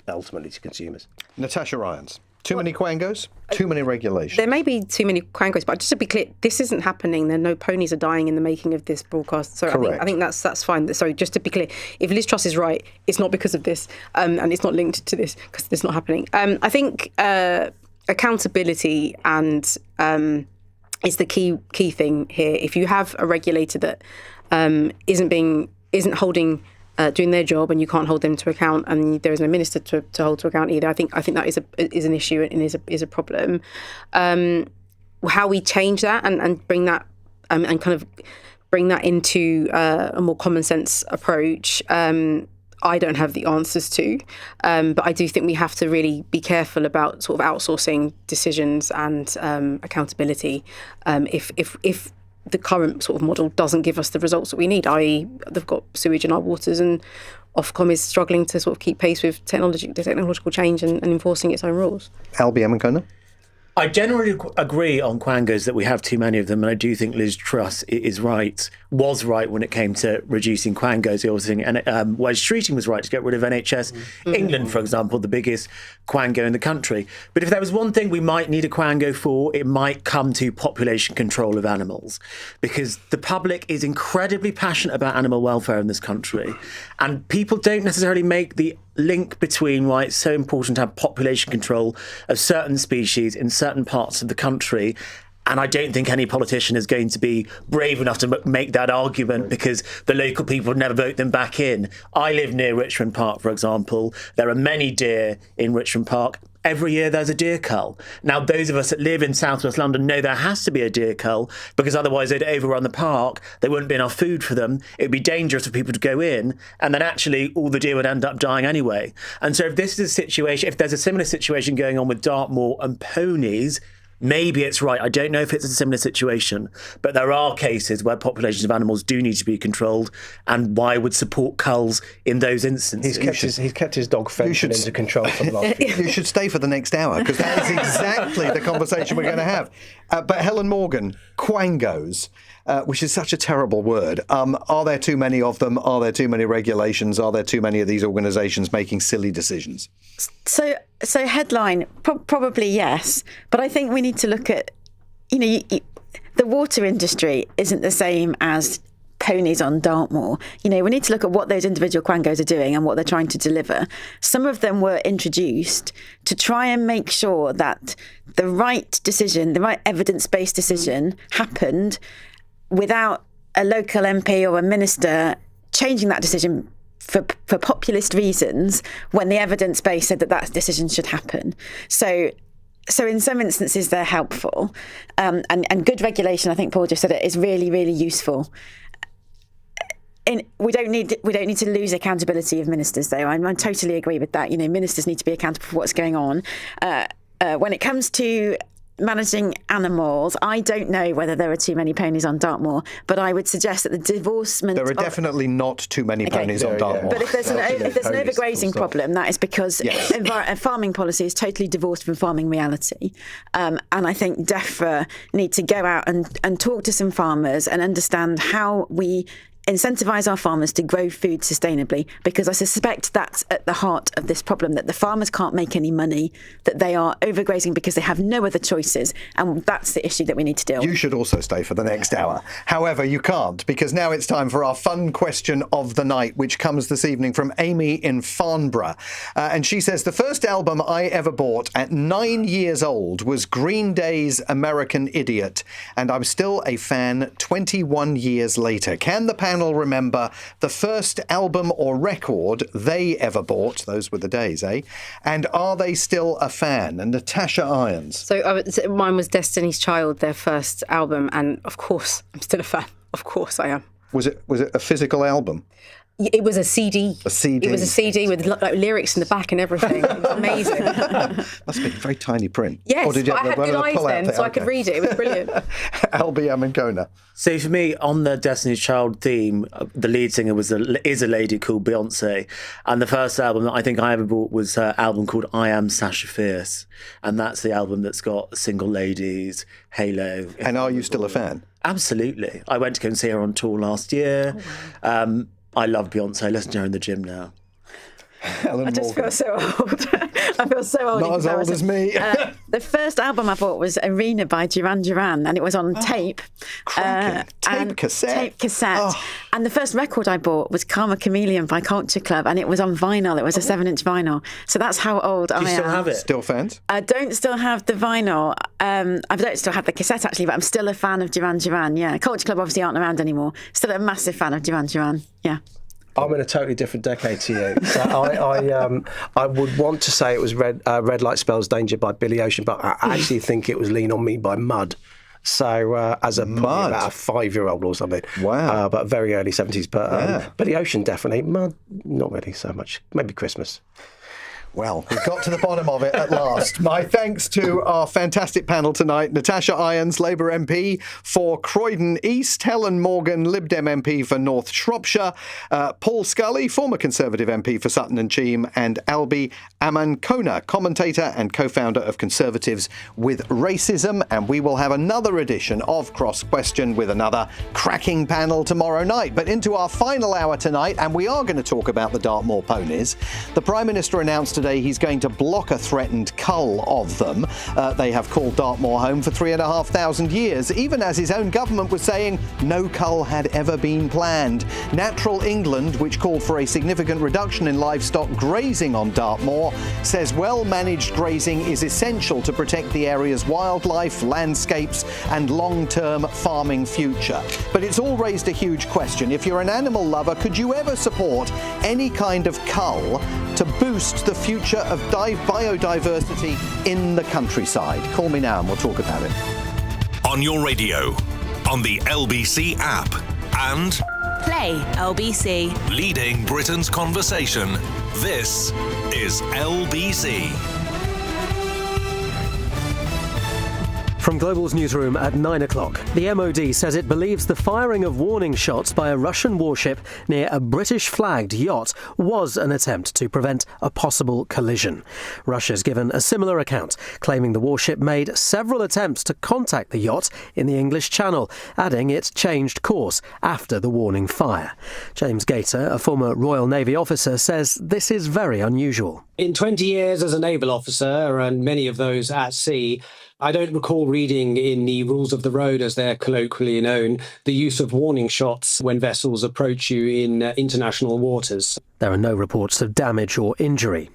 ultimately to consumers. Natasha Ryans. Too many quangos? Too many regulations? There may be too many quangos, but just to be clear, this isn't happening. There are no ponies are dying in the making of this broadcast. So Correct. I think that's fine. So just to be clear, if Liz Truss is right, it's not because of this, and it's not linked to this because it's not happening. I think accountability and is the key thing here. If you have a regulator that isn't holding doing their job, and you can't hold them to account, and there is no minister to hold to account either, I think that is an issue and is a problem. How we change that and bring that and kind of bring that into a more common sense approach, I don't have the answers to, but I do think we have to really be careful about sort of outsourcing decisions and accountability. If the current sort of model doesn't give us the results that we need, i.e. they've got sewage in our waters and Ofcom is struggling to sort of keep pace with the technological change and enforcing its own rules. LBM Ancona? I generally agree on quangos that we have too many of them, and I do think Liz Truss was right when it came to reducing quangos. I also think Wes Streeting was right to get rid of NHS England, for example, the biggest quango in the country. But if there was one thing we might need a quango for, it might come to population control of animals, because the public is incredibly passionate about animal welfare in this country, and people don't necessarily make the link between why it's so important to have population control of certain species in certain parts of the country. And I don't think any politician is going to be brave enough to make that argument because the local people would never vote them back in. I live near Richmond Park, for example. There are many deer in Richmond Park. Every year there's a deer cull. Now, those of us that live in southwest London know there has to be a deer cull because otherwise they'd overrun the park. There wouldn't be enough food for them. It would be dangerous for people to go in. And then actually all the deer would end up dying anyway. And so if this is a situation, if there's a similar situation going on with Dartmoor and ponies, maybe it's right. I don't know if it's a similar situation, but there are cases where populations of animals do need to be controlled, and why would support culls in those instances? He's kept his dog Fenton into control for the last few years. You should stay for the next hour, because that is exactly the conversation we're going to have. But Helen Morgan, quangos, which is such a terrible word. Are there too many of them? Are there too many regulations? Are there too many of these organisations making silly decisions? So headline, probably yes. But I think we need to look at, the water industry isn't the same as ponies on Dartmoor. We need to look at what those individual quangos are doing and what they're trying to deliver. Some of them were introduced to try and make sure that the right decision, the right evidence-based decision happened without a local MP or a minister changing that decision for populist reasons when the evidence base said that decision should happen. So in some instances they're helpful, and good regulation, I think Paul just said it, is really, really useful. We don't need to lose accountability of ministers, though. I totally agree with that. Ministers need to be accountable for what's going on. When it comes to managing animals, I don't know whether there are too many ponies on Dartmoor, but I would suggest that the divorcement... There are definitely not too many ponies on Dartmoor. But if there's an overgrazing problem, that is because farming policy is totally divorced from farming reality. And I think DEFRA need to go out and talk to some farmers and understand how we incentivise our farmers to grow food sustainably, because I suspect that's at the heart of this problem, that the farmers can't make any money, that they are overgrazing because they have no other choices, and that's the issue that we need to deal with. You should also stay for the next hour. However, you can't, because now it's time for our fun question of the night, which comes this evening from Amy in Farnborough. And she says, the first album I ever bought at 9 years old was Green Day's American Idiot, and I'm still a fan 21 years later. Can the panel remember the first album or record they ever bought? Those were the days, eh? And are they still a fan? And Natasha Irons. So mine was Destiny's Child, their first album, and of course I'm still a fan. Of course I am. Was it a physical album? It was a CD. A CD. It was a CD with lyrics in the back and everything. It was amazing. Must be very tiny print. Yes, or did you but I had good eyes then, so I could read it. It was brilliant. LBM Ancona. So for me, on the Destiny's Child theme, the lead singer is a lady called Beyonce. And the first album that I think I ever bought was her album called I Am Sasha Fierce. And that's the album that's got Single Ladies, Halo. And are you still a fan? Absolutely. I went to go and see her on tour last year. I love Beyonce. I listen to her in the gym now. Helen I just Morgan. feel so old. I feel so old. Not as old as me. The first album I bought was Arena by Duran Duran, and it was on tape. Tape cassette. Tape cassette. And the first record I bought was Karma Chameleon by Culture Club, and it was on vinyl. It was a 7-inch vinyl. So that's how old I am. Do you still have it? Still fans? I don't still have the vinyl. I don't still have the cassette, actually, but I'm still a fan of Duran Duran, yeah. Culture Club obviously aren't around anymore. Still a massive fan of Duran Duran, yeah. I'm in a totally different decade to you. So I would want to say it was Red Light Spells Danger by Billy Ocean, but I actually think it was Lean on Me by Mud. So as a probably about a 5-year-old or something. Wow. But very early 70s. But Billy Ocean, definitely. Mud, not really so much. Maybe Christmas. Well, we've got to the bottom of it at last. My thanks to our fantastic panel tonight. Natasha Irons, Labour MP for Croydon East, Helen Morgan, Lib Dem MP for North Shropshire, Paul Scully, former Conservative MP for Sutton and Cheam, and Albi Amankona, commentator and co-founder of Conservatives with Racism. And we will have another edition of Cross Question with another cracking panel tomorrow night. But into our final hour tonight, and we are going to talk about the Dartmoor ponies. The Prime Minister announced today he's going to block a threatened cull of them. They have called Dartmoor home for 3,500 years, even as his own government was saying no cull had ever been planned. Natural England, which called for a significant reduction in livestock grazing on Dartmoor, says well-managed grazing is essential to protect the area's wildlife, landscapes and long-term farming future. But it's all raised a huge question. If you're an animal lover, could you ever support any kind of cull to boost the future of biodiversity in the countryside? Call me now and we'll talk about it. On your radio, on the LBC app, and Play LBC. leading Britain's conversation. This is LBC. From Global's newsroom at 9 o'clock, the MOD says it believes the firing of warning shots by a Russian warship near a British-flagged yacht was an attempt to prevent a possible collision. Russia's given a similar account, claiming the warship made several attempts to contact the yacht in the English Channel, adding it changed course after the warning fire. James Gator, a former Royal Navy officer, says this is very unusual. In 20 years as a naval officer, and many of those at sea, I don't recall reading in the rules of the road, as they're colloquially known, the use of warning shots when vessels approach you in international waters. There are no reports of damage or injury.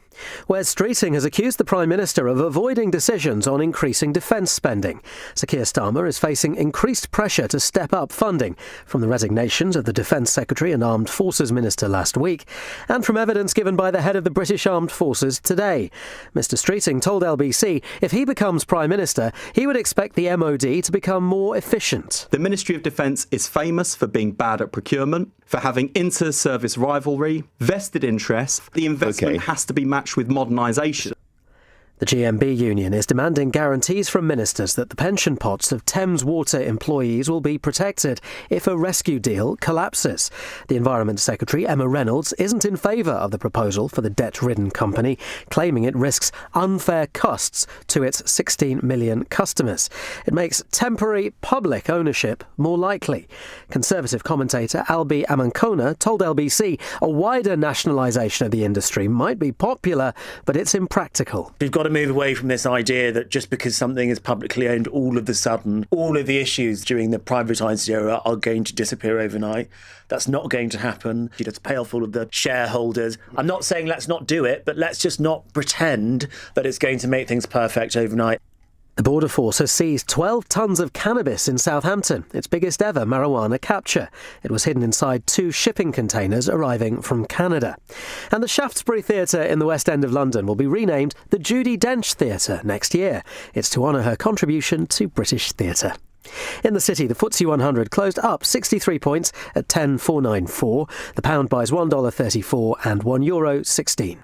Wes Streeting has accused the Prime Minister of avoiding decisions on increasing defence spending. Sir Keir Starmer is facing increased pressure to step up funding from the resignations of the Defence Secretary and Armed Forces Minister last week, and from evidence given by the head of the British Armed Forces today. Mr Streeting told LBC if he becomes Prime Minister, he would expect the MOD to become more efficient. The Ministry of Defence is famous for being bad at procurement, for having inter-service rivalry, vested interests. The investment has to be matched with modernisation. The GMB union is demanding guarantees from ministers that the pension pots of Thames Water employees will be protected if a rescue deal collapses. The Environment Secretary, Emma Reynolds, isn't in favour of the proposal for the debt-ridden company, claiming it risks unfair costs to its 16 million customers. It makes temporary public ownership more likely. Conservative commentator Albi Amankona told LBC a wider nationalisation of the industry might be popular, but it's impractical. We've got to move away from this idea that just because something is publicly owned, all of a sudden, all of the issues during the privatised era are going to disappear overnight. That's not going to happen. Let's pay off all of the shareholders. I'm not saying let's not do it, but let's just not pretend that it's going to make things perfect overnight. The Border Force has seized 12 tonnes of cannabis in Southampton, its biggest ever marijuana capture. It was hidden inside 2 shipping containers arriving from Canada. And the Shaftesbury Theatre in the West End of London will be renamed the Judi Dench Theatre next year. It's to honour her contribution to British theatre. In the city, the FTSE 100 closed up 63 points at 10,494. The pound buys $1.34 and €1.16.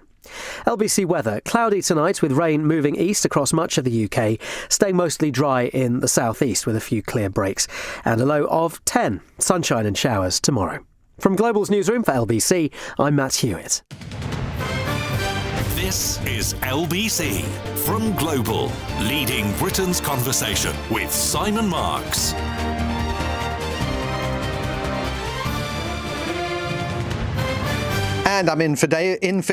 LBC weather. Cloudy tonight with rain moving east across much of the UK, staying mostly dry in the southeast with a few clear breaks, and a low of 10. Sunshine and showers tomorrow. From Global's newsroom for LBC, I'm Matt Hewitt. This is LBC from Global, leading Britain's conversation with Simon Marks. And I'm in for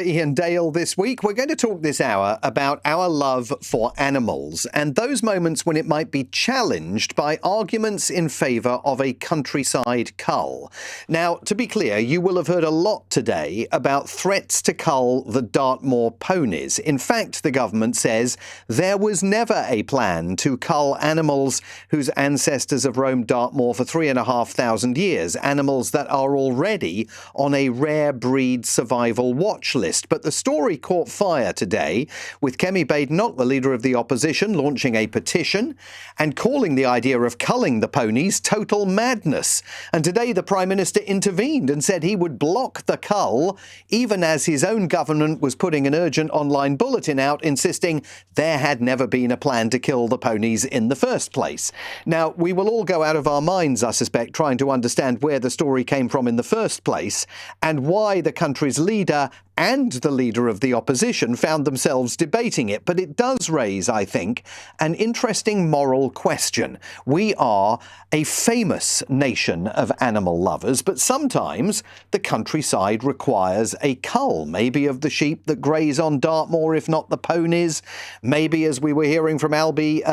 Ian Dale this week. We're going to talk this hour about our love for animals and those moments when it might be challenged by arguments in favour of a countryside cull. Now, to be clear, you will have heard a lot today about threats to cull the Dartmoor ponies. In fact, the government says there was never a plan to cull animals whose ancestors have roamed Dartmoor for 3,500 years, animals that are already on a rare breed survival watch list. But the story caught fire today with Kemi Badenoch, the leader of the opposition, launching a petition and calling the idea of culling the ponies total madness. And today the Prime Minister intervened and said he would block the cull, even as his own government was putting an urgent online bulletin out insisting there had never been a plan to kill the ponies in the first place. Now, we will all go out of our minds, I suspect, trying to understand where the story came from in the first place and why the country's leader and the leader of the opposition found themselves debating it. But it does raise, I think, an interesting moral question. We are a famous nation of animal lovers, but sometimes the countryside requires a cull, maybe of the sheep that graze on Dartmoor, if not the ponies, maybe, as we were hearing from Albie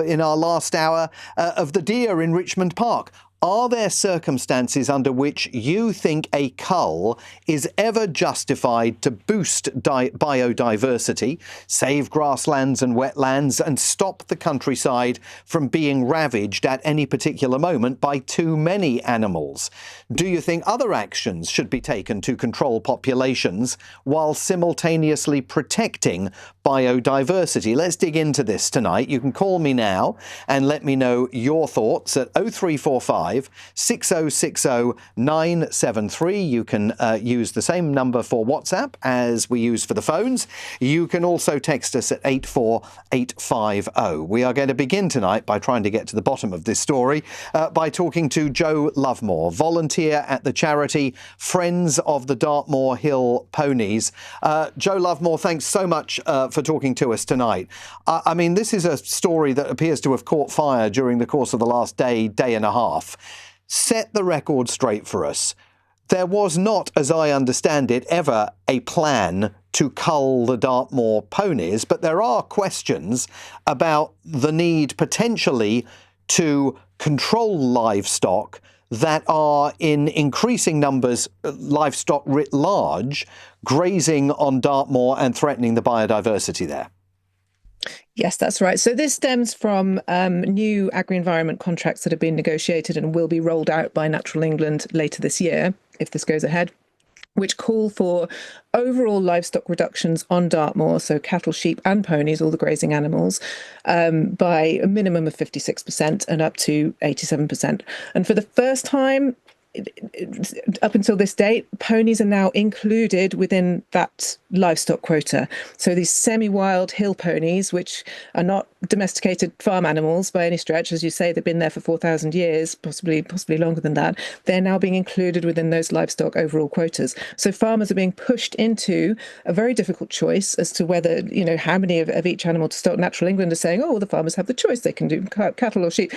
in our last hour, of the deer in Richmond Park. Are there circumstances under which you think a cull is ever justified to boost biodiversity, save grasslands and wetlands, and stop the countryside from being ravaged at any particular moment by too many animals? Do you think other actions should be taken to control populations while simultaneously protecting biodiversity? Let's dig into this tonight. You can call me now and let me know your thoughts at 0345 6060 973. You can use the same number for WhatsApp as we use for the phones. You can also text us at 84850. We are going to begin tonight by trying to get to the bottom of this story by talking to Joe Lovemore, volunteer at the charity Friends of the Dartmoor Hill Ponies. Joe Lovemore, thanks so much for talking to us tonight. I mean, this is a story that appears to have caught fire during the course of the last day and a half. Set the record straight for us. There was not, as I understand it, ever a plan to cull the Dartmoor ponies, but there are questions about the need potentially to control livestock that are in increasing numbers, livestock writ large, grazing on Dartmoor and threatening the biodiversity there. Yes, that's right. So this stems from new agri-environment contracts that have been negotiated and will be rolled out by Natural England later this year, if this goes ahead, which call for overall livestock reductions on Dartmoor, so cattle, sheep and ponies, all the grazing animals, by a minimum of 56% and up to 87%. And for the first time, up until this date, ponies are now included within that livestock quota. So these semi-wild hill ponies, which are not domesticated farm animals by any stretch, as you say, they've been there for 4,000 years, possibly longer than that, they're now being included within those livestock overall quotas. So farmers are being pushed into a very difficult choice as to whether, how many of each animal to stock. Natural England is saying, the farmers have the choice, they can do cattle or sheep.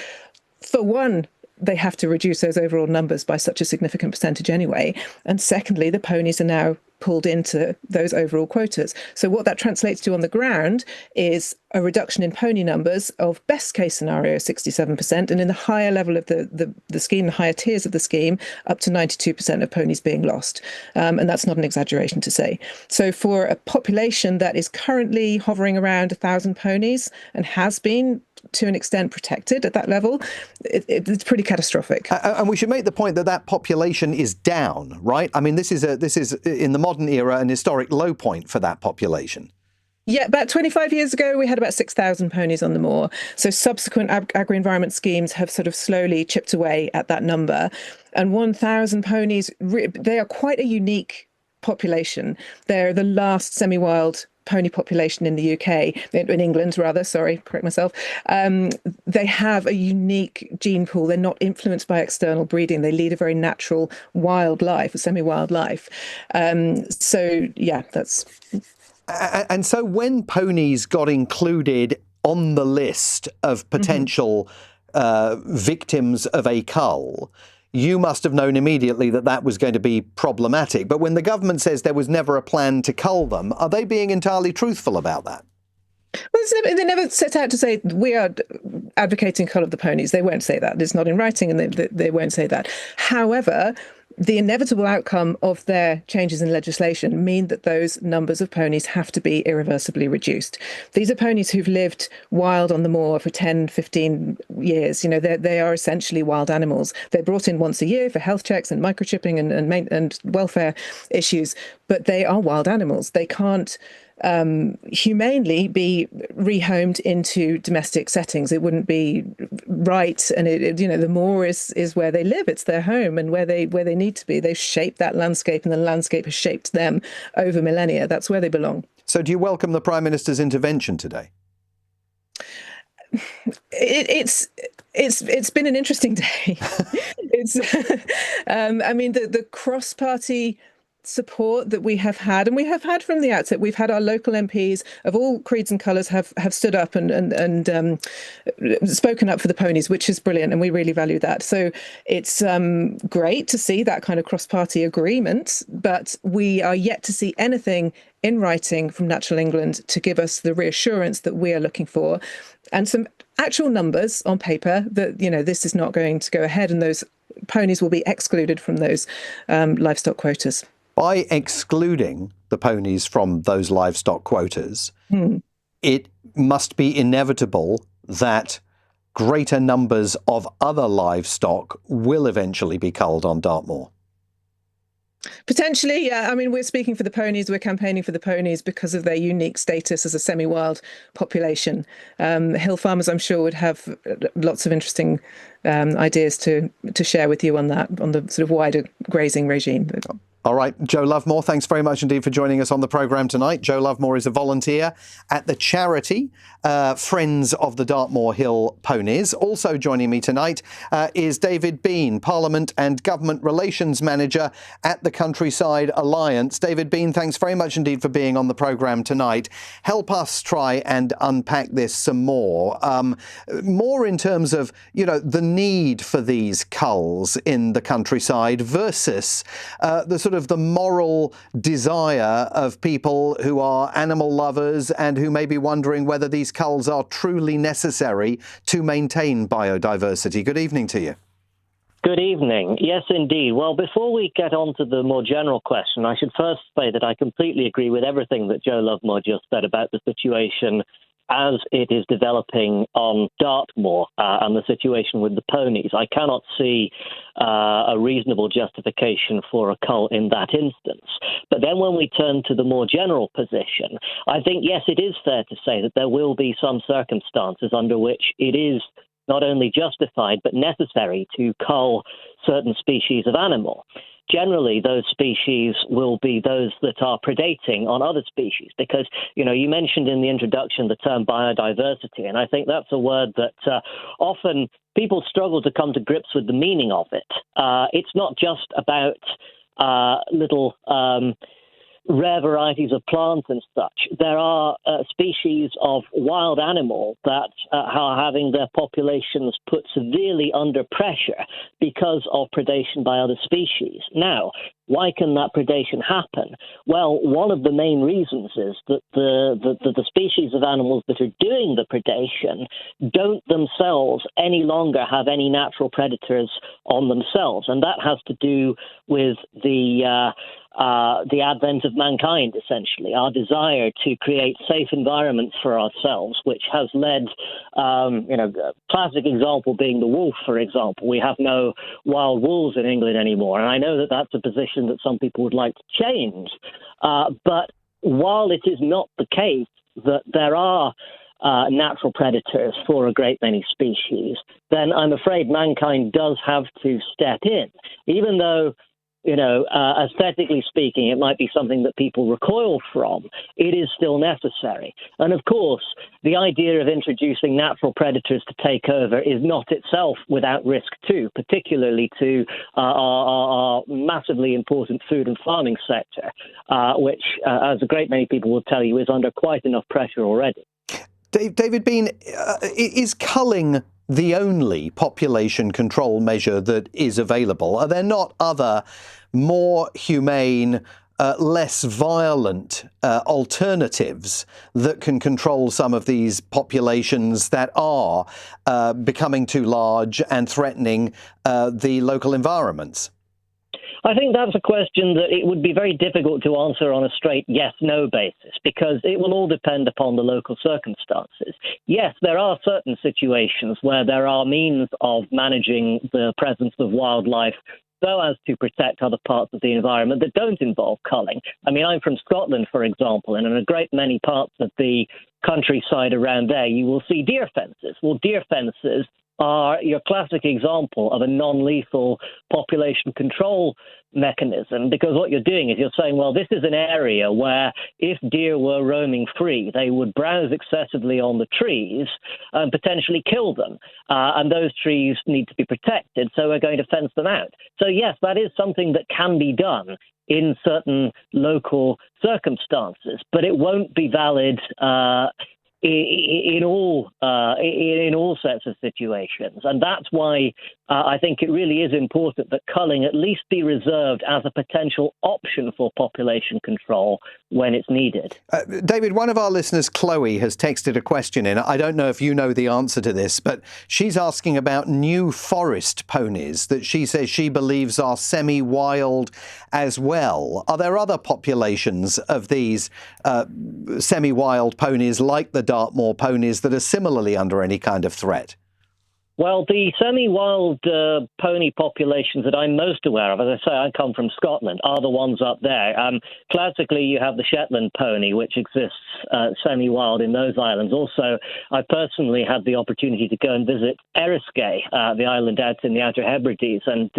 For one, they have to reduce those overall numbers by such a significant percentage anyway. And secondly, the ponies are now pulled into those overall quotas. So what that translates to on the ground is a reduction in pony numbers of best case scenario 67%, and in the higher level of the scheme, the higher tiers of the scheme, up to 92% of ponies being lost. And that's not an exaggeration to say. So for a population that is currently hovering around 1,000 ponies and has been to an extent protected at that level, it's pretty catastrophic. And we should make the point that that population is down, right? I mean, this is in the modern era an historic low point for that population. Yeah, about 25 years ago, we had about 6,000 ponies on the moor. So subsequent agri-environment schemes have sort of slowly chipped away at that number. And 1,000 ponies, they are quite a unique population. They're the last semi-wild pony population in the UK, in England rather, correct myself. They have a unique gene pool. They're not influenced by external breeding. They lead a very natural wild life, a semi-wild life. So yeah, that's... And so when ponies got included on the list of potential victims of a cull, you must have known immediately that that was going to be problematic. But when the government says there was never a plan to cull them, are they being entirely truthful about that? Well, they never set out to say we are advocating cull of the ponies. They won't say that. It's not in writing, and they won't say that. However, the inevitable outcome of their changes in legislation mean that those numbers of ponies have to be irreversibly reduced. These are ponies who've lived wild on the moor for 10, 15 years. You know, they are essentially wild animals. They're brought in once a year for health checks and microchipping and welfare issues, but they are wild animals. They can't humanely be rehomed into domestic settings. It wouldn't be right. And the moor is where they live. It's their home and where they need to be. They've shaped that landscape, and the landscape has shaped them over millennia. That's where they belong. So do you welcome the Prime Minister's intervention today? It's been an interesting day. The cross-party support that we have had, and we have had from the outset. We've had our local MPs of all creeds and colours have stood up and spoken up for the ponies, which is brilliant, and we really value that. So it's great to see that kind of cross-party agreement, but we are yet to see anything in writing from Natural England to give us the reassurance that we are looking for, and some actual numbers on paper that this is not going to go ahead, and those ponies will be excluded from those livestock quotas. By excluding the ponies from those livestock quotas, it must be inevitable that greater numbers of other livestock will eventually be culled on Dartmoor. Potentially, yeah. We're speaking for the ponies. We're campaigning for the ponies because of their unique status as a semi-wild population. Hill farmers, I'm sure, would have lots of interesting ideas to share with you on that, on the sort of wider grazing regime. All right, Jo Lovemore, thanks very much indeed for joining us on the programme tonight. Jo Lovemore is a volunteer at the charity Friends of the Dartmoor Hill Ponies. Also joining me tonight is David Bean, Parliament and Government Relations Manager at the Countryside Alliance. David Bean, thanks very much indeed for being on the programme tonight. Help us try and unpack this some more. More in terms of, the need for these culls in the countryside versus the sort of the moral desire of people who are animal lovers and who may be wondering whether these culls are truly necessary to maintain biodiversity. Good evening to you. Good evening. Yes, indeed. Well, before we get on to the more general question, I should first say that I completely agree with everything that Jo Lovemore just said about the situation as it is developing on Dartmoor and the situation with the ponies. I cannot see a reasonable justification for a cull in that instance. But then when we turn to the more general position, I think, yes, it is fair to say that there will be some circumstances under which it is not only justified but necessary to cull certain species of animal. Generally, those species will be those that are predating on other species because, you mentioned in the introduction the term biodiversity, and I think that's a word that often people struggle to come to grips with the meaning of it. It's not just about little rare varieties of plants and such. There are species of wild animal that are having their populations put severely under pressure because of predation by other species. Now, why can that predation happen? Well, one of the main reasons is that the species of animals that are doing the predation don't themselves any longer have any natural predators on themselves, and that has to do with the advent of mankind, essentially, our desire to create safe environments for ourselves, which has led, a classic example being the wolf, for example. We have no wild wolves in England anymore, and I know that that's a position that some people would like to change. But while it is not the case that there are natural predators for a great many species, then I'm afraid mankind does have to step in, even though aesthetically speaking, it might be something that people recoil from. It is still necessary. And of course, the idea of introducing natural predators to take over is not itself without risk too, particularly to our massively important food and farming sector, which, as a great many people will tell you, is under quite enough pressure already. David Bean, is culling the only population control measure that is available? Are there not other more humane, less violent alternatives that can control some of these populations that are becoming too large and threatening the local environments? I think that's a question that it would be very difficult to answer on a straight yes-no basis, because it will all depend upon the local circumstances. Yes, there are certain situations where there are means of managing the presence of wildlife so as to protect other parts of the environment that don't involve culling. I mean, I'm from Scotland, for example, and in a great many parts of the countryside around there, you will see deer fences. Well, deer fences are your classic example of a non-lethal population control mechanism, because what you're doing is you're saying, well, this is an area where if deer were roaming free, they would browse excessively on the trees and potentially kill them. And those trees need to be protected, so we're going to fence them out. So yes, that is something that can be done in certain local circumstances, but it won't be valid in all sorts of situations. And that's why I think it really is important that culling at least be reserved as a potential option for population control when it's needed. David, one of our listeners, Chloe, has texted a question in. I don't know if you know the answer to this, but she's asking about new forest ponies that she says she believes are semi-wild as well. Are there other populations of these semi-wild ponies like the Dartmoor ponies that are similarly under any kind of threat? Well, the semi-wild pony populations that I'm most aware of, as I say, I come from Scotland, are the ones up there. Classically, you have the Shetland pony, which exists semi-wild in those islands. Also, I personally had the opportunity to go and visit Eriskay, the island out in the Outer Hebrides, and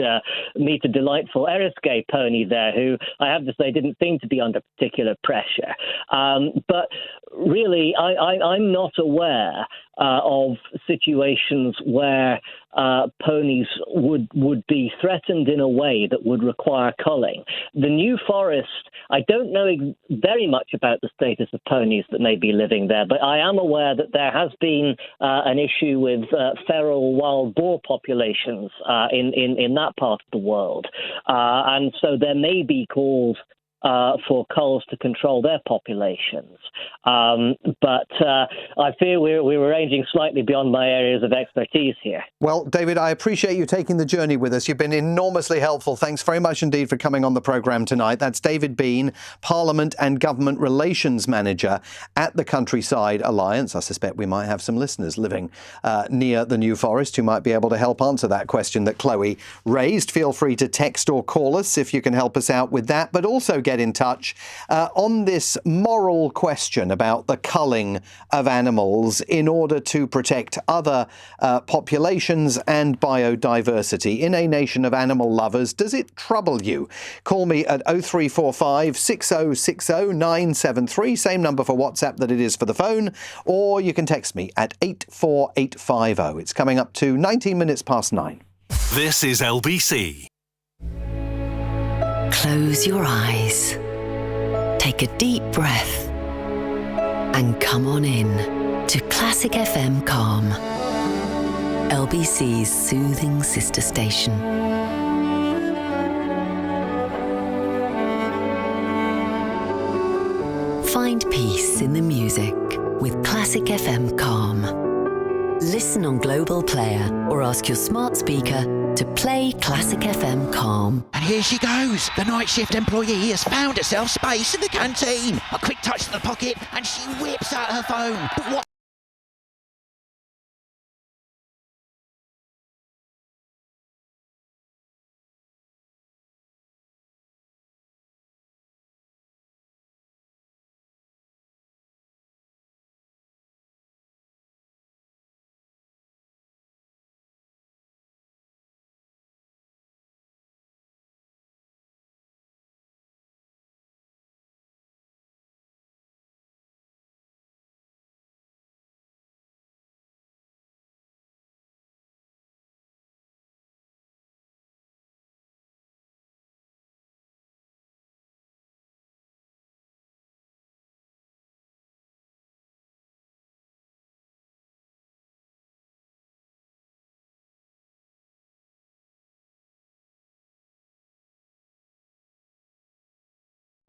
meet a delightful Eriskay pony there, who I have to say didn't seem to be under particular pressure. But really, I'm not aware of situations where ponies would be threatened in a way that would require culling. The New Forest, I don't know very much about the status of ponies that may be living there, but I am aware that there has been an issue with feral wild boar populations in that part of the world. And so there may be calls for culls to control their populations. But I fear we're ranging slightly beyond my areas of expertise here. Well, David, I appreciate you taking the journey with us. You've been enormously helpful. Thanks very much indeed for coming on the programme tonight. That's David Bean, Parliament and Government Relations Manager at the Countryside Alliance. I suspect we might have some listeners living near the New Forest who might be able to help answer that question that Chloe raised. Feel free to text or call us if you can help us out with that, but also get in touch on this moral question about the culling of animals in order to protect other populations and biodiversity. In a nation of animal lovers, does it trouble you? Call me at 0345 6060 973, same number for WhatsApp that it is for the phone, or you can text me at 84850. It's coming up to 19 minutes past 9. This is LBC. Close your eyes. Take a deep breath and come on in to Classic FM Calm, LBC's soothing sister station. Find peace in the music with Classic FM Calm. Listen on Global Player or ask your smart speaker to play Classic FM Calm. And here she goes. The night shift employee has found herself space in the canteen. A quick touch to the pocket and she whips out her phone. But what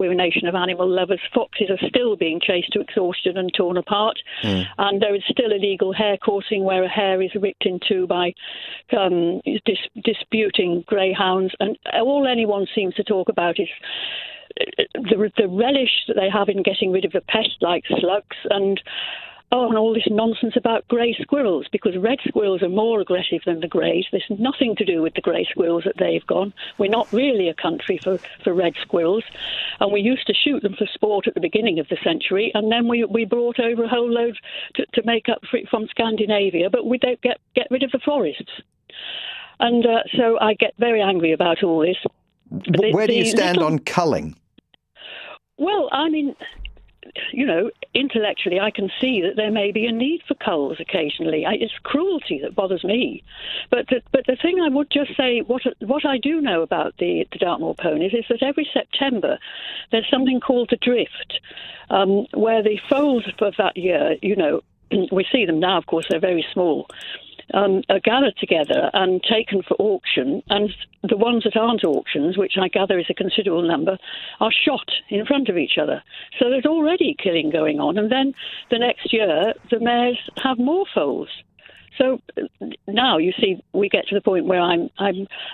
we're a nation of animal lovers. Foxes are still being chased to exhaustion and torn apart. And there is still illegal hare coursing where a hare is ripped in two by disputing greyhounds. And all anyone seems to talk about is the relish that they have in getting rid of a pest like slugs and all this nonsense about grey squirrels, because red squirrels are more aggressive than the greys. There's nothing to do with the grey squirrels that they've gone. We're not really a country for red squirrels. And we used to shoot them for sport at the beginning of the century, and then we brought over a whole load to make up for it from Scandinavia, but we don't get rid of the forests. And so I get very angry about all this. Where do you stand on culling? Well, I mean, intellectually, I can see that there may be a need for culls occasionally. It's cruelty that bothers me. But the thing I would just say, what I do know about the Dartmoor ponies is that every September there's something called the drift, where the foals of that year, we see them now, of course, they're very small, are gathered together and taken for auction, and the ones that aren't auctions, which I gather is a considerable number, are shot in front of each other. So there's already killing going on, and then the next year the mares have more foals. So now, you see, we get to the point where I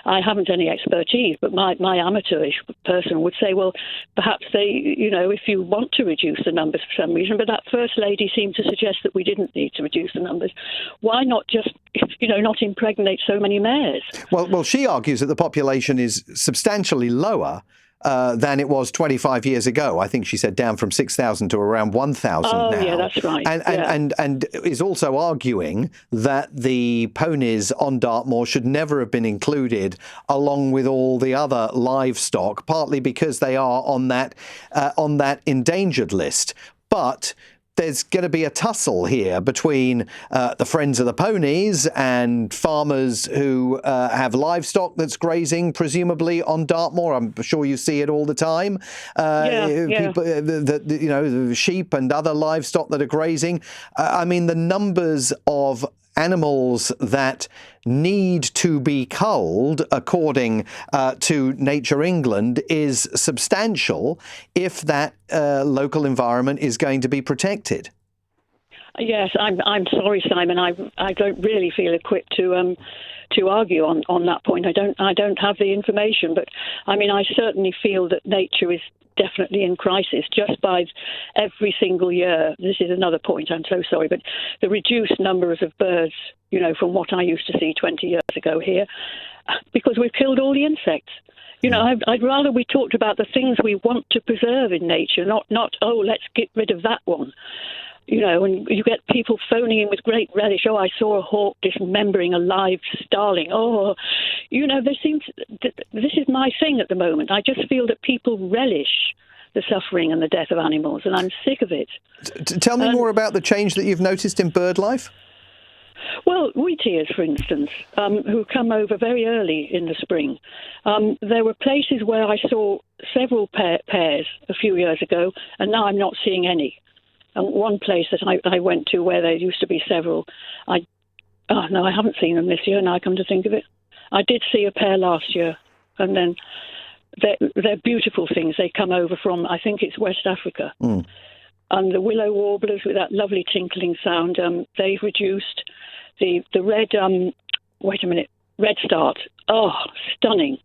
haven't any expertise, but my amateurish person would say, well, perhaps if you want to reduce the numbers for some reason, but that First Lady seemed to suggest that we didn't need to reduce the numbers. Why not just, not impregnate so many mares? Well, she argues that the population is substantially lower than it was 25 years ago. I think she said down from 6,000 to around 1,000 now. Oh, yeah, that's right. And is also arguing that the ponies on Dartmoor should never have been included along with all the other livestock, partly because they are on that endangered list. But there's going to be a tussle here between the Friends of the Ponies and farmers who have livestock that's grazing, presumably on Dartmoor. I'm sure you see it all the time. People, the sheep and other livestock that are grazing. I mean, the numbers of animals that need to be culled, according to Nature England, is substantial if that local environment is going to be protected. Yes, I'm sorry, Simon. I don't really feel equipped to argue on that point. I don't have the information, but I mean, I certainly feel that nature is definitely in crisis just by every single year. This is another point, I'm so sorry, but the reduced numbers of birds, from what I used to see 20 years ago here, because we've killed all the insects. I'd rather we talked about the things we want to preserve in nature, not let's get rid of that one. And you get people phoning in with great relish. Oh, I saw a hawk dismembering a live starling. Oh, this is my thing at the moment. I just feel that people relish the suffering and the death of animals, and I'm sick of it. Tell me more about the change that you've noticed in bird life. Well, wheatears, for instance, who come over very early in the spring. There were places where I saw several pairs a few years ago, and now I'm not seeing any. And one place that I went to where there used to be several, I haven't seen them this year, now I come to think of it. I did see a pair last year, and then they're beautiful things. They come over from, I think it's West Africa. And the willow warblers with that lovely tinkling sound, they've reduced. The red, red start, oh, stunning.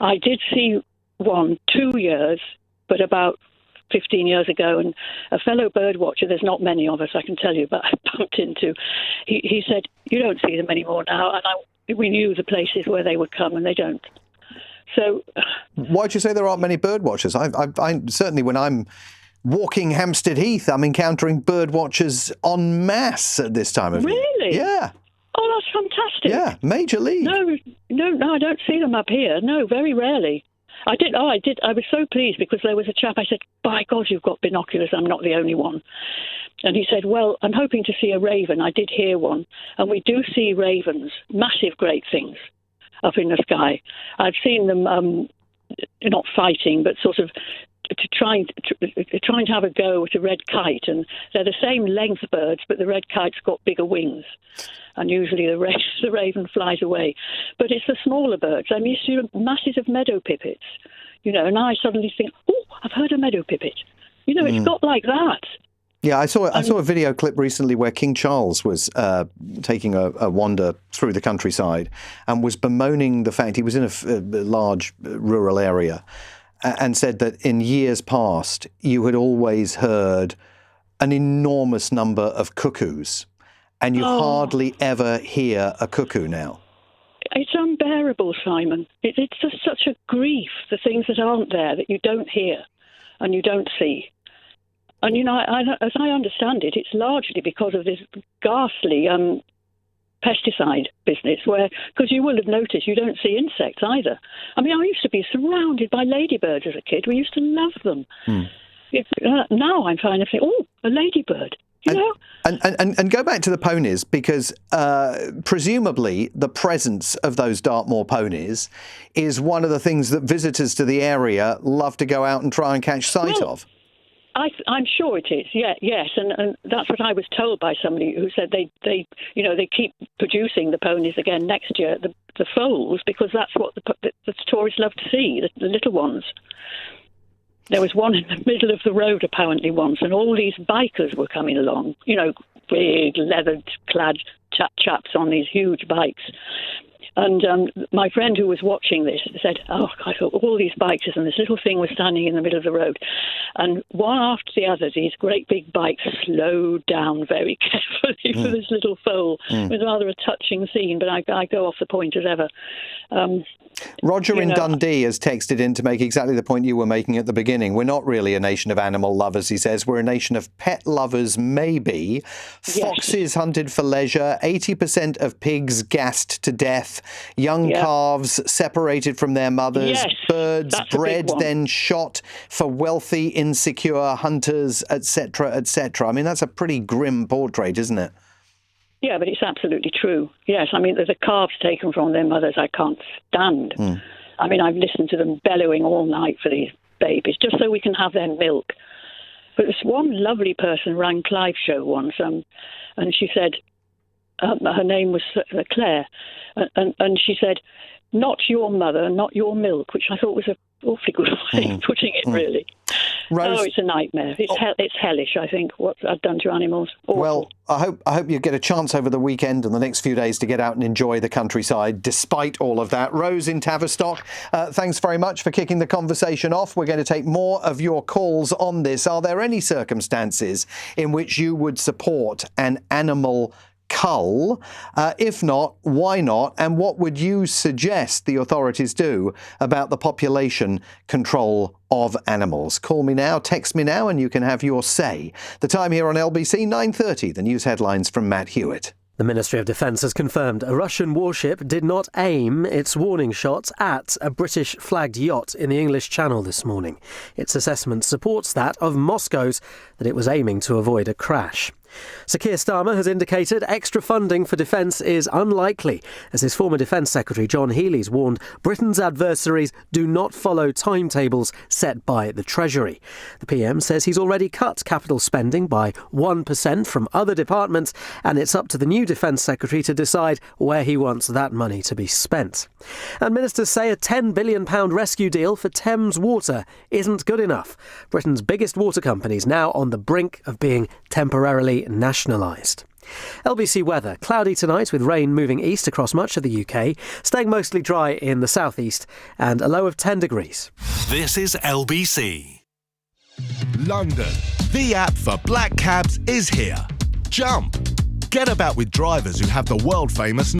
I did see one 2 years, but about 15 years ago, and a fellow bird watcher, there's not many of us, I can tell you, but I bumped into, he said, you don't see them anymore now, and we knew the places where they would come, and they don't. So, why do you say there aren't many bird watchers? I certainly, when I'm walking Hampstead Heath, I'm encountering bird watchers en masse at this time of year. Really? Yeah. Oh, that's fantastic. Yeah, major league. No, I don't see them up here. No, very rarely. I did. I was so pleased because there was a chap. I said, by God, you've got binoculars. I'm not the only one. And he said, well, I'm hoping to see a raven. I did hear one. And we do see ravens, massive, great things up in the sky. I've seen them not fighting, but sort of trying to have a go at a red kite. And they're the same length birds, but the red kite's got bigger wings. And usually the raven flies away. But it's the smaller birds. I mean, you see masses of meadow pipits, and I suddenly think, oh, I've heard a meadow pipit. It's got like that. Yeah, I saw a video clip recently where King Charles was taking a wander through the countryside and was bemoaning the fact he was in a large rural area and said that in years past you had always heard an enormous number of cuckoos and you hardly ever hear a cuckoo now. It's unbearable, Simon. It's just such a grief, the things that aren't there, that you don't hear and you don't see. And, as I understand it, it's largely because of this ghastly pesticide business because you will have noticed you don't see insects either. I mean, I used to be surrounded by ladybirds as a kid. We used to love them. Now I'm trying to think, oh, a ladybird. And go back to the ponies, because presumably the presence of those Dartmoor ponies is one of the things that visitors to the area love to go out and try and catch sight of. I'm sure it is. Yes, and that's what I was told by somebody who said they keep producing the ponies again next year, the foals, because that's what the tourists love to see, the little ones. There was one in the middle of the road apparently once, and all these bikers were coming along, big leather-clad chaps on these huge bikes. And my friend who was watching this said, I thought all these bikers, and this little thing was standing in the middle of the road. And one after the other, these great big bikes slowed down very carefully for this little foal. It was rather a touching scene, but I go off the point as ever. Roger in Dundee has texted in to make exactly the point you were making at the beginning. We're not really a nation of animal lovers, he says. We're a nation of pet lovers, maybe. Foxes hunted for leisure, 80% of pigs gassed to death, young calves separated from their mothers, birds bred then shot for wealthy, insecure hunters, etc., etc. I mean, that's a pretty grim portrait, isn't it? Yeah, but it's absolutely true. Yes, I mean, the calves taken from their mothers I can't stand. I mean, I've listened to them bellowing all night for these babies, just so we can have their milk. But this one lovely person rang Clive's show once, and she said, her name was Claire, and she said, not your mother, not your milk, which I thought was an awfully good way of putting it, really. Rose, it's a nightmare. It's hellish, I think, what I've done to animals. Awful. Well, I hope you get a chance over the weekend and the next few days to get out and enjoy the countryside, despite all of that. Rose in Tavistock, thanks very much for kicking the conversation off. We're going to take more of your calls on this. Are there any circumstances in which you would support an animal cull? If not, why not? And what would you suggest the authorities do about the population control of animals? Call me now, text me now, and you can have your say. The time here on LBC 9:30. The news headlines from Matt Hewitt. The Ministry of Defence has confirmed a Russian warship did not aim its warning shots at a British-flagged yacht in the English Channel this morning. Its assessment supports that of Moscow's, that it was aiming to avoid a crash. Sir Keir Starmer has indicated extra funding for defence is unlikely, as his former Defence Secretary John Healey's warned Britain's adversaries do not follow timetables set by the Treasury. The PM says he's already cut capital spending by 1% from other departments, and it's up to the new Defence Secretary to decide where he wants that money to be spent. And ministers say a £10 billion rescue deal for Thames Water isn't good enough. Britain's biggest water company is now on the brink of being temporarily nationalised. LBC weather. Cloudy tonight with rain moving east across much of the UK, staying mostly dry in the southeast, and a low of 10 degrees. This is LBC. London. The app for black cabs is here. Jump. Get about with drivers who have the world-famous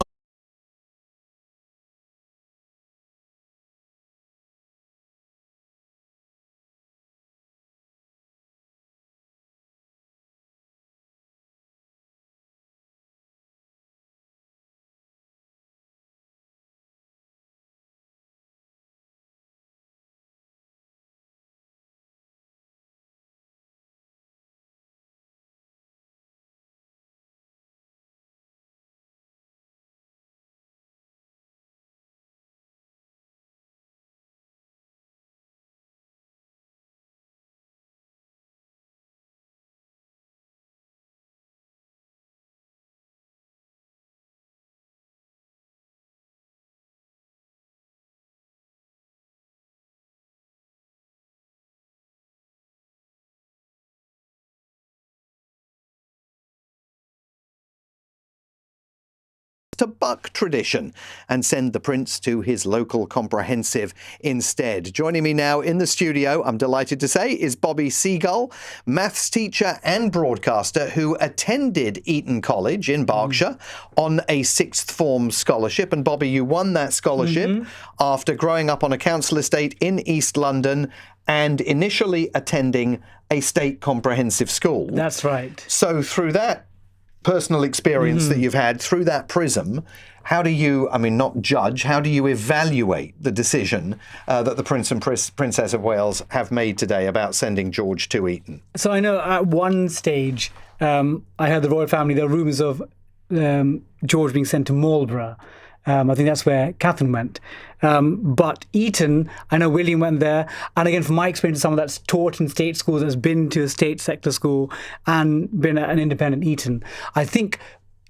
to buck tradition and send the Prince to his local comprehensive instead. Joining me now in the studio, I'm delighted to say, is Bobby Seagull, maths teacher and broadcaster who attended Eton College in Berkshire on a sixth form scholarship. And Bobby, you won that scholarship after growing up on a council estate in East London and initially attending a state comprehensive school. That's right. So through that personal experience that you've had, through that prism, how do you, not judge, how do you evaluate the decision that the Prince and Princess of Wales have made today about sending George to Eton? So I know at one stage, I heard the royal family, there were rumours of George being sent to Marlborough. I think that's where Catherine went. But Eton, I know William went there. And again, from my experience, someone that's taught in state schools, that's been to a state sector school and been at an independent Eton, I think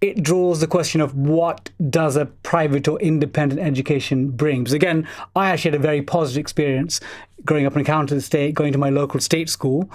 it draws the question of what does a private or independent education bring? Because again, I actually had a very positive experience growing up in a county estate, going to my local state school.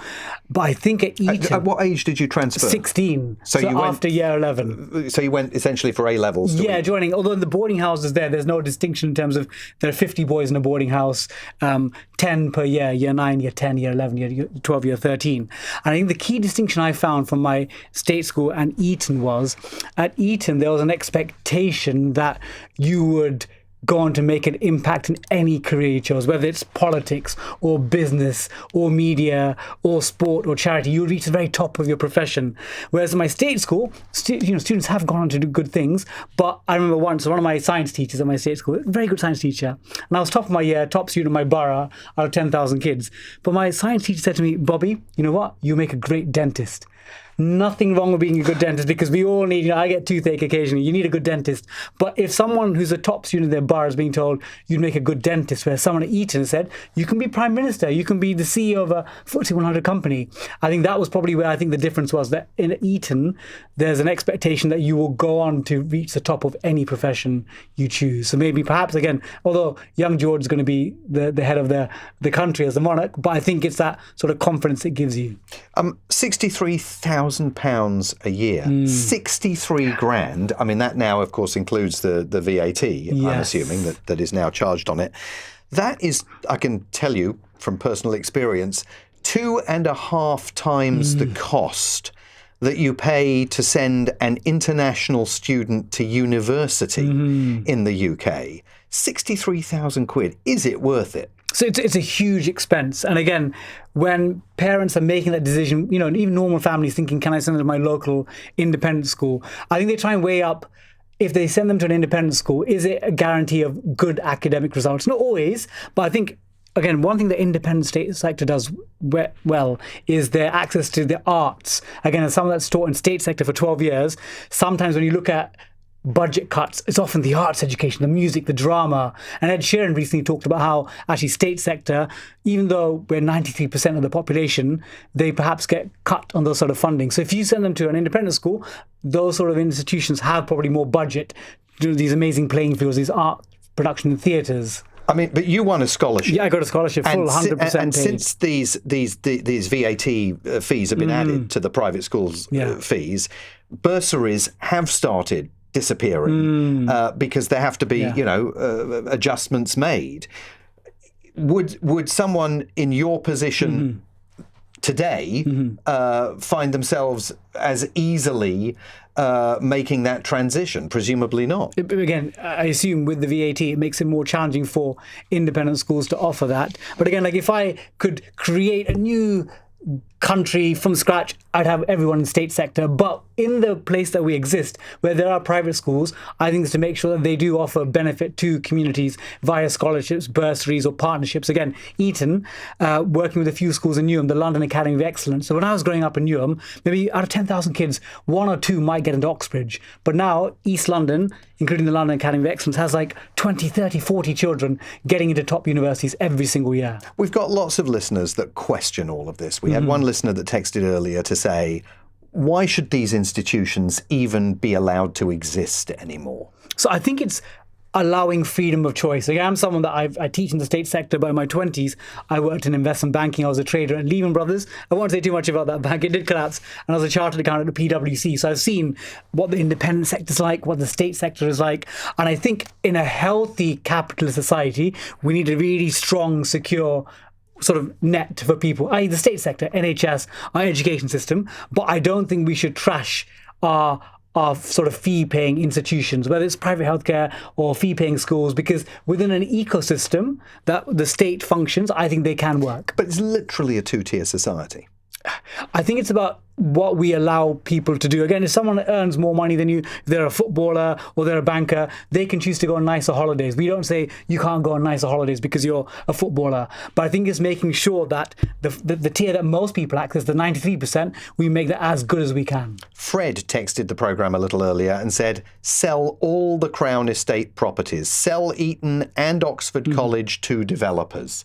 But I think at Eton... At what age did you transfer? 16. So you after year 11. So you went essentially for A-levels? Yeah, joining. Although in the boarding houses there's no distinction in terms of there are 50 boys in a boarding house, 10 per year, year 9, year 10, year 11, year 12, year 13. And I think the key distinction I found from my state school and Eton was, at Eton there was an expectation that you would go on to make an impact in any career you chose, whether it's politics or business or media or sport or charity. You reach the very top of your profession. Whereas in my state school, students have gone on to do good things. But I remember once, one of my science teachers at my state school, very good science teacher, and I was top of my year, top student in my borough out of 10,000 kids. But my science teacher said to me, Bobby, you know what? You make a great dentist. Nothing wrong with being a good dentist, because we all need, I get toothache occasionally, you need a good dentist. But if someone who's a top student in their bar is being told you'd make a good dentist, where someone at Eton said you can be Prime Minister, you can be the CEO of a FTSE 100 company, I think that was probably where I think the difference was, that in Eton there's an expectation that you will go on to reach the top of any profession you choose. So maybe perhaps again, although young George is going to be the head of the country as the monarch, but I think it's that sort of confidence it gives you. £63,000 a year, 63 grand. I mean, that now, of course, includes the VAT, I'm assuming, that is now charged on it. That is, I can tell you from personal experience, 2.5 times the cost that you pay to send an international student to university in the UK. 63,000 quid. Is it worth it? So it's a huge expense. And again, when parents are making that decision, even normal families thinking, can I send them to my local independent school? I think they try and weigh up, if they send them to an independent school, is it a guarantee of good academic results? Not always, but I think, again, one thing the independent state sector does well is their access to the arts. Again, as someone that's taught in state sector for 12 years, sometimes when you look at budget cuts, it's often the arts education, the music, the drama. And Ed Sheeran recently talked about how actually state sector, even though we're 93% of the population, they perhaps get cut on those sort of funding. So if you send them to an independent school, those sort of institutions have probably more budget to do these amazing playing fields, these art production theatres. I mean, but you won a scholarship. Yeah, I got a scholarship, full 100% And since these VAT fees have been added to the private schools' fees, bursaries have started disappearing because there have to be, adjustments made. Would someone in your position today find themselves as easily making that transition? Presumably not. Again, I assume with the VAT, it makes it more challenging for independent schools to offer that. But again, like if I could create a new country from scratch, I'd have everyone in the state sector. But in the place that we exist, where there are private schools, I think it's to make sure that they do offer benefit to communities via scholarships, bursaries or partnerships. Again, Eton, working with a few schools in Newham, the London Academy of Excellence. So when I was growing up in Newham, maybe out of 10,000 kids, 1 or 2 might get into Oxbridge. But now East London, including the London Academy of Excellence, has like 20, 30, 40 children getting into top universities every single year. We've got lots of listeners that question all of this. We had one listener that texted earlier to say, why should these institutions even be allowed to exist anymore? So I think it's allowing freedom of choice. Like, I'm someone that I teach in the state sector, but in my 20s, I worked in investment banking. I was a trader at Lehman Brothers. I won't say too much about that bank. It did collapse. And I was a chartered accountant at PwC. So I've seen what the independent sector is like, what the state sector is like. And I think in a healthy capitalist society, we need a really strong, secure sort of net for people, i.e. the state sector, NHS, our education system. But I don't think we should trash our sort of fee-paying institutions, whether it's private healthcare or fee-paying schools, because within an ecosystem that the state functions, I think they can work. But it's literally a two-tier society. I think it's about what we allow people to do. Again, if someone earns more money than you, if they're a footballer or they're a banker, they can choose to go on nicer holidays. We don't say you can't go on nicer holidays because you're a footballer. But I think it's making sure that the tier that most people access, the 93%, we make that as good as we can. Fred texted the programme a little earlier and said, sell all the Crown Estate properties. Sell Eton and Oxford College to developers.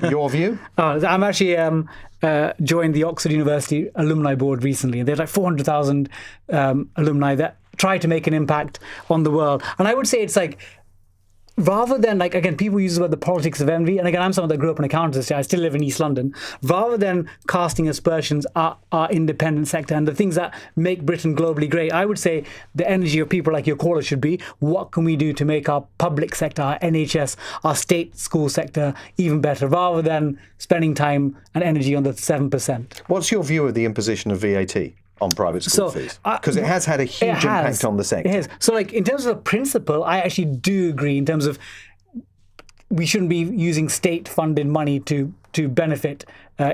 Your view? I'm actually joined the Oxford University Alumni Board recently. There's like 400,000 alumni that try to make an impact on the world. And I would say it's like, rather than, like, again, people use the politics of envy, and again, I'm someone that grew up in accountancy, I still live in East London, rather than casting aspersions at our independent sector and the things that make Britain globally great, I would say the energy of people like your caller should be, what can we do to make our public sector, our NHS, our state school sector even better, rather than spending time and energy on the 7%. What's your view of the imposition of VAT on private school fees? Because it has had a huge impact on the sector. It has. So, like, in terms of the principle, I actually do agree in terms of we shouldn't be using state-funded money to benefit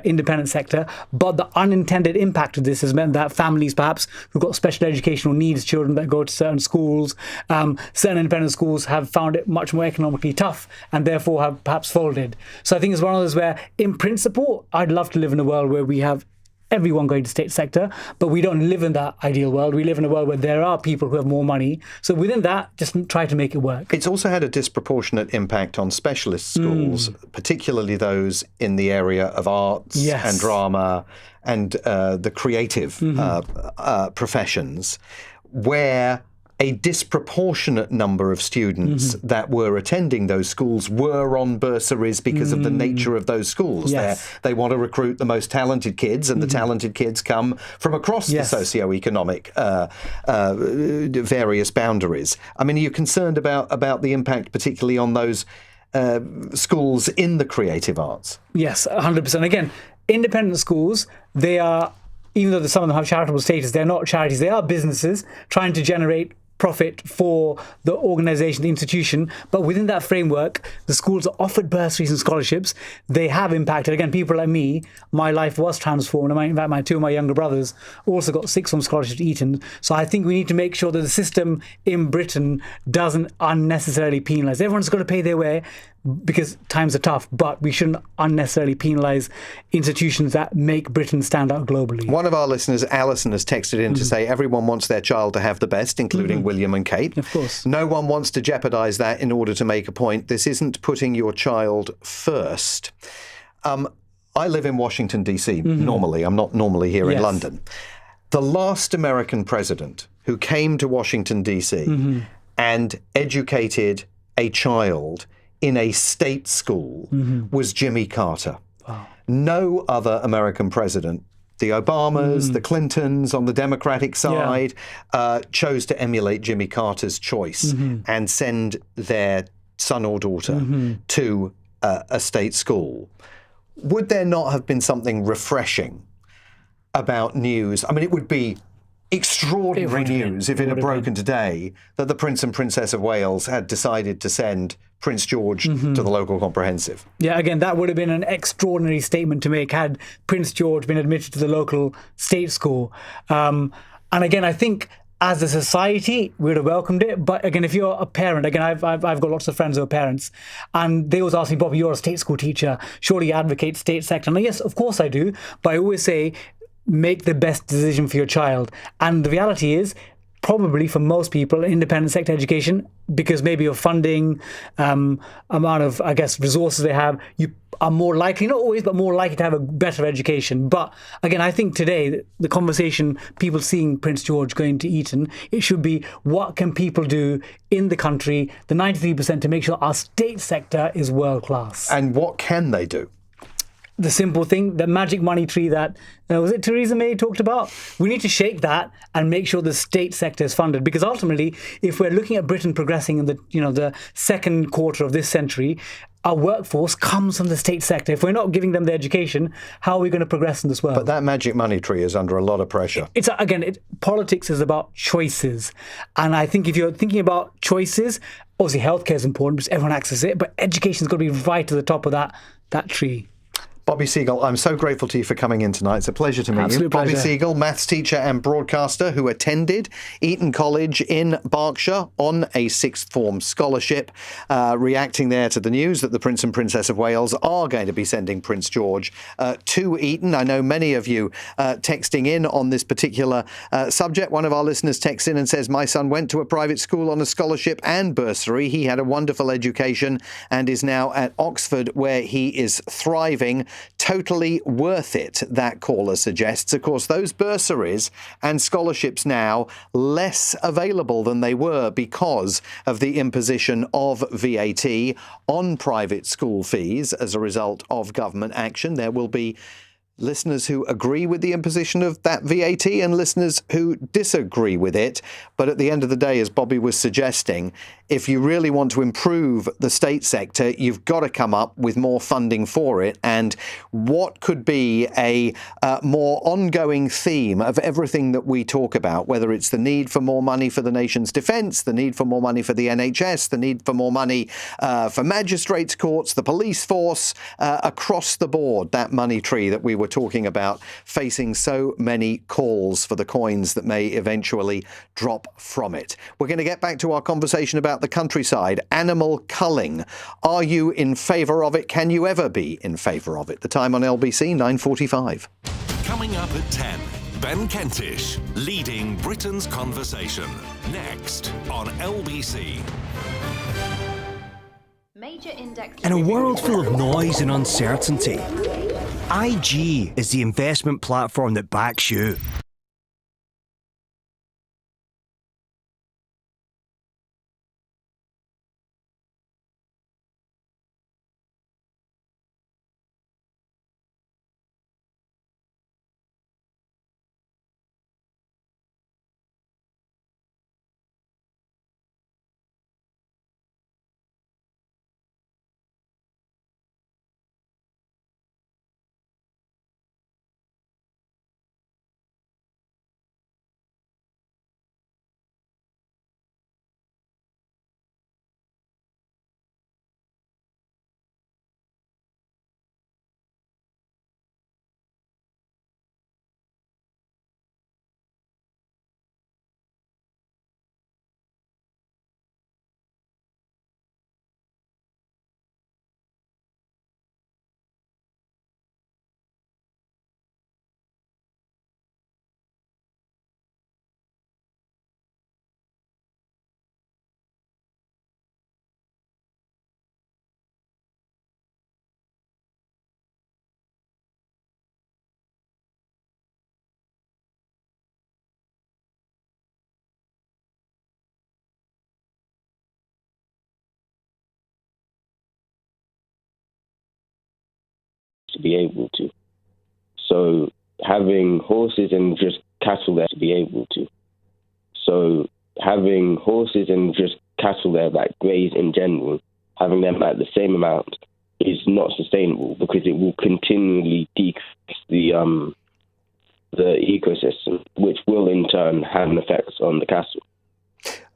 independent sector, but the unintended impact of this has meant that families perhaps who've got special educational needs, children that go to certain schools, certain independent schools have found it much more economically tough and therefore have perhaps folded. So I think it's one of those where, in principle, I'd love to live in a world where we have everyone going to state sector, but we don't live in that ideal world. We live in a world where there are people who have more money. So within that, just try to make it work. It's also had a disproportionate impact on specialist schools, particularly those in the area of arts and drama and the creative professions, where a disproportionate number of students that were attending those schools were on bursaries because of the nature of those schools. They want to recruit the most talented kids, and the talented kids come from across the socio-economic various boundaries. I mean, are you concerned about the impact particularly on those schools in the creative arts? Yes, 100%. Again, independent schools, they are, even though some of them have charitable status, they're not charities, they are businesses trying to generate profit for the organisation, the institution. But within that framework, the schools are offered bursaries and scholarships. They have impacted. Again, people like me, my life was transformed. In fact, my two of my younger brothers also got sixth form scholarships at Eton. So I think we need to make sure that the system in Britain doesn't unnecessarily penalise. Everyone's got to pay their way because times are tough, but we shouldn't unnecessarily penalise institutions that make Britain stand out globally. One of our listeners, Alison, has texted in to say everyone wants their child to have the best, including William and Kate. Of course. No one wants to jeopardise that in order to make a point. This isn't putting your child first. I live in Washington, D.C. normally. I'm not normally here in London. The last American president who came to Washington, D.C. and educated a child in a state school was Jimmy Carter. Wow. No other American president, the Obamas, the Clintons on the Democratic side, chose to emulate Jimmy Carter's choice and send their son or daughter to a state school. Would there not have been something refreshing about news? I mean, it would be extraordinary news if it had broken today that the Prince and Princess of Wales had decided to send Prince George to the local comprehensive. Yeah, again, that would have been an extraordinary statement to make had Prince George been admitted to the local state school. And again, I think as a society, we would have welcomed it. But again, if you're a parent, again, I've got lots of friends who are parents, and they always ask me, Bobby, you're a state school teacher. Surely you advocate state sector. And yes, of course I do. But I always say, make the best decision for your child. And the reality is, probably for most people, independent sector education, because maybe of funding, amount of, I guess, resources they have, you are more likely, not always, but more likely to have a better education. But again, I think today, the conversation, people seeing Prince George going to Eton, it should be, what can people do in the country, the 93%, to make sure our state sector is world class? And what can they do? The simple thing, the magic money tree that, was it Theresa May talked about? We need to shake that and make sure the state sector is funded. Because ultimately, if we're looking at Britain progressing in the second quarter of this century, our workforce comes from the state sector. If we're not giving them the education, how are we going to progress in this world? But that magic money tree is under a lot of pressure. Politics is about choices. And I think if you're thinking about choices, obviously healthcare is important because everyone accesses it, but education's got to be right to the top of that tree. Bobby Seagull, I'm so grateful to you for coming in tonight. It's a pleasure to meet you. Absolute Bobby pleasure. Seagull, maths teacher and broadcaster who attended Eton College in Berkshire on a sixth form scholarship, reacting there to the news that the Prince and Princess of Wales are going to be sending Prince George to Eton. I know many of you texting in on this particular subject. One of our listeners texts in and says, my son went to a private school on a scholarship and bursary. He had a wonderful education and is now at Oxford, where he is thriving. Totally worth it, that caller suggests. Of course, those bursaries and scholarships now less available than they were because of the imposition of VAT on private school fees as a result of government action. There will be listeners who agree with the imposition of that VAT and listeners who disagree with it. But at the end of the day, as Bobby was suggesting, if you really want to improve the state sector, you've got to come up with more funding for it. And what could be a more ongoing theme of everything that we talk about, whether it's the need for more money for the nation's defence, the need for more money for the NHS, the need for more money for magistrates' courts, the police force, across the board, that money tree that we were talking about, facing so many calls for the coins that may eventually drop from it. We're going to get back to our conversation about the countryside, animal culling. Are you in favour of it? Can you ever be in favour of it? The time on LBC, 9:45. Coming up at 10, Ben Kentish, leading Britain's conversation. Next on LBC. In a world full of noise and uncertainty, IG is the investment platform that backs you. To be able to. So having horses and just cattle there to be able to. So having horses and just cattle there that graze in general, having them at the same amount is not sustainable because it will continually decrease the ecosystem, which will in turn have an effect on the cattle.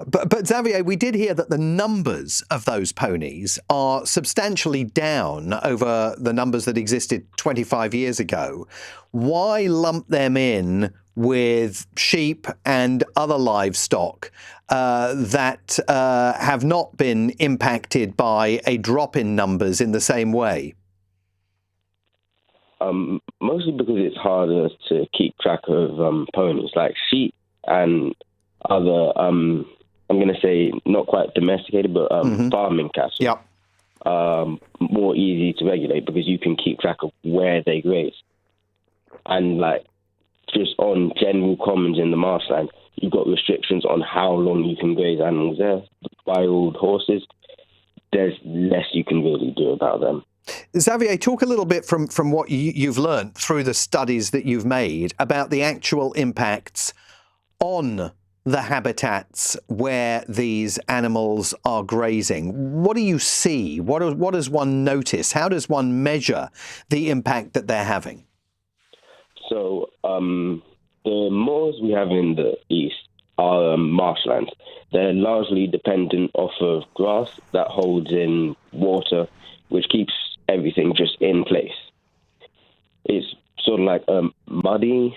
But Xavier, we did hear that the numbers of those ponies are substantially down over the numbers that existed 25 years ago. Why lump them in with sheep and other livestock that have not been impacted by a drop in numbers in the same way? Mostly because it's harder to keep track of ponies. Like sheep and other, I'm going to say not quite domesticated, but farming cattle. Yep. More easy to regulate because you can keep track of where they graze. And like just on general commons in the marshland, you've got restrictions on how long you can graze animals there. Wild horses, there's less you can really do about them. Xavier, talk a little bit from what you've learned through the studies that you've made about the actual impacts on the habitats where these animals are grazing. What do you see? What does one notice? How does one measure the impact that they're having? So the moors we have in the east are marshlands. They're largely dependent off of grass that holds in water, which keeps everything just in place. It's sort of like a muddy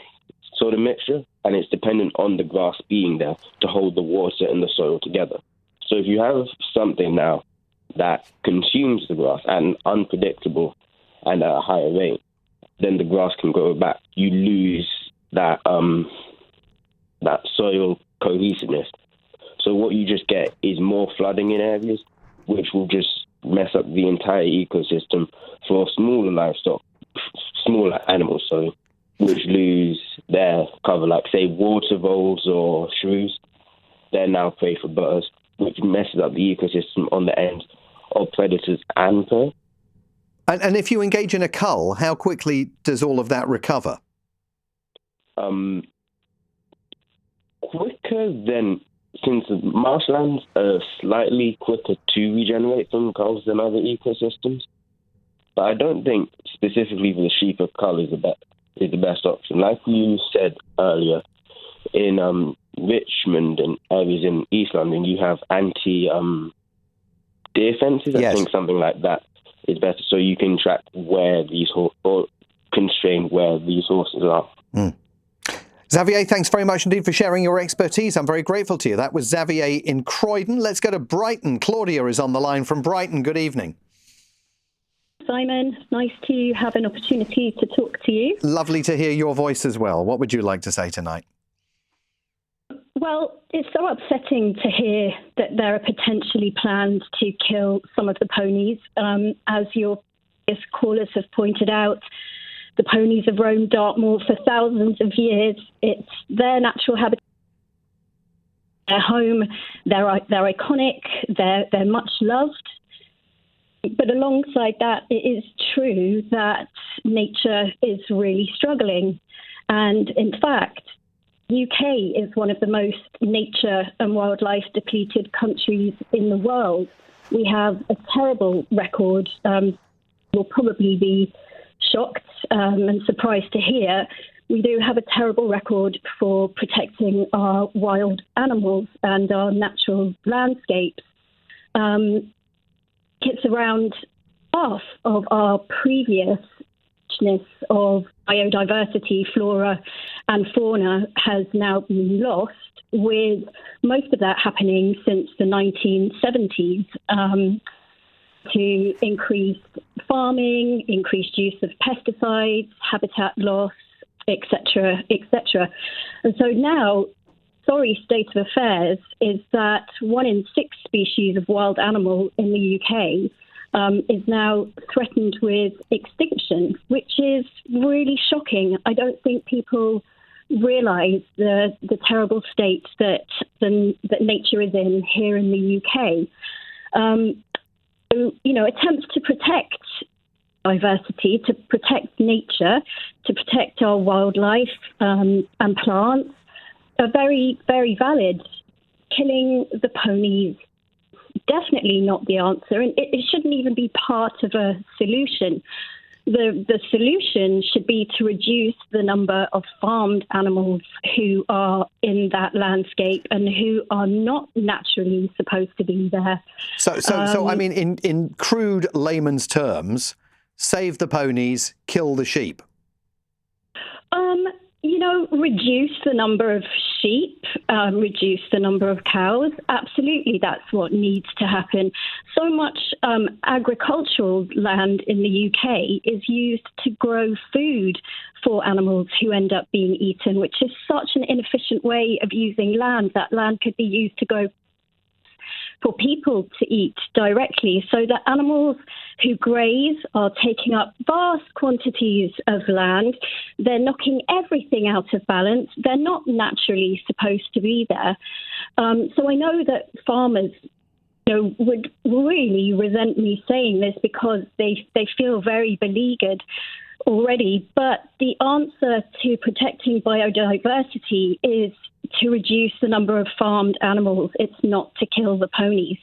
sort of mixture, and it's dependent on the grass being there to hold the water and the soil together. So if you have something now that consumes the grass and unpredictable and at a higher rate, then the grass can grow back. You lose that that soil cohesiveness. So what you just get is more flooding in areas, which will just mess up the entire ecosystem for smaller livestock, smaller animals, which lose their cover, like say water voles or shrews. They're now prey for birds, which messes up the ecosystem on the end of predators and prey. And if you engage in a cull, how quickly does all of that recover? Quicker than, since the marshlands are slightly quicker to regenerate from culls than other ecosystems. But I don't think specifically for the sheep a cull is the best option. Like you said earlier, in Richmond and areas in East London, you have anti-deer fences. Yes. I think something like that is better, so you can track where these or constrain where these horses are. Xavier, thanks very much indeed for sharing your expertise. I'm very grateful to you. That was Xavier in Croydon. Let's go to Brighton. Claudia is on the line from Brighton. Good evening. Simon, nice to have an opportunity to talk to you. Lovely to hear your voice as well. What would you like to say tonight? Well, it's so upsetting to hear that there are potentially plans to kill some of the ponies. As your callers have pointed out, the ponies have roamed Dartmoor for thousands of years. It's their natural habitat, their home. They're iconic. They're much loved. But alongside that, it is true that nature is really struggling. And in fact, UK is one of the most nature and wildlife depleted countries in the world. We have a terrible record. You'll probably be shocked and surprised to hear. We do have a terrible record for protecting our wild animals and our natural landscapes. It's around half of our previous of biodiversity, flora and fauna has now been lost, with most of that happening since the 1970s to increased farming, increased use of pesticides, habitat loss, etc., etc. And so now, sorry state of affairs is that 1 in 6 species of wild animal in the UK is now threatened with extinction, which is really shocking. I don't think people realise the terrible state that nature is in here in the UK. Attempts to protect diversity, to protect nature, to protect our wildlife and plants are very, very valid. Killing the ponies, definitely not the answer, and it shouldn't even be part of a solution. The solution should be to reduce the number of farmed animals who are in that landscape and who are not naturally supposed to be there. So I mean, in crude layman's terms, save the ponies, kill the sheep. Reduce the number of sheep, reduce the number of cows. Absolutely, that's what needs to happen. So much agricultural land in the UK is used to grow food for animals who end up being eaten, which is such an inefficient way of using land. That land could be used to grow for people to eat directly. So the animals who graze are taking up vast quantities of land. They're knocking everything out of balance. They're not naturally supposed to be there. So I know that farmers would really resent me saying this because they feel very beleaguered already. But the answer to protecting biodiversity is to reduce the number of farmed animals. It's not to kill the ponies.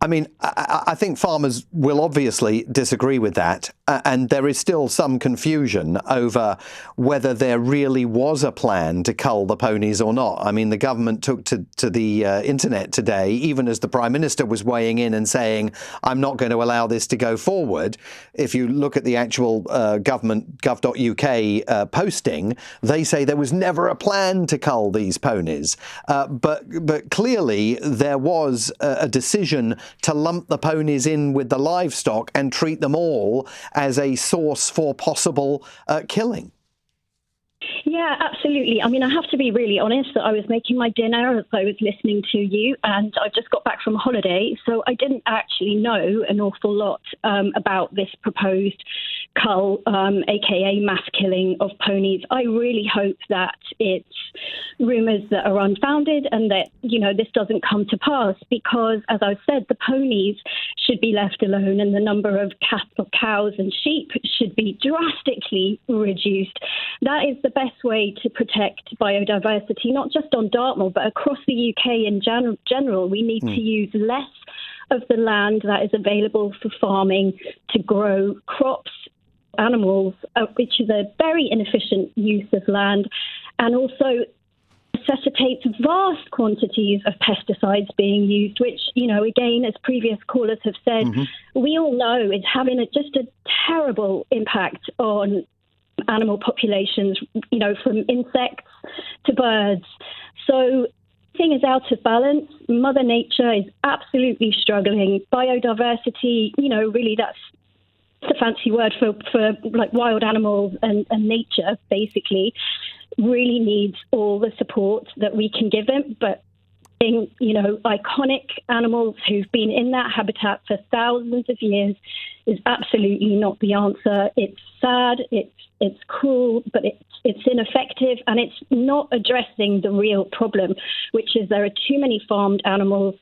I mean, I think farmers will obviously disagree with that, and there is still some confusion over whether there really was a plan to cull the ponies or not. I mean, the government took to the internet today, even as the Prime Minister was weighing in and saying, I'm not going to allow this to go forward. If you look at the actual government gov.uk posting, they say there was never a plan to cull these ponies. But clearly there was a decision to lump the ponies in with the livestock and treat them all as a source for possible killing. Yeah, absolutely. I mean, I have to be really honest that I was making my dinner as I was listening to you, and I just got back from holiday, so I didn't actually know an awful lot about this proposed cull, aka mass killing of ponies. I really hope that it's rumours that are unfounded and that, this doesn't come to pass, because, as I've said, the ponies should be left alone and the number of cattle, cows and sheep should be drastically reduced. That is the best way to protect biodiversity, not just on Dartmoor, but across the UK in general. We need to use less of the land that is available for farming to grow crops, animals, which is a very inefficient use of land, and also necessitates vast quantities of pesticides being used, which, again, as previous callers have said, we all know is having just a terrible impact on animal populations, from insects to birds. So thing is out of balance. Mother Nature is absolutely struggling. Biodiversity, really that's a fancy word for like wild animals and nature, basically, really needs all the support that we can give them. But iconic animals who've been in that habitat for thousands of years is absolutely not the answer. It's sad, it's cruel, but it's ineffective, and it's not addressing the real problem, which is there are too many farmed animals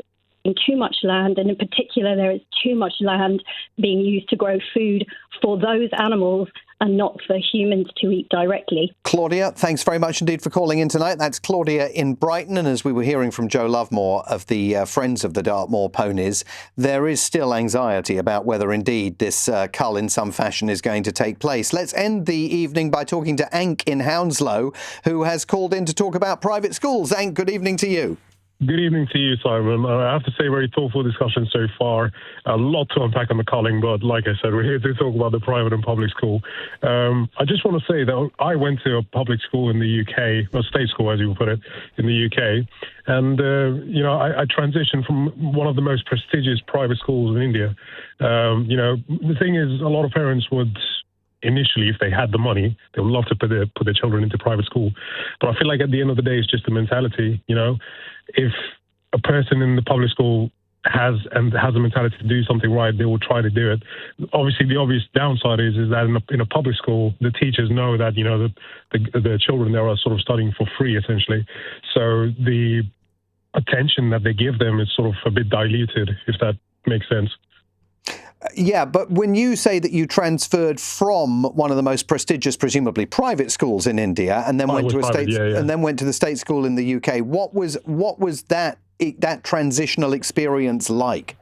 in too much land, and in particular there is too much land being used to grow food for those animals and not for humans to eat directly. Claudia, thanks very much indeed for calling in tonight. That's Claudia in Brighton. And as we were hearing from Joe Lovemore of the Friends of the Dartmoor Ponies, there is still anxiety about whether indeed this cull in some fashion is going to take place. Let's end the evening by talking to Ank in Hounslow, who has called in to talk about private schools. Ank, good evening to you. Good evening to you, Simon. I have to say, very thoughtful discussion so far. A lot to unpack on the culling, but like I said, we're here to talk about the private and public school. I just want to say that I went to a public school in the UK, or state school, as you would put it, in the UK. And, I transitioned from one of the most prestigious private schools in India. The thing is, a lot of parents would initially, if they had the money, they would love to put their children into private school. But I feel like at the end of the day, it's just a mentality, If a person in the public school has a mentality to do something right, they will try to do it. Obviously, the obvious downside is that in a public school, the teachers know that, the children there are sort of studying for free, essentially. So the attention that they give them is sort of a bit diluted, if that makes sense. Yeah, but when you say that you transferred from one of the most prestigious, presumably private schools in India, and then went to and then went to the state school in the UK, what was that transitional experience like?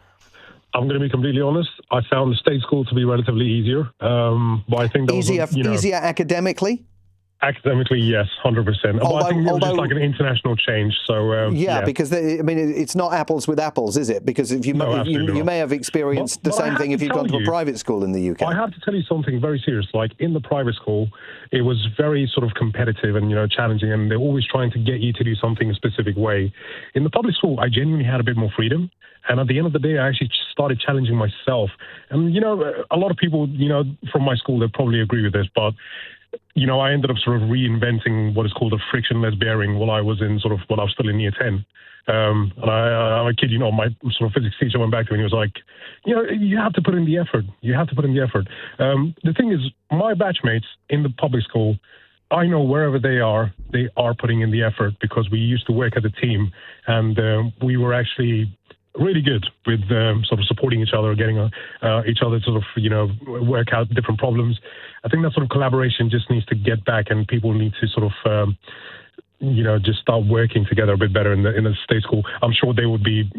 I'm going to be completely honest. I found the state school to be relatively easier, but I think that easier academically. Academically, yes, 100%. But I think it was just like an international change. So yeah, because it's not apples with apples, is it? Because if you may have experienced the same thing if you'd gone to a private school in the UK. I have to tell you something very serious. Like in the private school, it was very sort of competitive and challenging, and they're always trying to get you to do something a specific way. In the public school, I genuinely had a bit more freedom. And at the end of the day, I actually started challenging myself. And, a lot of people, from my school, they probably agree with this, but I ended up sort of reinventing what is called a frictionless bearing while I was still in year 10. And I kid you not, my sort of physics teacher went back to me and he was like, you have to put in the effort. You have to put in the effort. The thing is, my batchmates in the public school, I know wherever they are putting in the effort because we used to work as a team and we were actually really good with sort of supporting each other, getting each other to sort of, work out different problems. I think that sort of collaboration just needs to get back and people need to sort of, just start working together a bit better in the state school. I'm sure they would be,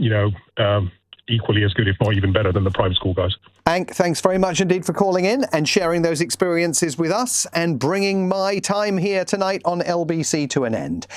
equally as good, if not even better than the private school guys. Hank, thanks very much indeed for calling in and sharing those experiences with us and bringing my time here tonight on LBC to an end.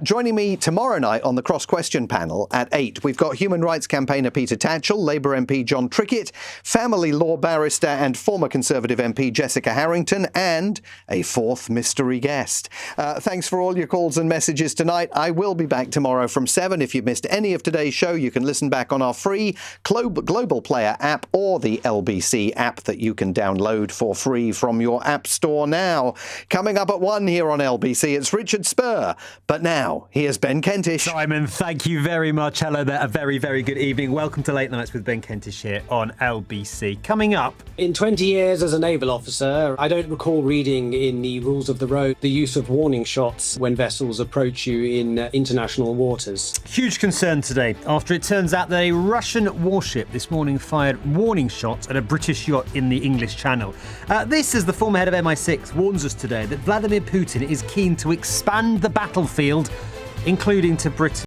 Joining me tomorrow night on the Cross Question panel at 8, we've got human rights campaigner Peter Tatchell, Labour MP John Trickett, family law barrister and former Conservative MP Jessica Harrington, and a fourth mystery guest. Thanks for all your calls and messages tonight. I will be back tomorrow from 7. If you've missed any of today's show, you can listen back on our free Global Player app or the LBC app that you can download for free from your app store now. Coming up at 1 here on LBC, it's Richard Spur. But now, here's Ben Kentish. Simon, thank you very much. Hello there. A very, very good evening. Welcome to Late Nights with Ben Kentish here on LBC. Coming up. In 20 years as a naval officer, I don't recall reading in the rules of the road the use of warning shots when vessels approach you in international waters. Huge concern today after it turns out that a Russian warship this morning fired warning shots at a British yacht in the English Channel. This, as the former head of MI6 warns us today, that Vladimir Putin is keen to expand the battlefield, including to Britain.